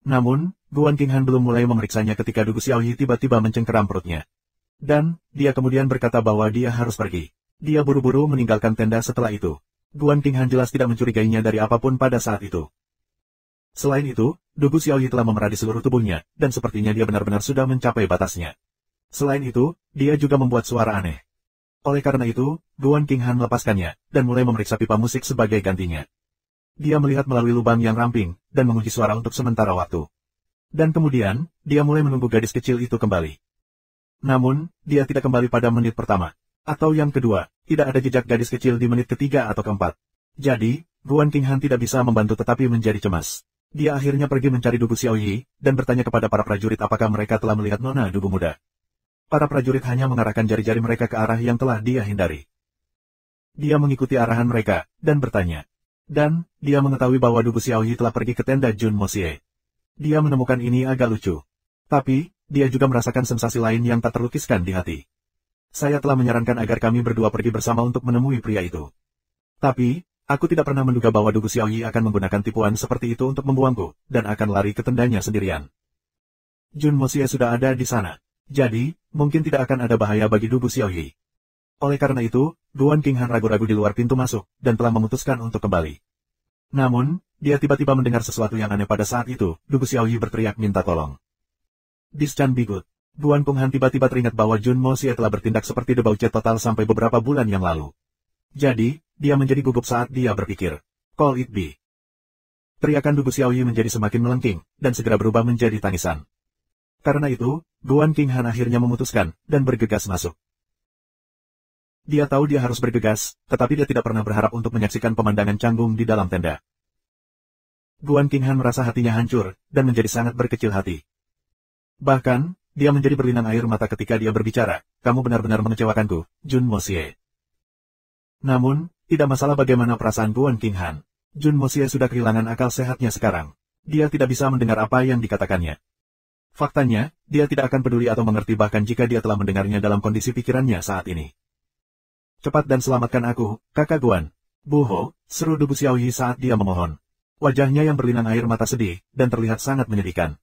Namun, Guan Qinghan belum mulai memeriksanya ketika Dugu Xiaoyi tiba-tiba mencengkeram perutnya. Dan, dia kemudian berkata bahwa dia harus pergi. Dia buru-buru meninggalkan tenda setelah itu. Guan Qinghan jelas tidak mencurigainya dari apapun pada saat itu. Selain itu, Dugu Xiaoyi telah memerah di seluruh tubuhnya, dan sepertinya dia benar-benar sudah mencapai batasnya. Selain itu, dia juga membuat suara aneh. Oleh karena itu, Guan Qinghan melepaskannya, dan mulai memeriksa pipa musik sebagai gantinya. Dia melihat melalui lubang yang ramping, dan menguji suara untuk sementara waktu. Dan kemudian, dia mulai menunggu gadis kecil itu kembali. Namun, dia tidak kembali pada menit pertama. Atau yang kedua, tidak ada jejak gadis kecil di menit ketiga atau keempat. Jadi, Guan Qinghan tidak bisa membantu tetapi menjadi cemas. Dia akhirnya pergi mencari Dugu Xiaoyi, dan bertanya kepada para prajurit apakah mereka telah melihat Nona Dugu muda. Para prajurit hanya mengarahkan jari-jari mereka ke arah yang telah dia hindari. Dia mengikuti arahan mereka, dan bertanya. Dan, dia mengetahui bahwa Dugu Xiaoyi telah pergi ke tenda Jun Mosie. Dia menemukan ini agak lucu. Tapi, dia juga merasakan sensasi lain yang tak terlukiskan di hati. Saya telah menyarankan agar kami berdua pergi bersama untuk menemui pria itu. Tapi, aku tidak pernah menduga bahwa Dugu Xiaoyi akan menggunakan tipuan seperti itu untuk membuangku, dan akan lari ke tendanya sendirian. Jun Mosie sudah ada di sana. Jadi, mungkin tidak akan ada bahaya bagi Dugu Xiaoyi. Oleh karena itu, Guan Qinghan ragu-ragu di luar pintu masuk, dan telah memutuskan untuk kembali. Namun, dia tiba-tiba mendengar sesuatu yang aneh pada saat itu. Dugu Xiaoyi berteriak minta tolong. This can be good. Guan Qinghan tiba-tiba teringat bahwa Jun Mosie telah bertindak seperti debaucet total sampai beberapa bulan yang lalu. Jadi, dia menjadi gugup saat dia berpikir. Call it be. Teriakan Dugu Xiaoyi menjadi semakin melengking, dan segera berubah menjadi tangisan. Karena itu, Guan Qinghan akhirnya memutuskan, dan bergegas masuk. Dia tahu dia harus bergegas, tetapi dia tidak pernah berharap untuk menyaksikan pemandangan canggung di dalam tenda. Guan Qinghan merasa hatinya hancur, dan menjadi sangat berkecil hati. Bahkan, dia menjadi berlinang air mata ketika dia berbicara, kamu benar-benar mengecewakanku, Jun Mosie. Namun, tidak masalah bagaimana perasaan Guan Qinghan. Jun Mosie sudah kehilangan akal sehatnya sekarang. Dia tidak bisa mendengar apa yang dikatakannya. Faktanya, dia tidak akan peduli atau mengerti bahkan jika dia telah mendengarnya dalam kondisi pikirannya saat ini. Cepat dan selamatkan aku, kakak Guan. Buho, seru Dugu Xiaoyi saat dia memohon. Wajahnya yang berlinang air mata sedih, dan terlihat sangat menyedihkan.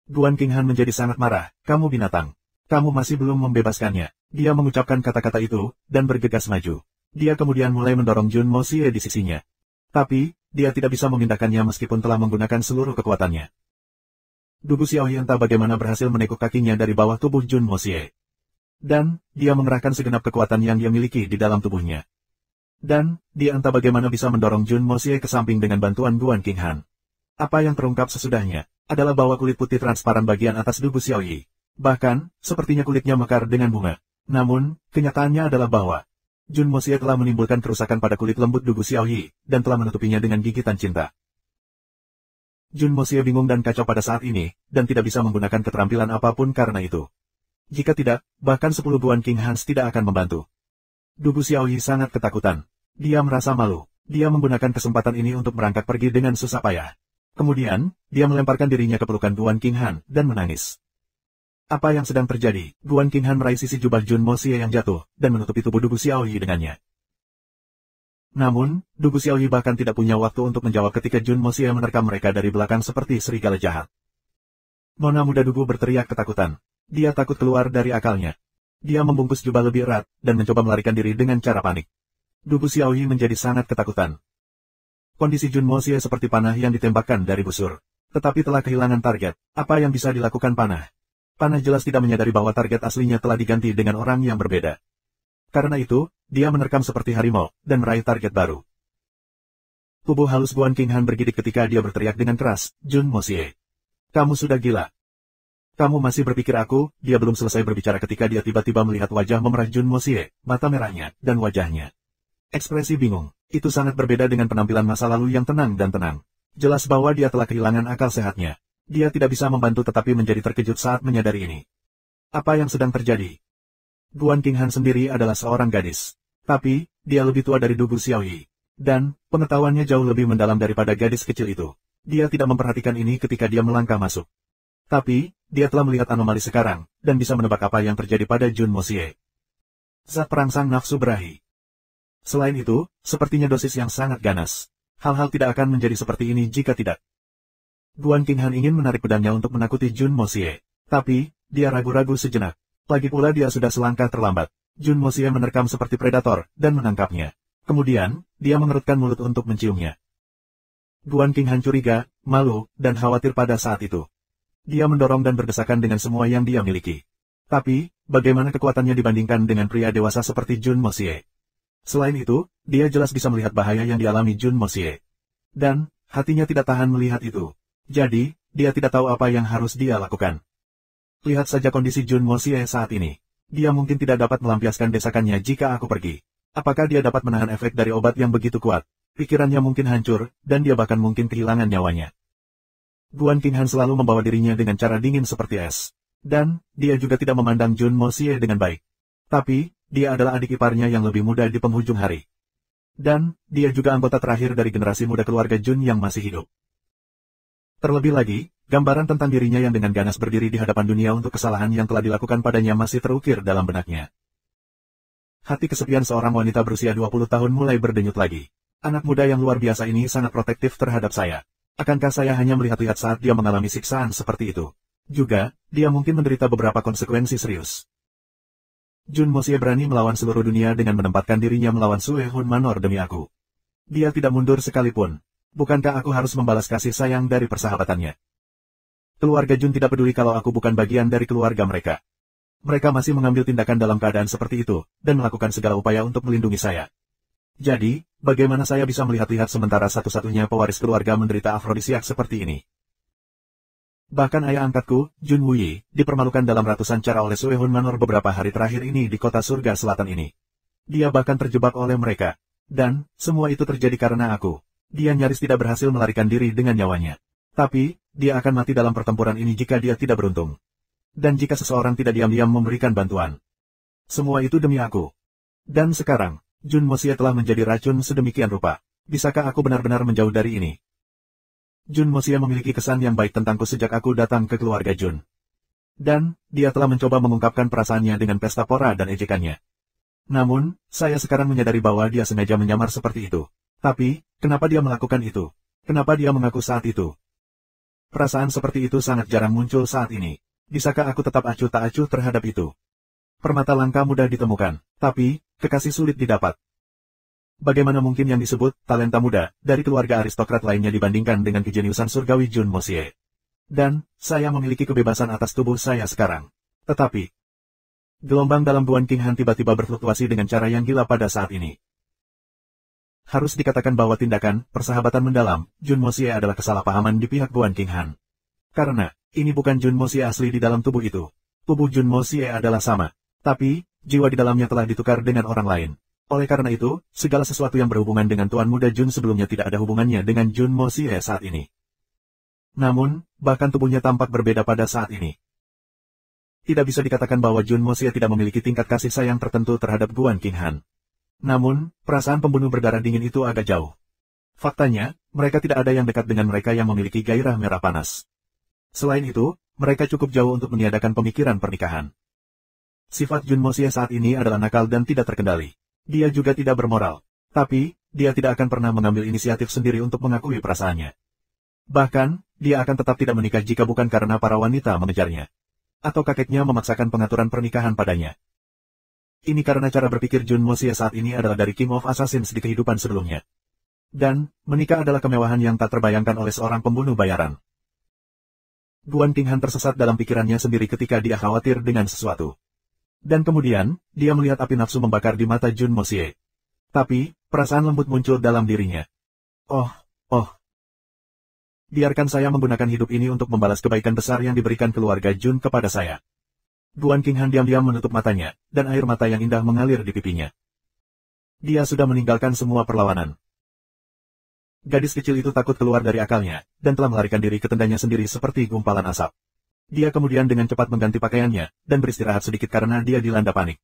Guan Qinghan menjadi sangat marah, kamu binatang. Kamu masih belum membebaskannya. Dia mengucapkan kata-kata itu, dan bergegas maju. Dia kemudian mulai mendorong Jun Mosie di sisinya. Tapi, dia tidak bisa memindahkannya meskipun telah menggunakan seluruh kekuatannya. Dugu Xiaoyi entah bagaimana berhasil menekuk kakinya dari bawah tubuh Jun Mosie. Dan, dia mengerahkan segenap kekuatan yang dia miliki di dalam tubuhnya. Dan, dia entah bagaimana bisa mendorong Jun Mosie ke samping dengan bantuan Guan Qinghan. Apa yang terungkap sesudahnya, adalah bahwa kulit putih transparan bagian atas Dugu Xiaoyi. Bahkan, sepertinya kulitnya mekar dengan bunga. Namun, kenyataannya adalah bahwa Jun Mosie telah menimbulkan kerusakan pada kulit lembut Dugu Xiaoyi, dan telah menutupinya dengan gigitan cinta. Jun Mosie bingung dan kacau pada saat ini, dan tidak bisa menggunakan keterampilan apapun karena itu. Jika tidak, bahkan 10 Guan Qinghan tidak akan membantu. Dugu Xiaoyi sangat ketakutan. Dia merasa malu. Dia menggunakan kesempatan ini untuk merangkak pergi dengan susah payah. Kemudian, dia melemparkan dirinya ke pelukan Guan Qinghan, dan menangis. Apa yang sedang terjadi? Guan Qinghan meraih sisi jubah Jun Mosie yang jatuh, dan menutupi tubuh Dugu Xiaoyi dengannya. Namun, Dugu Xiaoyi bahkan tidak punya waktu untuk menjawab ketika Jun Mosie menerkam mereka dari belakang seperti serigala jahat. Nona muda Dugu berteriak ketakutan. Dia takut keluar dari akalnya. Dia membungkus jubah lebih erat, dan mencoba melarikan diri dengan cara panik. Dugu Xiaoyi menjadi sangat ketakutan. Kondisi Jun Mosie seperti panah yang ditembakkan dari busur. Tetapi telah kehilangan target. Apa yang bisa dilakukan panah? Panah jelas tidak menyadari bahwa target aslinya telah diganti dengan orang yang berbeda. Karena itu, dia menerkam seperti harimau, dan meraih target baru. Tubuh halus Guan Qinghan bergidik ketika dia berteriak dengan keras, Jun Mosie. Kamu sudah gila. Kamu masih berpikir aku? Dia belum selesai berbicara ketika dia tiba-tiba melihat wajah memerah Jun Mosie, mata merahnya, dan wajahnya. Ekspresi bingung. Itu sangat berbeda dengan penampilan masa lalu yang tenang dan tenang. Jelas bahwa dia telah kehilangan akal sehatnya. Dia tidak bisa membantu tetapi menjadi terkejut saat menyadari ini. Apa yang sedang terjadi? Guan Qinghan sendiri adalah seorang gadis. Tapi, dia lebih tua dari Dugu Xiaoyi. Dan, pengetahuannya jauh lebih mendalam daripada gadis kecil itu. Dia tidak memperhatikan ini ketika dia melangkah masuk. Tapi, dia telah melihat anomali sekarang, dan bisa menebak apa yang terjadi pada Jun Moxie. Zat perangsang nafsu berahi. Selain itu, sepertinya dosis yang sangat ganas. Hal-hal tidak akan menjadi seperti ini jika tidak. Guan Qinghan ingin menarik pedangnya untuk menakuti Jun Moxie. Tapi, dia ragu-ragu sejenak. Lagi pula dia sudah selangkah terlambat. Jun Moxie menerkam seperti predator, dan menangkapnya. Kemudian, dia mengerutkan mulut untuk menciumnya. Guan Qinghan curiga, malu, dan khawatir pada saat itu. Dia mendorong dan berdesakan dengan semua yang dia miliki. Tapi, bagaimana kekuatannya dibandingkan dengan pria dewasa seperti Jun Moxie? Selain itu, dia jelas bisa melihat bahaya yang dialami Jun Moxie. Dan, hatinya tidak tahan melihat itu. Jadi, dia tidak tahu apa yang harus dia lakukan. Lihat saja kondisi Jun Moxie saat ini. Dia mungkin tidak dapat melampiaskan desakannya jika aku pergi. Apakah dia dapat menahan efek dari obat yang begitu kuat? Pikirannya mungkin hancur, dan dia bahkan mungkin kehilangan nyawanya. Guan Qinghan selalu membawa dirinya dengan cara dingin seperti es. Dan, dia juga tidak memandang Jun Moxie dengan baik. Tapi, dia adalah adik iparnya yang lebih muda di penghujung hari. Dan, dia juga anggota terakhir dari generasi muda keluarga Jun yang masih hidup. Terlebih lagi, gambaran tentang dirinya yang dengan ganas berdiri di hadapan dunia untuk kesalahan yang telah dilakukan padanya masih terukir dalam benaknya. Hati kesepian seorang wanita berusia 20 tahun mulai berdenyut lagi. Anak muda yang luar biasa ini sangat protektif terhadap saya. Akankah saya hanya melihat-lihat saat dia mengalami siksaan seperti itu? Juga, dia mungkin menderita beberapa konsekuensi serius. Jun Moxie berani melawan seluruh dunia dengan menempatkan dirinya melawan Sue Hun Manor demi aku. Dia tidak mundur sekalipun. Bukankah aku harus membalas kasih sayang dari persahabatannya? Keluarga Jun tidak peduli kalau aku bukan bagian dari keluarga mereka. Mereka masih mengambil tindakan dalam keadaan seperti itu, dan melakukan segala upaya untuk melindungi saya. Jadi, bagaimana saya bisa melihat-lihat sementara satu-satunya pewaris keluarga menderita afrodisiak seperti ini? Bahkan ayah angkatku, Jun Wuyi, dipermalukan dalam ratusan cara oleh Sue Hun Manor beberapa hari terakhir ini di kota surga selatan ini. Dia bahkan terjebak oleh mereka. Dan, semua itu terjadi karena aku. Dia nyaris tidak berhasil melarikan diri dengan nyawanya. Tapi, dia akan mati dalam pertempuran ini jika dia tidak beruntung. Dan jika seseorang tidak diam-diam memberikan bantuan. Semua itu demi aku. Dan sekarang, Jun Moxie telah menjadi racun sedemikian rupa. Bisakah aku benar-benar menjauh dari ini? Jun Moxie memiliki kesan yang baik tentangku sejak aku datang ke keluarga Jun. Dan, dia telah mencoba mengungkapkan perasaannya dengan pesta pora dan ejekannya. Namun, saya sekarang menyadari bahwa dia sengaja menyamar seperti itu. Tapi, kenapa dia melakukan itu? Kenapa dia mengaku saat itu? Perasaan seperti itu sangat jarang muncul saat ini. Bisakah aku tetap acuh tak acuh terhadap itu? Permata langka mudah ditemukan, tapi, kekasih sulit didapat. Bagaimana mungkin yang disebut talenta muda dari keluarga aristokrat lainnya dibandingkan dengan kejeniusan surgawi Jun Moxie? Dan, saya memiliki kebebasan atas tubuh saya sekarang. Tetapi, gelombang dalam Guan Qinghan tiba-tiba berfluktuasi dengan cara yang gila pada saat ini. Harus dikatakan bahwa tindakan persahabatan mendalam Jun Moxie adalah kesalahpahaman di pihak Guan Qinghan. Karena, ini bukan Jun Moxie asli di dalam tubuh itu. Tubuh Jun Moxie adalah sama. Tapi, jiwa di dalamnya telah ditukar dengan orang lain. Oleh karena itu, segala sesuatu yang berhubungan dengan Tuan Muda Jun sebelumnya tidak ada hubungannya dengan Jun Moxie saat ini. Namun, bahkan tubuhnya tampak berbeda pada saat ini. Tidak bisa dikatakan bahwa Jun Moxie tidak memiliki tingkat kasih sayang tertentu terhadap Guan Qinghan. Namun, perasaan pembunuh berdarah dingin itu agak jauh. Faktanya, mereka tidak ada yang dekat dengan mereka yang memiliki gairah merah panas. Selain itu, mereka cukup jauh untuk meniadakan pemikiran pernikahan. Sifat Jun Moxie saat ini adalah nakal dan tidak terkendali. Dia juga tidak bermoral. Tapi, dia tidak akan pernah mengambil inisiatif sendiri untuk mengakui perasaannya. Bahkan, dia akan tetap tidak menikah jika bukan karena para wanita mengejarnya. Atau kakeknya memaksakan pengaturan pernikahan padanya. Ini karena cara berpikir Jun Moxie saat ini adalah dari King of Assassins di kehidupan sebelumnya. Dan, menikah adalah kemewahan yang tak terbayangkan oleh seorang pembunuh bayaran. Guan Qinghan tersesat dalam pikirannya sendiri ketika dia khawatir dengan sesuatu. Dan kemudian, dia melihat api nafsu membakar di mata Jun Moxie. Tapi, perasaan lembut muncul dalam dirinya. Oh. Biarkan saya menggunakan hidup ini untuk membalas kebaikan besar yang diberikan keluarga Jun kepada saya. Guan Qinghan diam-diam menutup matanya, dan air mata yang indah mengalir di pipinya. Dia sudah meninggalkan semua perlawanan. Gadis kecil itu takut keluar dari akalnya, dan telah melarikan diri ke tendanya sendiri seperti gumpalan asap. Dia kemudian dengan cepat mengganti pakaiannya, dan beristirahat sedikit karena dia dilanda panik.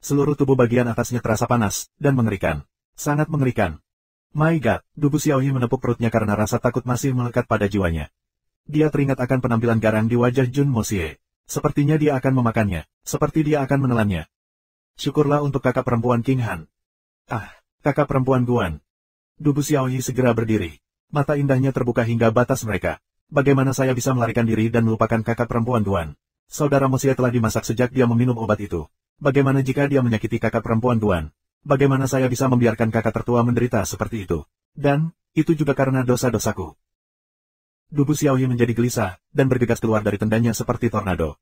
Seluruh tubuh bagian atasnya terasa panas, dan mengerikan. Sangat mengerikan. My God, Dubu Xiaoyi menepuk perutnya karena rasa takut masih melekat pada jiwanya. Dia teringat akan penampilan garang di wajah Jun Moxie. Sepertinya dia akan memakannya, seperti dia akan menelannya. Syukurlah untuk kakak perempuan King Han. Ah, kakak perempuan Guan. Dubu Xiaoyi segera berdiri. Mata indahnya terbuka hingga batas mereka. Bagaimana saya bisa melarikan diri dan melupakan kakak perempuan Guan? Saudara Moxie telah dimasak sejak dia meminum obat itu. Bagaimana jika dia menyakiti kakak perempuan Guan? Bagaimana saya bisa membiarkan kakak tertua menderita seperti itu? Dan, itu juga karena dosa-dosaku. Dubu Xiaoyi menjadi gelisah, dan bergegas keluar dari tendanya seperti tornado.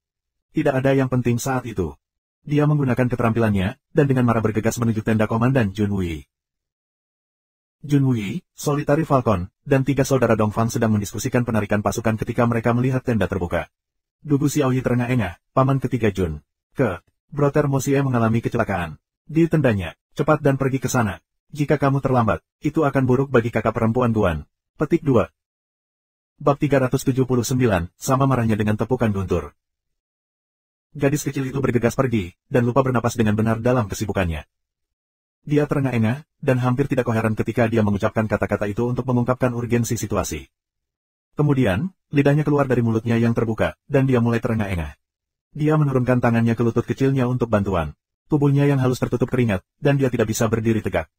Tidak ada yang penting saat itu. Dia menggunakan keterampilannya, dan dengan marah bergegas menuju tenda Komandan Jun Wei. Jun Wei, Solitary Falcon, dan 3 saudara Dongfang sedang mendiskusikan penarikan pasukan ketika mereka melihat tenda terbuka. Dubu Xiaoyi terengah-engah, paman ketiga Jun. Brother Moxie mengalami kecelakaan. Di tendanya, cepat dan pergi ke sana. Jika kamu terlambat, itu akan buruk bagi kakak perempuan Guan. Petik 2. Bab 379, sama marahnya dengan tepukan guntur. Gadis kecil itu bergegas pergi, dan lupa bernapas dengan benar dalam kesibukannya. Dia terengah-engah, dan hampir tidak koheren ketika dia mengucapkan kata-kata itu untuk mengungkapkan urgensi situasi. Kemudian, lidahnya keluar dari mulutnya yang terbuka, dan dia mulai terengah-engah. Dia menurunkan tangannya ke lutut kecilnya untuk bantuan. Tubuhnya yang halus tertutup keringat, dan dia tidak bisa berdiri tegak.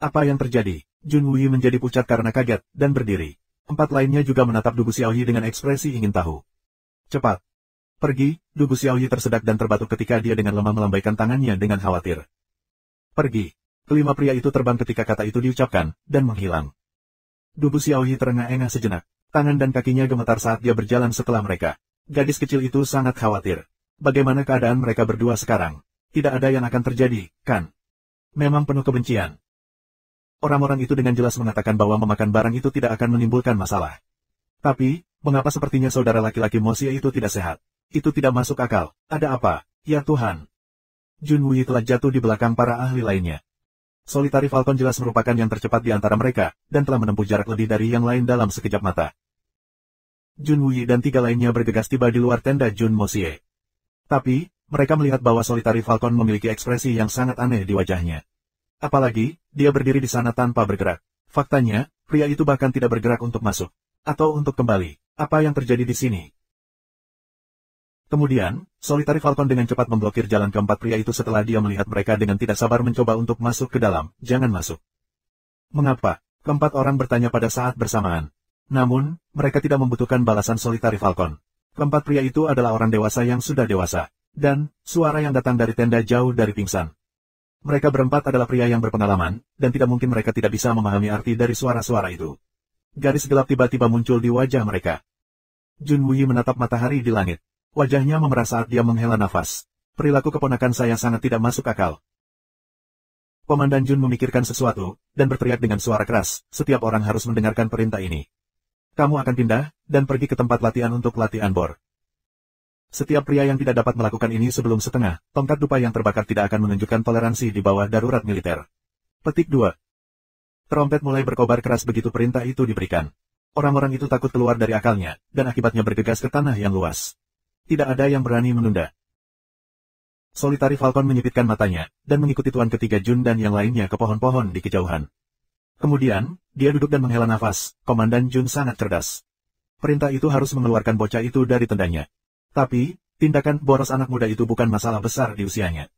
Apa yang terjadi? Jun Wei menjadi pucat karena kaget, dan berdiri. 4 lainnya juga menatap Dubu Xiaoyi dengan ekspresi ingin tahu. Cepat. Pergi, Dubu Xiaoyi tersedak dan terbatuk ketika dia dengan lemah melambaikan tangannya dengan khawatir. Pergi. Kelima pria itu terbang ketika kata itu diucapkan, dan menghilang. Dubu Xiaoyi terengah-engah sejenak. Tangan dan kakinya gemetar saat dia berjalan setelah mereka. Gadis kecil itu sangat khawatir. Bagaimana keadaan mereka berdua sekarang? Tidak ada yang akan terjadi, kan? Memang penuh kebencian. Orang-orang itu dengan jelas mengatakan bahwa memakan barang itu tidak akan menimbulkan masalah. Tapi, mengapa sepertinya saudara laki-laki Moxie itu tidak sehat? Itu tidak masuk akal. Ada apa? Ya Tuhan. Jun Wei telah jatuh di belakang para ahli lainnya. Solitary Falcon jelas merupakan yang tercepat di antara mereka, dan telah menempuh jarak lebih dari yang lain dalam sekejap mata. Jun Wei dan 3 lainnya bergegas tiba di luar tenda Jun Moxie. Tapi, mereka melihat bahwa Solitary Falcon memiliki ekspresi yang sangat aneh di wajahnya. Apalagi, dia berdiri di sana tanpa bergerak. Faktanya, pria itu bahkan tidak bergerak untuk masuk. Atau untuk kembali. Apa yang terjadi di sini? Kemudian, Solitary Falcon dengan cepat memblokir jalan keempat pria itu setelah dia melihat mereka dengan tidak sabar mencoba untuk masuk ke dalam. Jangan masuk. Mengapa? Keempat orang bertanya pada saat bersamaan. Namun, mereka tidak membutuhkan balasan Solitary Falcon. Keempat pria itu adalah orang dewasa yang sudah dewasa. Dan, suara yang datang dari tenda jauh dari pingsan. Mereka berempat adalah pria yang berpengalaman, dan tidak mungkin mereka tidak bisa memahami arti dari suara-suara itu. Garis gelap tiba-tiba muncul di wajah mereka. Jun Wei menatap matahari di langit. Wajahnya memerah saat dia menghela nafas. Perilaku keponakan saya sangat tidak masuk akal. Komandan Jun memikirkan sesuatu, dan berteriak dengan suara keras, setiap orang harus mendengarkan perintah ini. Kamu akan pindah, dan pergi ke tempat latihan untuk latihan bor. Setiap pria yang tidak dapat melakukan ini sebelum setengah, tongkat dupa yang terbakar tidak akan menunjukkan toleransi di bawah darurat militer. Petik 2. Trompet mulai berkobar keras begitu perintah itu diberikan. Orang-orang itu takut keluar dari akalnya, dan akibatnya bergegas ke tanah yang luas. Tidak ada yang berani menunda. Solitary Falcon menyipitkan matanya, dan mengikuti tuan ketiga Jun dan yang lainnya ke pohon-pohon di kejauhan. Kemudian, dia duduk dan menghela nafas. Komandan Jun sangat cerdas. Perintah itu harus mengeluarkan bocah itu dari tendanya. Tapi, tindakan boros anak muda itu bukan masalah besar di usianya.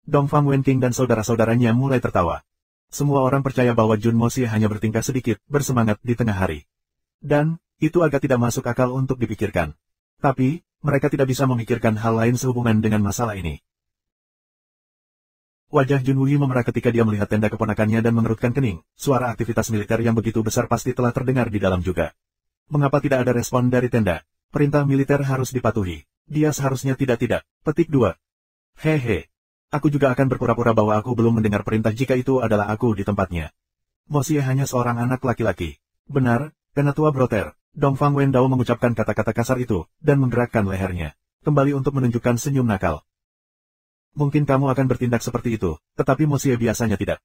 Dongfang Wenqing dan saudara-saudaranya mulai tertawa. Semua orang percaya bahwa Jun Moxie hanya bertingkah sedikit, bersemangat di tengah hari. Dan, itu agak tidak masuk akal untuk dipikirkan. Tapi, mereka tidak bisa memikirkan hal lain sehubungan dengan masalah ini. Wajah Jun Wei memerah ketika dia melihat tenda keponakannya dan mengerutkan kening. Suara aktivitas militer yang begitu besar pasti telah terdengar di dalam juga. Mengapa tidak ada respon dari tenda? Perintah militer harus dipatuhi. Dia seharusnya tidak. Petik 2. Hehe. Aku juga akan berpura-pura bahwa aku belum mendengar perintah jika itu adalah aku di tempatnya. Moxie hanya seorang anak laki-laki. Benar, Penatua Brother. Dongfang Wendao mengucapkan kata-kata kasar itu, dan menggerakkan lehernya. Kembali untuk menunjukkan senyum nakal. Mungkin kamu akan bertindak seperti itu, tetapi Mosie biasanya tidak.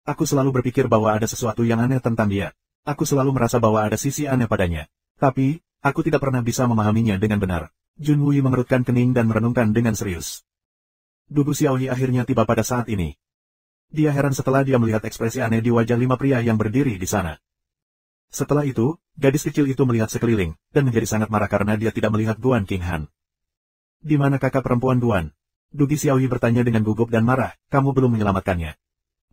Aku selalu berpikir bahwa ada sesuatu yang aneh tentang dia. Aku selalu merasa bahwa ada sisi aneh padanya. Tapi, aku tidak pernah bisa memahaminya dengan benar. Junwuyi mengerutkan kening dan merenungkan dengan serius. Dugu Xiaoyi akhirnya tiba pada saat ini. Dia heran setelah dia melihat ekspresi aneh di wajah 5 pria yang berdiri di sana. Setelah itu, gadis kecil itu melihat sekeliling, dan menjadi sangat marah karena dia tidak melihat Guan Qinghan. Di mana kakak perempuan Guan? Dugu Xiaoyi bertanya dengan gugup dan marah, kamu belum menyelamatkannya.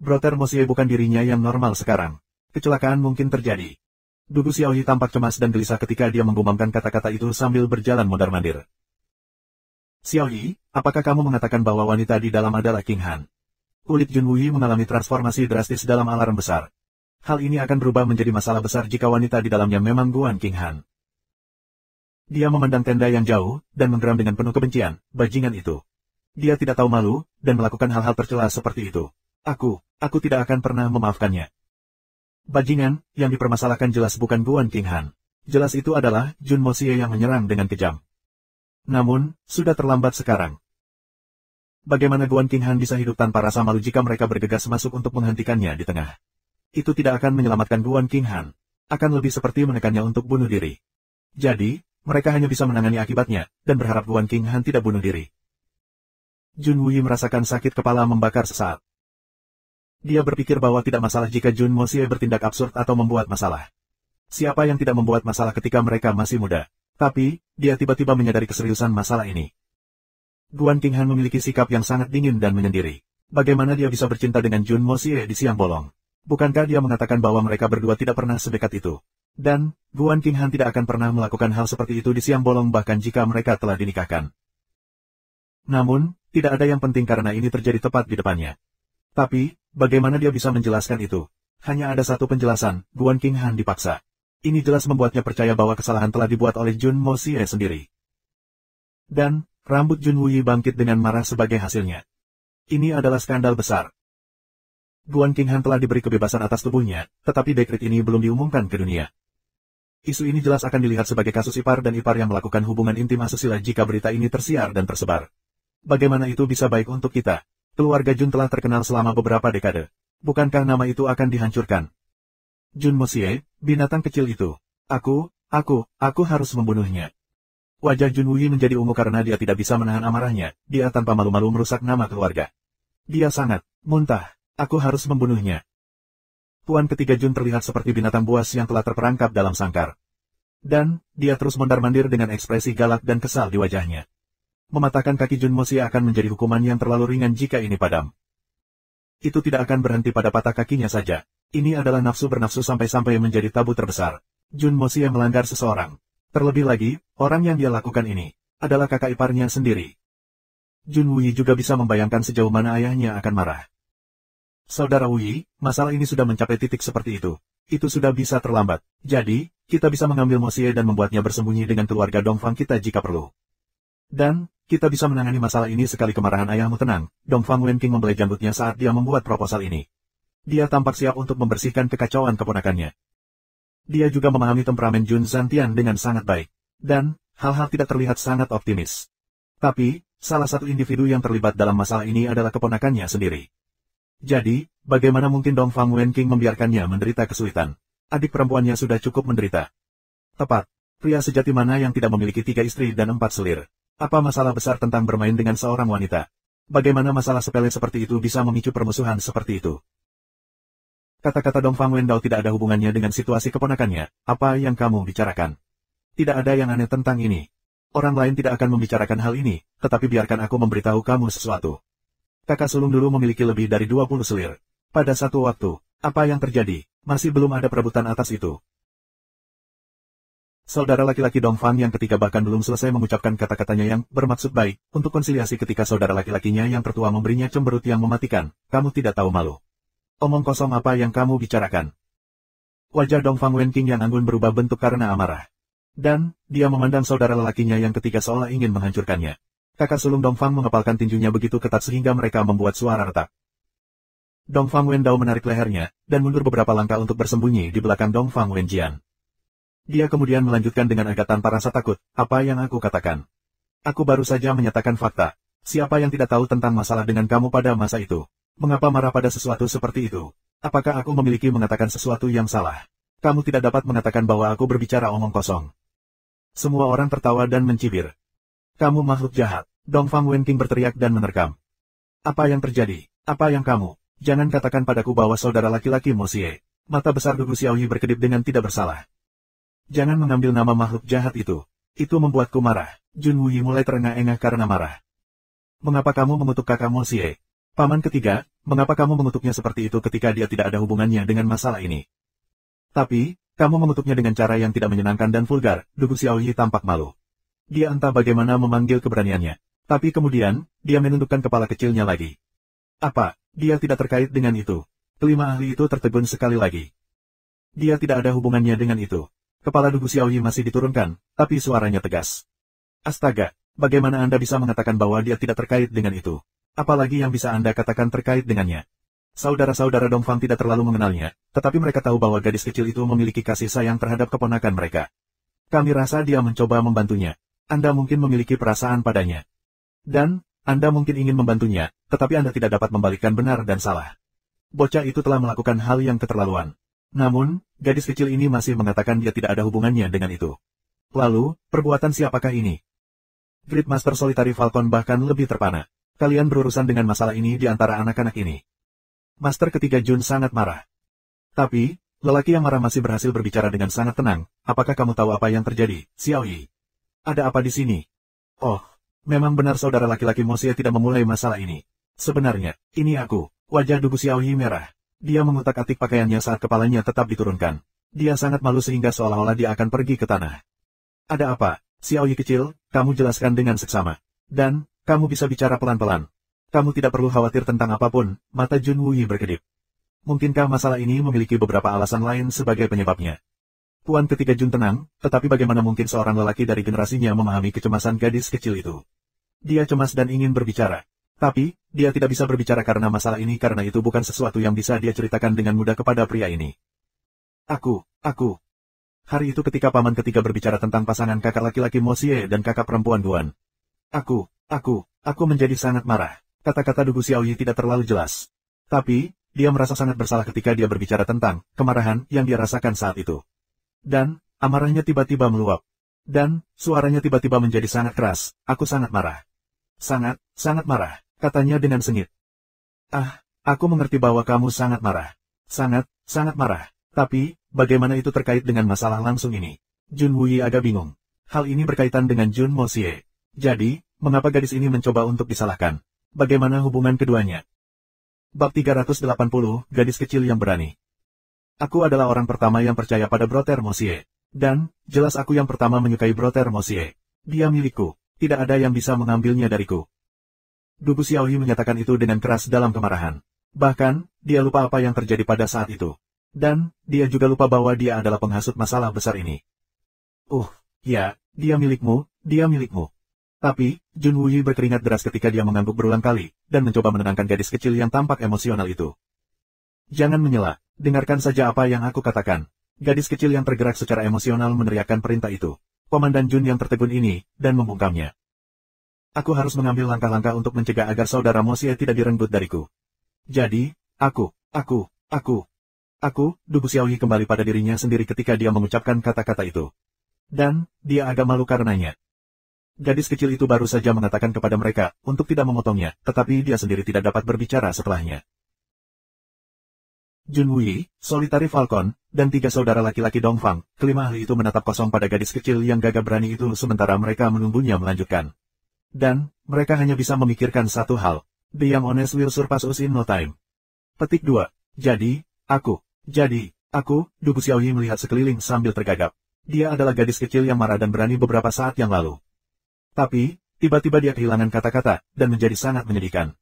Brother Mosie bukan dirinya yang normal sekarang. Kecelakaan mungkin terjadi. Dugu Xiaoyi tampak cemas dan gelisah ketika dia menggumamkan kata-kata itu sambil berjalan mondar-mandir. Xiaoyi, apakah kamu mengatakan bahwa wanita di dalam adalah Qinghan? Kulit Junwuyi mengalami transformasi drastis dalam alarm besar. Hal ini akan berubah menjadi masalah besar jika wanita di dalamnya memang Guan Qinghan. Dia memandang tenda yang jauh, dan menggeram dengan penuh kebencian, bajingan itu. Dia tidak tahu malu, dan melakukan hal-hal tercela seperti itu. Aku tidak akan pernah memaafkannya. Bajingan, yang dipermasalahkan jelas bukan Guan Qinghan. Jelas itu adalah Jun Mosie yang menyerang dengan kejam. Namun, sudah terlambat sekarang. Bagaimana Guan Qinghan bisa hidup tanpa rasa malu jika mereka bergegas masuk untuk menghentikannya di tengah? Itu tidak akan menyelamatkan Guan Qinghan. Akan lebih seperti menekannya untuk bunuh diri. Jadi, mereka hanya bisa menangani akibatnya, dan berharap Guan Qinghan tidak bunuh diri. Junwuyi merasakan sakit kepala membakar sesaat. Dia berpikir bahwa tidak masalah jika Jun Mosie bertindak absurd atau membuat masalah. Siapa yang tidak membuat masalah ketika mereka masih muda? Tapi, dia tiba-tiba menyadari keseriusan masalah ini. Guan Qinghan memiliki sikap yang sangat dingin dan menyendiri. Bagaimana dia bisa bercinta dengan Jun Mosie di siang bolong? Bukankah dia mengatakan bahwa mereka berdua tidak pernah sedekat itu? Dan, Guan Qinghan tidak akan pernah melakukan hal seperti itu di siang bolong bahkan jika mereka telah dinikahkan. Namun, tidak ada yang penting karena ini terjadi tepat di depannya. Tapi, bagaimana dia bisa menjelaskan itu? Hanya ada satu penjelasan, Guan Qinghan dipaksa. Ini jelas membuatnya percaya bahwa kesalahan telah dibuat oleh Jun Mosie sendiri. Dan, rambut Junwuyi bangkit dengan marah sebagai hasilnya. Ini adalah skandal besar. Guan Qinghan telah diberi kebebasan atas tubuhnya, tetapi dekret ini belum diumumkan ke dunia. Isu ini jelas akan dilihat sebagai kasus ipar dan ipar yang melakukan hubungan intim asusila jika berita ini tersiar dan tersebar. Bagaimana itu bisa baik untuk kita? Keluarga Jun telah terkenal selama beberapa dekade. Bukankah nama itu akan dihancurkan? Jun Mosie, binatang kecil itu. Aku harus membunuhnya. Wajah Junwuyi menjadi ungu karena dia tidak bisa menahan amarahnya. Dia tanpa malu-malu merusak nama keluarga. Dia sangat muntah. Aku harus membunuhnya. Puan ketiga Jun terlihat seperti binatang buas yang telah terperangkap dalam sangkar. Dan, dia terus mondar-mandir dengan ekspresi galak dan kesal di wajahnya. Mematahkan kaki Jun Mosie akan menjadi hukuman yang terlalu ringan jika ini padam. Itu tidak akan berhenti pada patah kakinya saja. Ini adalah nafsu bernafsu sampai-sampai menjadi tabu terbesar. Jun Mosie melanggar seseorang. Terlebih lagi, orang yang dia lakukan ini adalah kakak iparnya sendiri. Junwuyi juga bisa membayangkan sejauh mana ayahnya akan marah. Saudara Wuyi, masalah ini sudah mencapai titik seperti itu. Itu sudah bisa terlambat. Jadi, kita bisa mengambil Mosie dan membuatnya bersembunyi dengan keluarga Dongfang kita jika perlu. Dan, kita bisa menangani masalah ini sekali kemarahan ayahmu tenang. Dongfang Wenqing membelai janggutnya saat dia membuat proposal ini. Dia tampak siap untuk membersihkan kekacauan keponakannya. Dia juga memahami temperamen Jun Zantian dengan sangat baik. Dan, hal-hal tidak terlihat sangat optimis. Tapi, salah satu individu yang terlibat dalam masalah ini adalah keponakannya sendiri. Jadi, bagaimana mungkin Dongfang Wenqing membiarkannya menderita kesulitan? Adik perempuannya sudah cukup menderita. Tepat. Pria sejati mana yang tidak memiliki 3 istri dan 4 selir? Apa masalah besar tentang bermain dengan seorang wanita? Bagaimana masalah sepele seperti itu bisa memicu permusuhan seperti itu? Kata-kata Dongfang Wendao tidak ada hubungannya dengan situasi keponakannya. Apa yang kamu bicarakan? Tidak ada yang aneh tentang ini. Orang lain tidak akan membicarakan hal ini, tetapi biarkan aku memberitahu kamu sesuatu. Kakak sulung dulu memiliki lebih dari 20 selir. Pada satu waktu, apa yang terjadi? Masih belum ada perebutan atas itu. Saudara laki-laki Dongfang yang ketiga bahkan belum selesai mengucapkan kata-katanya yang bermaksud baik, untuk konsiliasi ketika saudara laki-lakinya yang tertua memberinya cemberut yang mematikan. Kamu tidak tahu malu. Omong kosong apa yang kamu bicarakan? Wajah Dongfang Wenqing yang anggun berubah bentuk karena amarah. Dan, dia memandang saudara lelakinya yang ketiga seolah ingin menghancurkannya. Kakak sulung Dongfang mengepalkan tinjunya begitu ketat sehingga mereka membuat suara retak. Dongfang Wendao menarik lehernya, dan mundur beberapa langkah untuk bersembunyi di belakang Dongfang Wenjian. Dia kemudian melanjutkan dengan agak tanpa rasa takut, apa yang aku katakan? Aku baru saja menyatakan fakta. Siapa yang tidak tahu tentang masalah dengan kamu pada masa itu? Mengapa marah pada sesuatu seperti itu? Apakah aku memiliki mengatakan sesuatu yang salah? Kamu tidak dapat mengatakan bahwa aku berbicara omong kosong. Semua orang tertawa dan mencibir. Kamu makhluk jahat. Dongfang Wenqing berteriak dan menerkam. Apa yang terjadi? Apa yang kamu? Jangan katakan padaku bahwa saudara laki-laki Mo Xie. Mata besar Dugu Xiaoyi berkedip dengan tidak bersalah. Jangan mengambil nama makhluk jahat itu. Itu membuatku marah. Jun Wuyi mulai terengah-engah karena marah. Mengapa kamu mengutuk kakak Mo Xie? Paman ketiga, mengapa kamu mengutuknya seperti itu ketika dia tidak ada hubungannya dengan masalah ini? Tapi, kamu mengutuknya dengan cara yang tidak menyenangkan dan vulgar. Dugu Xiaoyi tampak malu. Dia entah bagaimana memanggil keberaniannya. Tapi kemudian, dia menundukkan kepala kecilnya lagi. Apa? Dia tidak terkait dengan itu. Kelima ahli itu tertegun sekali lagi. Dia tidak ada hubungannya dengan itu. Kepala Dugu Xiaoyi masih diturunkan, tapi suaranya tegas. Astaga, bagaimana Anda bisa mengatakan bahwa dia tidak terkait dengan itu? Apalagi yang bisa Anda katakan terkait dengannya? Saudara-saudara Dongfang tidak terlalu mengenalnya, tetapi mereka tahu bahwa gadis kecil itu memiliki kasih sayang terhadap keponakan mereka. Kami rasa dia mencoba membantunya. Anda mungkin memiliki perasaan padanya. Dan, Anda mungkin ingin membantunya, tetapi Anda tidak dapat membalikkan benar dan salah. Bocah itu telah melakukan hal yang keterlaluan. Namun, gadis kecil ini masih mengatakan dia tidak ada hubungannya dengan itu. Lalu, perbuatan siapakah ini? Gridmaster Solitary Falcon bahkan lebih terpana. Kalian berurusan dengan masalah ini di antara anak-anak ini. Master ketiga Jun sangat marah. Tapi, lelaki yang marah masih berhasil berbicara dengan sangat tenang. Apakah kamu tahu apa yang terjadi, Xiaoyi? Ada apa di sini? Oh, memang benar saudara laki-laki Mo Xie tidak memulai masalah ini. Sebenarnya, ini aku. Wajah Dugu Xiaoyi merah. Dia mengutak-atik pakaiannya saat kepalanya tetap diturunkan. Dia sangat malu sehingga seolah-olah dia akan pergi ke tanah. Ada apa, Xiaoyi kecil? Kamu jelaskan dengan seksama. Dan, kamu bisa bicara pelan-pelan. Kamu tidak perlu khawatir tentang apapun, mata Jun Wuyi berkedip. Mungkinkah masalah ini memiliki beberapa alasan lain sebagai penyebabnya? Puan ketiga Jun tenang, tetapi bagaimana mungkin seorang lelaki dari generasinya memahami kecemasan gadis kecil itu? Dia cemas dan ingin berbicara. Tapi, dia tidak bisa berbicara karena masalah ini karena itu bukan sesuatu yang bisa dia ceritakan dengan mudah kepada pria ini. Aku. Hari itu ketika paman ketiga berbicara tentang pasangan kakak laki-laki Mo Xie dan kakak perempuan Duan. Aku menjadi sangat marah. Kata-kata Dugu Xiaoyi tidak terlalu jelas. Tapi, dia merasa sangat bersalah ketika dia berbicara tentang kemarahan yang dia rasakan saat itu. Dan, amarahnya tiba-tiba meluap. Dan, suaranya tiba-tiba menjadi sangat keras. Aku sangat marah. Sangat marah, katanya dengan sengit. Aku mengerti bahwa kamu sangat marah. Sangat marah. Tapi, bagaimana itu terkait dengan masalah langsung ini? Jun Wuyi agak bingung. Hal ini berkaitan dengan Jun Mo Xie. Jadi, mengapa gadis ini mencoba untuk disalahkan? Bagaimana hubungan keduanya? Bab 380, Gadis Kecil yang Berani. Aku adalah orang pertama yang percaya pada Brother Mo Xie. Dan, jelas aku yang pertama menyukai Brother Mo Xie. Dia milikku. Tidak ada yang bisa mengambilnya dariku. Dugu Xiaoyi menyatakan itu dengan keras dalam kemarahan. Bahkan, dia lupa apa yang terjadi pada saat itu. Dan, dia juga lupa bahwa dia adalah penghasut masalah besar ini. Ya, dia milikmu. Tapi, Jun Wuyi berkeringat deras ketika dia mengangguk berulang kali, dan mencoba menenangkan gadis kecil yang tampak emosional itu. Jangan menyela, dengarkan saja apa yang aku katakan. Gadis kecil yang tergerak secara emosional meneriakkan perintah itu. Komandan Jun yang tertegun ini, dan membungkamnya. Aku harus mengambil langkah-langkah untuk mencegah agar saudara Mo Xie tidak direnggut dariku. Jadi, aku, Dugu Xiaoyi kembali pada dirinya sendiri ketika dia mengucapkan kata-kata itu. Dan, dia agak malu karenanya. Gadis kecil itu baru saja mengatakan kepada mereka untuk tidak memotongnya, tetapi dia sendiri tidak dapat berbicara setelahnya. Jun Wuyi, Solitary Falcon, dan 3 saudara laki-laki Dongfang, kelima ahli itu menatap kosong pada gadis kecil yang gagah berani itu sementara mereka menunggunya melanjutkan. Dan, mereka hanya bisa memikirkan satu hal. The young honest will surpass us in no time. Petik 2. Jadi, aku, Dugu Xiaoyi melihat sekeliling sambil tergagap. Dia adalah gadis kecil yang marah dan berani beberapa saat yang lalu. Tapi, tiba-tiba dia kehilangan kata-kata, dan menjadi sangat menyedihkan.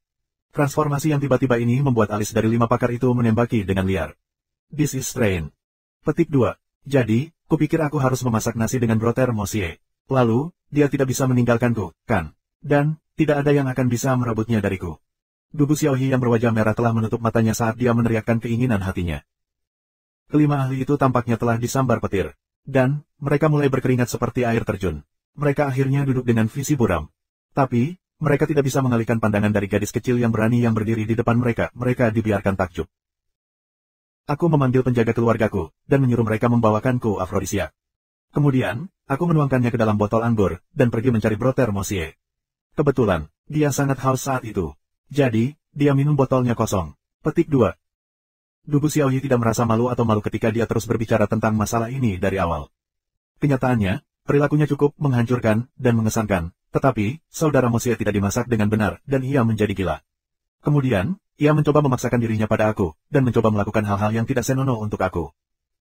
Transformasi yang tiba-tiba ini membuat alis dari 5 pakar itu menembaki dengan liar. This is strange. Petik 2. Jadi, kupikir aku harus memasak nasi dengan Brother Mo Xie. Lalu, dia tidak bisa meninggalkanku, kan? Dan, tidak ada yang akan bisa merebutnya dariku. Dugu Xiaoyi yang berwajah merah telah menutup matanya saat dia meneriakkan keinginan hatinya. Kelima ahli itu tampaknya telah disambar petir. Dan, mereka mulai berkeringat seperti air terjun. Mereka akhirnya duduk dengan visi buram. Tapi, Mereka tidak bisa mengalihkan pandangan dari gadis kecil yang berani yang berdiri di depan mereka. Mereka dibiarkan takjub. Aku memanggil penjaga keluargaku, dan menyuruh mereka membawakanku afrodisiak. Kemudian, aku menuangkannya ke dalam botol anggur, dan pergi mencari Brother Monsieur. Kebetulan, dia sangat haus saat itu. Jadi, dia minum botolnya kosong. Petik 2. Dubu Xiaoyi tidak merasa malu atau malu ketika dia terus berbicara tentang masalah ini dari awal. Kenyataannya, perilakunya cukup menghancurkan dan mengesankan, tetapi, saudara Monsieur tidak dimasak dengan benar, dan ia menjadi gila. Kemudian, ia mencoba memaksakan dirinya pada aku, dan mencoba melakukan hal-hal yang tidak senonoh untuk aku.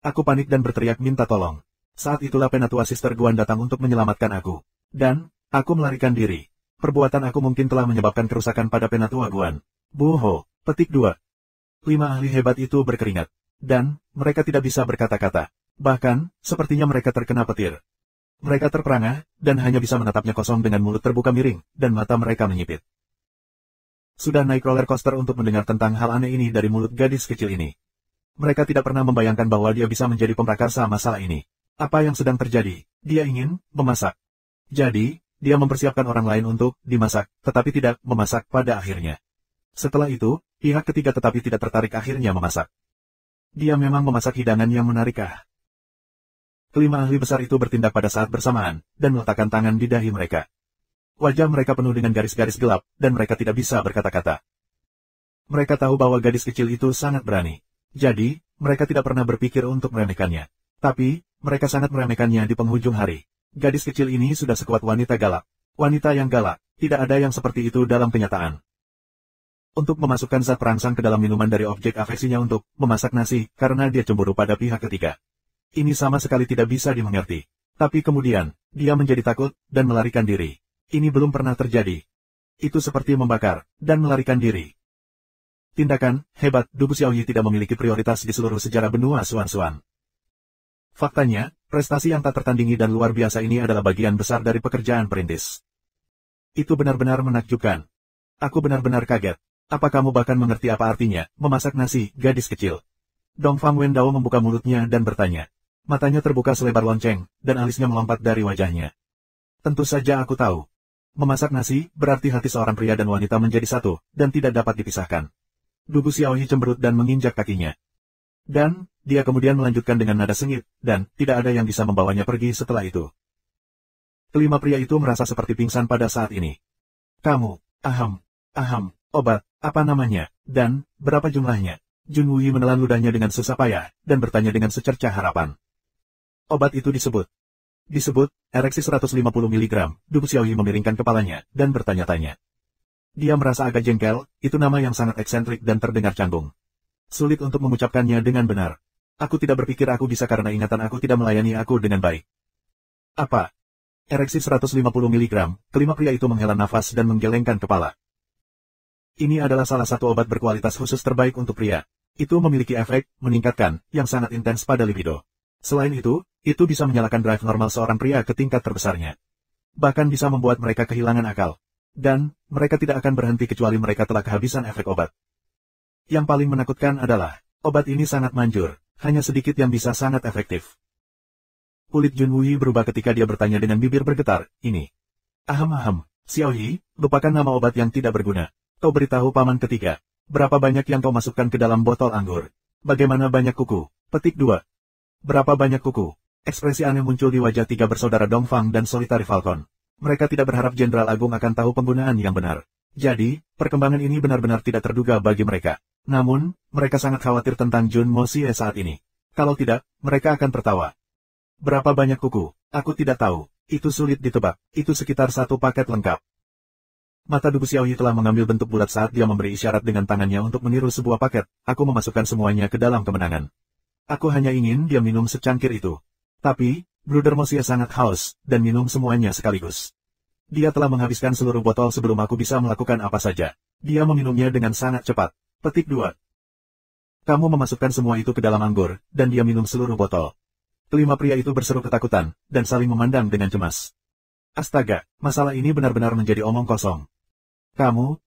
Aku panik dan berteriak minta tolong. Saat itulah Penatua Sister Guan datang untuk menyelamatkan aku. Dan, aku melarikan diri. Perbuatan aku mungkin telah menyebabkan kerusakan pada Penatua Guan. Buho, petik 2. 5 ahli hebat itu berkeringat. Dan, mereka tidak bisa berkata-kata. Bahkan, sepertinya mereka terkena petir. Mereka terperangah, dan hanya bisa menatapnya kosong dengan mulut terbuka miring, dan mata mereka menyipit. Sudah naik roller coaster untuk mendengar tentang hal aneh ini dari mulut gadis kecil ini. Mereka tidak pernah membayangkan bahwa dia bisa menjadi pemrakarsa masalah ini. Apa yang sedang terjadi? Dia ingin memasak. Jadi, dia mempersiapkan orang lain untuk dimasak, tetapi tidak memasak pada akhirnya. Setelah itu, pihak ketiga tetapi tidak tertarik akhirnya memasak. Dia memang memasak hidangan yang menarik. Kelima ahli besar itu bertindak pada saat bersamaan, dan meletakkan tangan di dahi mereka. Wajah mereka penuh dengan garis-garis gelap, dan mereka tidak bisa berkata-kata. Mereka tahu bahwa gadis kecil itu sangat berani. Jadi, mereka tidak pernah berpikir untuk meremehkannya. Tapi, mereka sangat meremehkannya di penghujung hari. Gadis kecil ini sudah sekuat wanita galak. Wanita yang galak, tidak ada yang seperti itu dalam kenyataan. Untuk memasukkan zat perangsang ke dalam minuman dari objek afeksinya untuk memasak nasi, karena dia cemburu pada pihak ketiga. Ini sama sekali tidak bisa dimengerti. Tapi kemudian, dia menjadi takut, dan melarikan diri. Ini belum pernah terjadi. Itu seperti membakar, dan melarikan diri. Tindakan, hebat, Dubu Xiaoyi tidak memiliki prioritas di seluruh sejarah benua Xuan-Xuan. Faktanya, prestasi yang tak tertandingi dan luar biasa ini adalah bagian besar dari pekerjaan perintis. Itu benar-benar menakjubkan. Aku benar-benar kaget. Apa kamu bahkan mengerti apa artinya, memasak nasi, gadis kecil? Dongfang Wendao membuka mulutnya dan bertanya. Matanya terbuka selebar lonceng, dan alisnya melompat dari wajahnya. Tentu saja aku tahu. Memasak nasi, berarti hati seorang pria dan wanita menjadi satu, dan tidak dapat dipisahkan. Dubu Xiaoyi cemberut dan menginjak kakinya. Dan, dia kemudian melanjutkan dengan nada sengit, dan tidak ada yang bisa membawanya pergi setelah itu. Kelima pria itu merasa seperti pingsan pada saat ini. Kamu, obat, apa namanya, dan, berapa jumlahnya? Jun Wuyi menelan ludahnya dengan susah payah, dan bertanya dengan secercah harapan. Obat itu disebut, ereksi 150 mg, Dubu Xiaoyi memiringkan kepalanya, dan bertanya-tanya. Dia merasa agak jengkel, itu nama yang sangat eksentrik dan terdengar canggung. Sulit untuk mengucapkannya dengan benar. Aku tidak berpikir aku bisa karena ingatan aku tidak melayani aku dengan baik. Apa? Ereksi 150 mg, kelima pria itu menghela nafas dan menggelengkan kepala. Ini adalah salah satu obat berkualitas khusus terbaik untuk pria. Itu memiliki efek, meningkatkan, yang sangat intens pada libido. Selain itu bisa menyalakan drive normal seorang pria ke tingkat terbesarnya. Bahkan bisa membuat mereka kehilangan akal. Dan, mereka tidak akan berhenti kecuali mereka telah kehabisan efek obat. Yang paling menakutkan adalah, obat ini sangat manjur, hanya sedikit yang bisa sangat efektif. Kulit Jun Wuyi berubah ketika dia bertanya dengan bibir bergetar, ini. Xiaoyi, lupakan nama obat yang tidak berguna. Kau beritahu paman ketiga, berapa banyak yang kau masukkan ke dalam botol anggur? Bagaimana banyak kuku? Petik 2. Berapa banyak kuku? Ekspresi aneh muncul di wajah tiga bersaudara Dongfang dan Solitary Falcon. Mereka tidak berharap Jenderal Agung akan tahu penggunaan yang benar. Jadi, perkembangan ini benar-benar tidak terduga bagi mereka. Namun, mereka sangat khawatir tentang Jun Mosie saat ini. Kalau tidak, mereka akan tertawa. Berapa banyak kuku? Aku tidak tahu. Itu sulit ditebak. Itu sekitar satu paket lengkap. Mata Dubu Xiaoyi telah mengambil bentuk bulat saat dia memberi isyarat dengan tangannya untuk meniru sebuah paket. Aku memasukkan semuanya ke dalam kemenangan. Aku hanya ingin dia minum secangkir itu. Tapi, Bruder Mosie sangat haus, dan minum semuanya sekaligus. Dia telah menghabiskan seluruh botol sebelum aku bisa melakukan apa saja. Dia meminumnya dengan sangat cepat. Petik 2. Kamu memasukkan semua itu ke dalam anggur, dan dia minum seluruh botol. Kelima pria itu berseru ketakutan, dan saling memandang dengan cemas. Astaga, masalah ini benar-benar menjadi omong kosong. Kamu,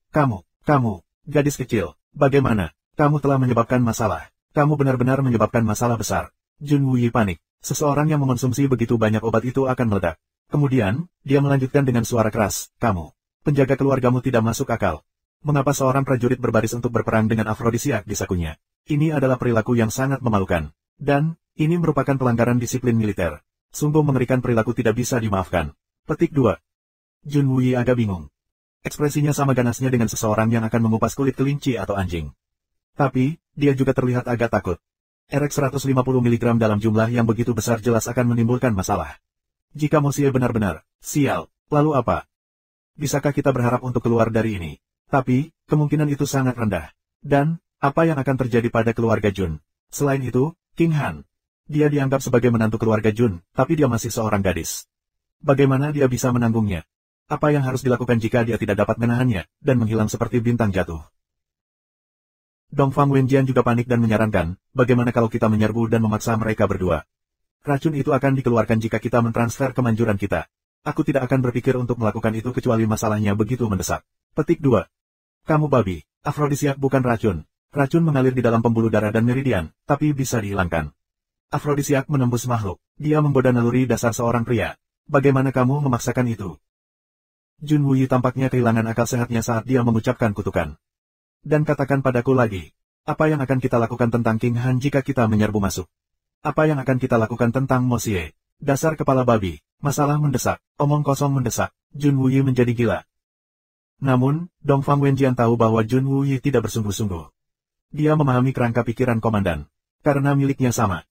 gadis kecil, bagaimana? Kamu telah menyebabkan masalah. Kamu benar-benar menyebabkan masalah besar. Jun Wuyi panik. Seseorang yang mengonsumsi begitu banyak obat itu akan meledak. Kemudian, dia melanjutkan dengan suara keras, kamu. Penjaga keluargamu tidak masuk akal. Mengapa seorang prajurit berbaris untuk berperang dengan afrodisiak di sakunya? Ini adalah perilaku yang sangat memalukan. Dan, ini merupakan pelanggaran disiplin militer. Sungguh mengerikan, perilaku tidak bisa dimaafkan. Petik 2. Jun Wui agak bingung. Ekspresinya sama ganasnya dengan seseorang yang akan mengupas kulit kelinci atau anjing. Tapi, dia juga terlihat agak takut. RX 150 mg dalam jumlah yang begitu besar jelas akan menimbulkan masalah. Jika Mosie benar-benar sial, lalu apa? Bisakah kita berharap untuk keluar dari ini? Tapi, kemungkinan itu sangat rendah. Dan, apa yang akan terjadi pada keluarga Jun? Selain itu, King Han. Dia dianggap sebagai menantu keluarga Jun, tapi dia masih seorang gadis. Bagaimana dia bisa menanggungnya? Apa yang harus dilakukan jika dia tidak dapat menahannya, dan menghilang seperti bintang jatuh? Dongfang Wenjian juga panik dan menyarankan, bagaimana kalau kita menyerbu dan memaksa mereka berdua? Racun itu akan dikeluarkan jika kita mentransfer kemanjuran kita. Aku tidak akan berpikir untuk melakukan itu kecuali masalahnya begitu mendesak. Petik 2. Kamu babi, afrodisiak bukan racun. Racun mengalir di dalam pembuluh darah dan meridian, tapi bisa dihilangkan. Afrodisiak menembus makhluk. Dia menggoda naluri dasar seorang pria. Bagaimana kamu memaksakan itu? Jun Wui tampaknya kehilangan akal sehatnya saat dia mengucapkan kutukan. Dan katakan padaku lagi, apa yang akan kita lakukan tentang King Han jika kita menyerbu masuk? Apa yang akan kita lakukan tentang Mosie? Dasar kepala babi, masalah mendesak, omong kosong mendesak. Jun Wui menjadi gila. Namun, Dongfang Wenjian tahu bahwa Jun Wui tidak bersungguh-sungguh. Dia memahami kerangka pikiran komandan, karena miliknya sama.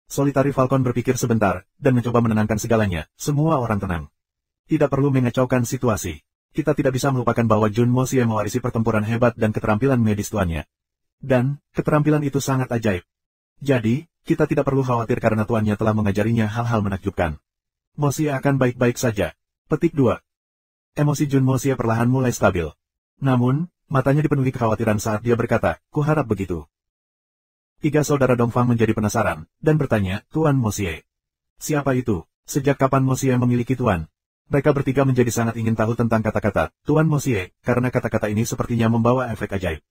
Solitary Falcon berpikir sebentar, dan mencoba menenangkan segalanya. Semua orang tenang. Tidak perlu mengacaukan situasi. Kita tidak bisa melupakan bahwa Jun Mosie mewarisi pertempuran hebat dan keterampilan medis tuannya. Dan, keterampilan itu sangat ajaib. Jadi, kita tidak perlu khawatir karena tuannya telah mengajarinya hal-hal menakjubkan. Mosie akan baik-baik saja. Petik 2. Emosi Jun Mosie perlahan mulai stabil. Namun, matanya dipenuhi kekhawatiran saat dia berkata, kuharap begitu. Tiga saudara Dongfang menjadi penasaran, dan bertanya, Tuan Mosie. Siapa itu? Sejak kapan Mosie memiliki tuan? Mereka bertiga menjadi sangat ingin tahu tentang kata-kata, Tuan Mosie, karena kata-kata ini sepertinya membawa efek ajaib.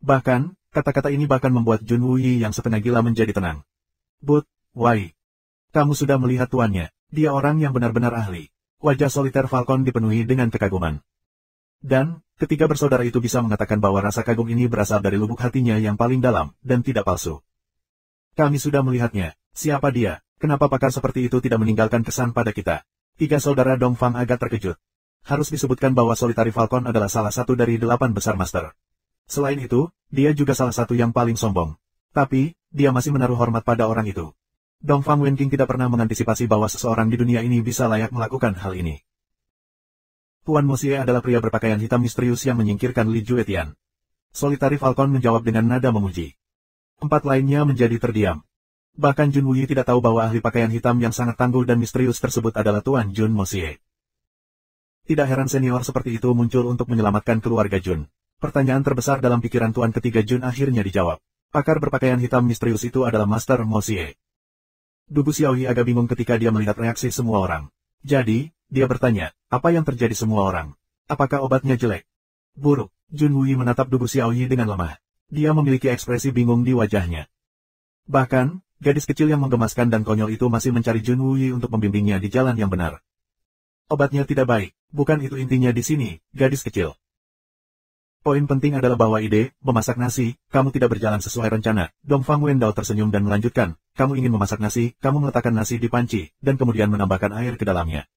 Bahkan, kata-kata ini bahkan membuat Jun Wui yang setengah gila menjadi tenang. But, Wai. Kamu sudah melihat tuannya, dia orang yang benar-benar ahli. Wajah Solitaire Falcon dipenuhi dengan kekaguman. Dan, ketiga bersaudara itu bisa mengatakan bahwa rasa kagum ini berasal dari lubuk hatinya yang paling dalam, dan tidak palsu. Kami sudah melihatnya. Siapa dia? Kenapa pakar seperti itu tidak meninggalkan kesan pada kita? Tiga saudara Dongfang agak terkejut. Harus disebutkan bahwa Solitary Falcon adalah salah satu dari 8 besar master. Selain itu, dia juga salah satu yang paling sombong. Tapi, dia masih menaruh hormat pada orang itu. Dongfang Wenking tidak pernah mengantisipasi bahwa seseorang di dunia ini bisa layak melakukan hal ini. Tuan Mosie adalah pria berpakaian hitam misterius yang menyingkirkan Li Juetian. Solitary Falcon menjawab dengan nada memuji. Empat lainnya menjadi terdiam. Bahkan Jun Wui tidak tahu bahwa ahli pakaian hitam yang sangat tangguh dan misterius tersebut adalah Tuan Jun Mosie. Tidak heran senior seperti itu muncul untuk menyelamatkan keluarga Jun. Pertanyaan terbesar dalam pikiran Tuan ketiga Jun akhirnya dijawab. Pakar berpakaian hitam misterius itu adalah Master Mosie. Dubu Xiaoyi agak bingung ketika dia melihat reaksi semua orang. Jadi, dia bertanya, apa yang terjadi semua orang? Apakah obatnya jelek? Buruk. Jun Wui menatap Dubu Xiaoyi dengan lemah. Dia memiliki ekspresi bingung di wajahnya. Bahkan, gadis kecil yang menggemaskan dan konyol itu masih mencari Jun Wui untuk membimbingnya di jalan yang benar. Obatnya tidak baik, bukan itu intinya di sini, gadis kecil. Poin penting adalah bahwa ide, memasak nasi, kamu tidak berjalan sesuai rencana. Dongfang Wendao tersenyum dan melanjutkan, kamu ingin memasak nasi, kamu meletakkan nasi di panci, dan kemudian menambahkan air ke dalamnya.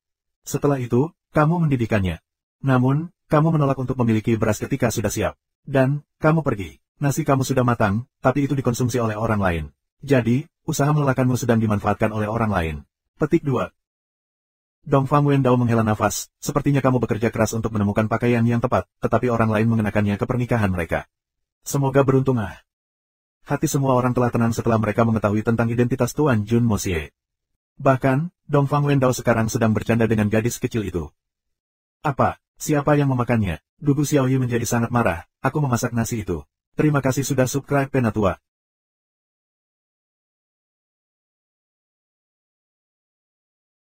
Setelah itu, kamu mendidihkannya. Namun, kamu menolak untuk memiliki beras ketika sudah siap. Dan, kamu pergi. Nasi kamu sudah matang, tapi itu dikonsumsi oleh orang lain. Jadi, usaha melelahkanmu sedang dimanfaatkan oleh orang lain. Petik 2. Dongfang Wendao menghela nafas, sepertinya kamu bekerja keras untuk menemukan pakaian yang tepat, tetapi orang lain mengenakannya ke pernikahan mereka. Semoga beruntung ah. Hati semua orang telah tenang setelah mereka mengetahui tentang identitas Tuan Jun Mosie. Bahkan, Dongfang Wendao sekarang sedang bercanda dengan gadis kecil itu. Apa? Siapa yang memakannya? Dubu Xiaoyi menjadi sangat marah, aku memasak nasi itu. Terima kasih sudah subscribe Penatua.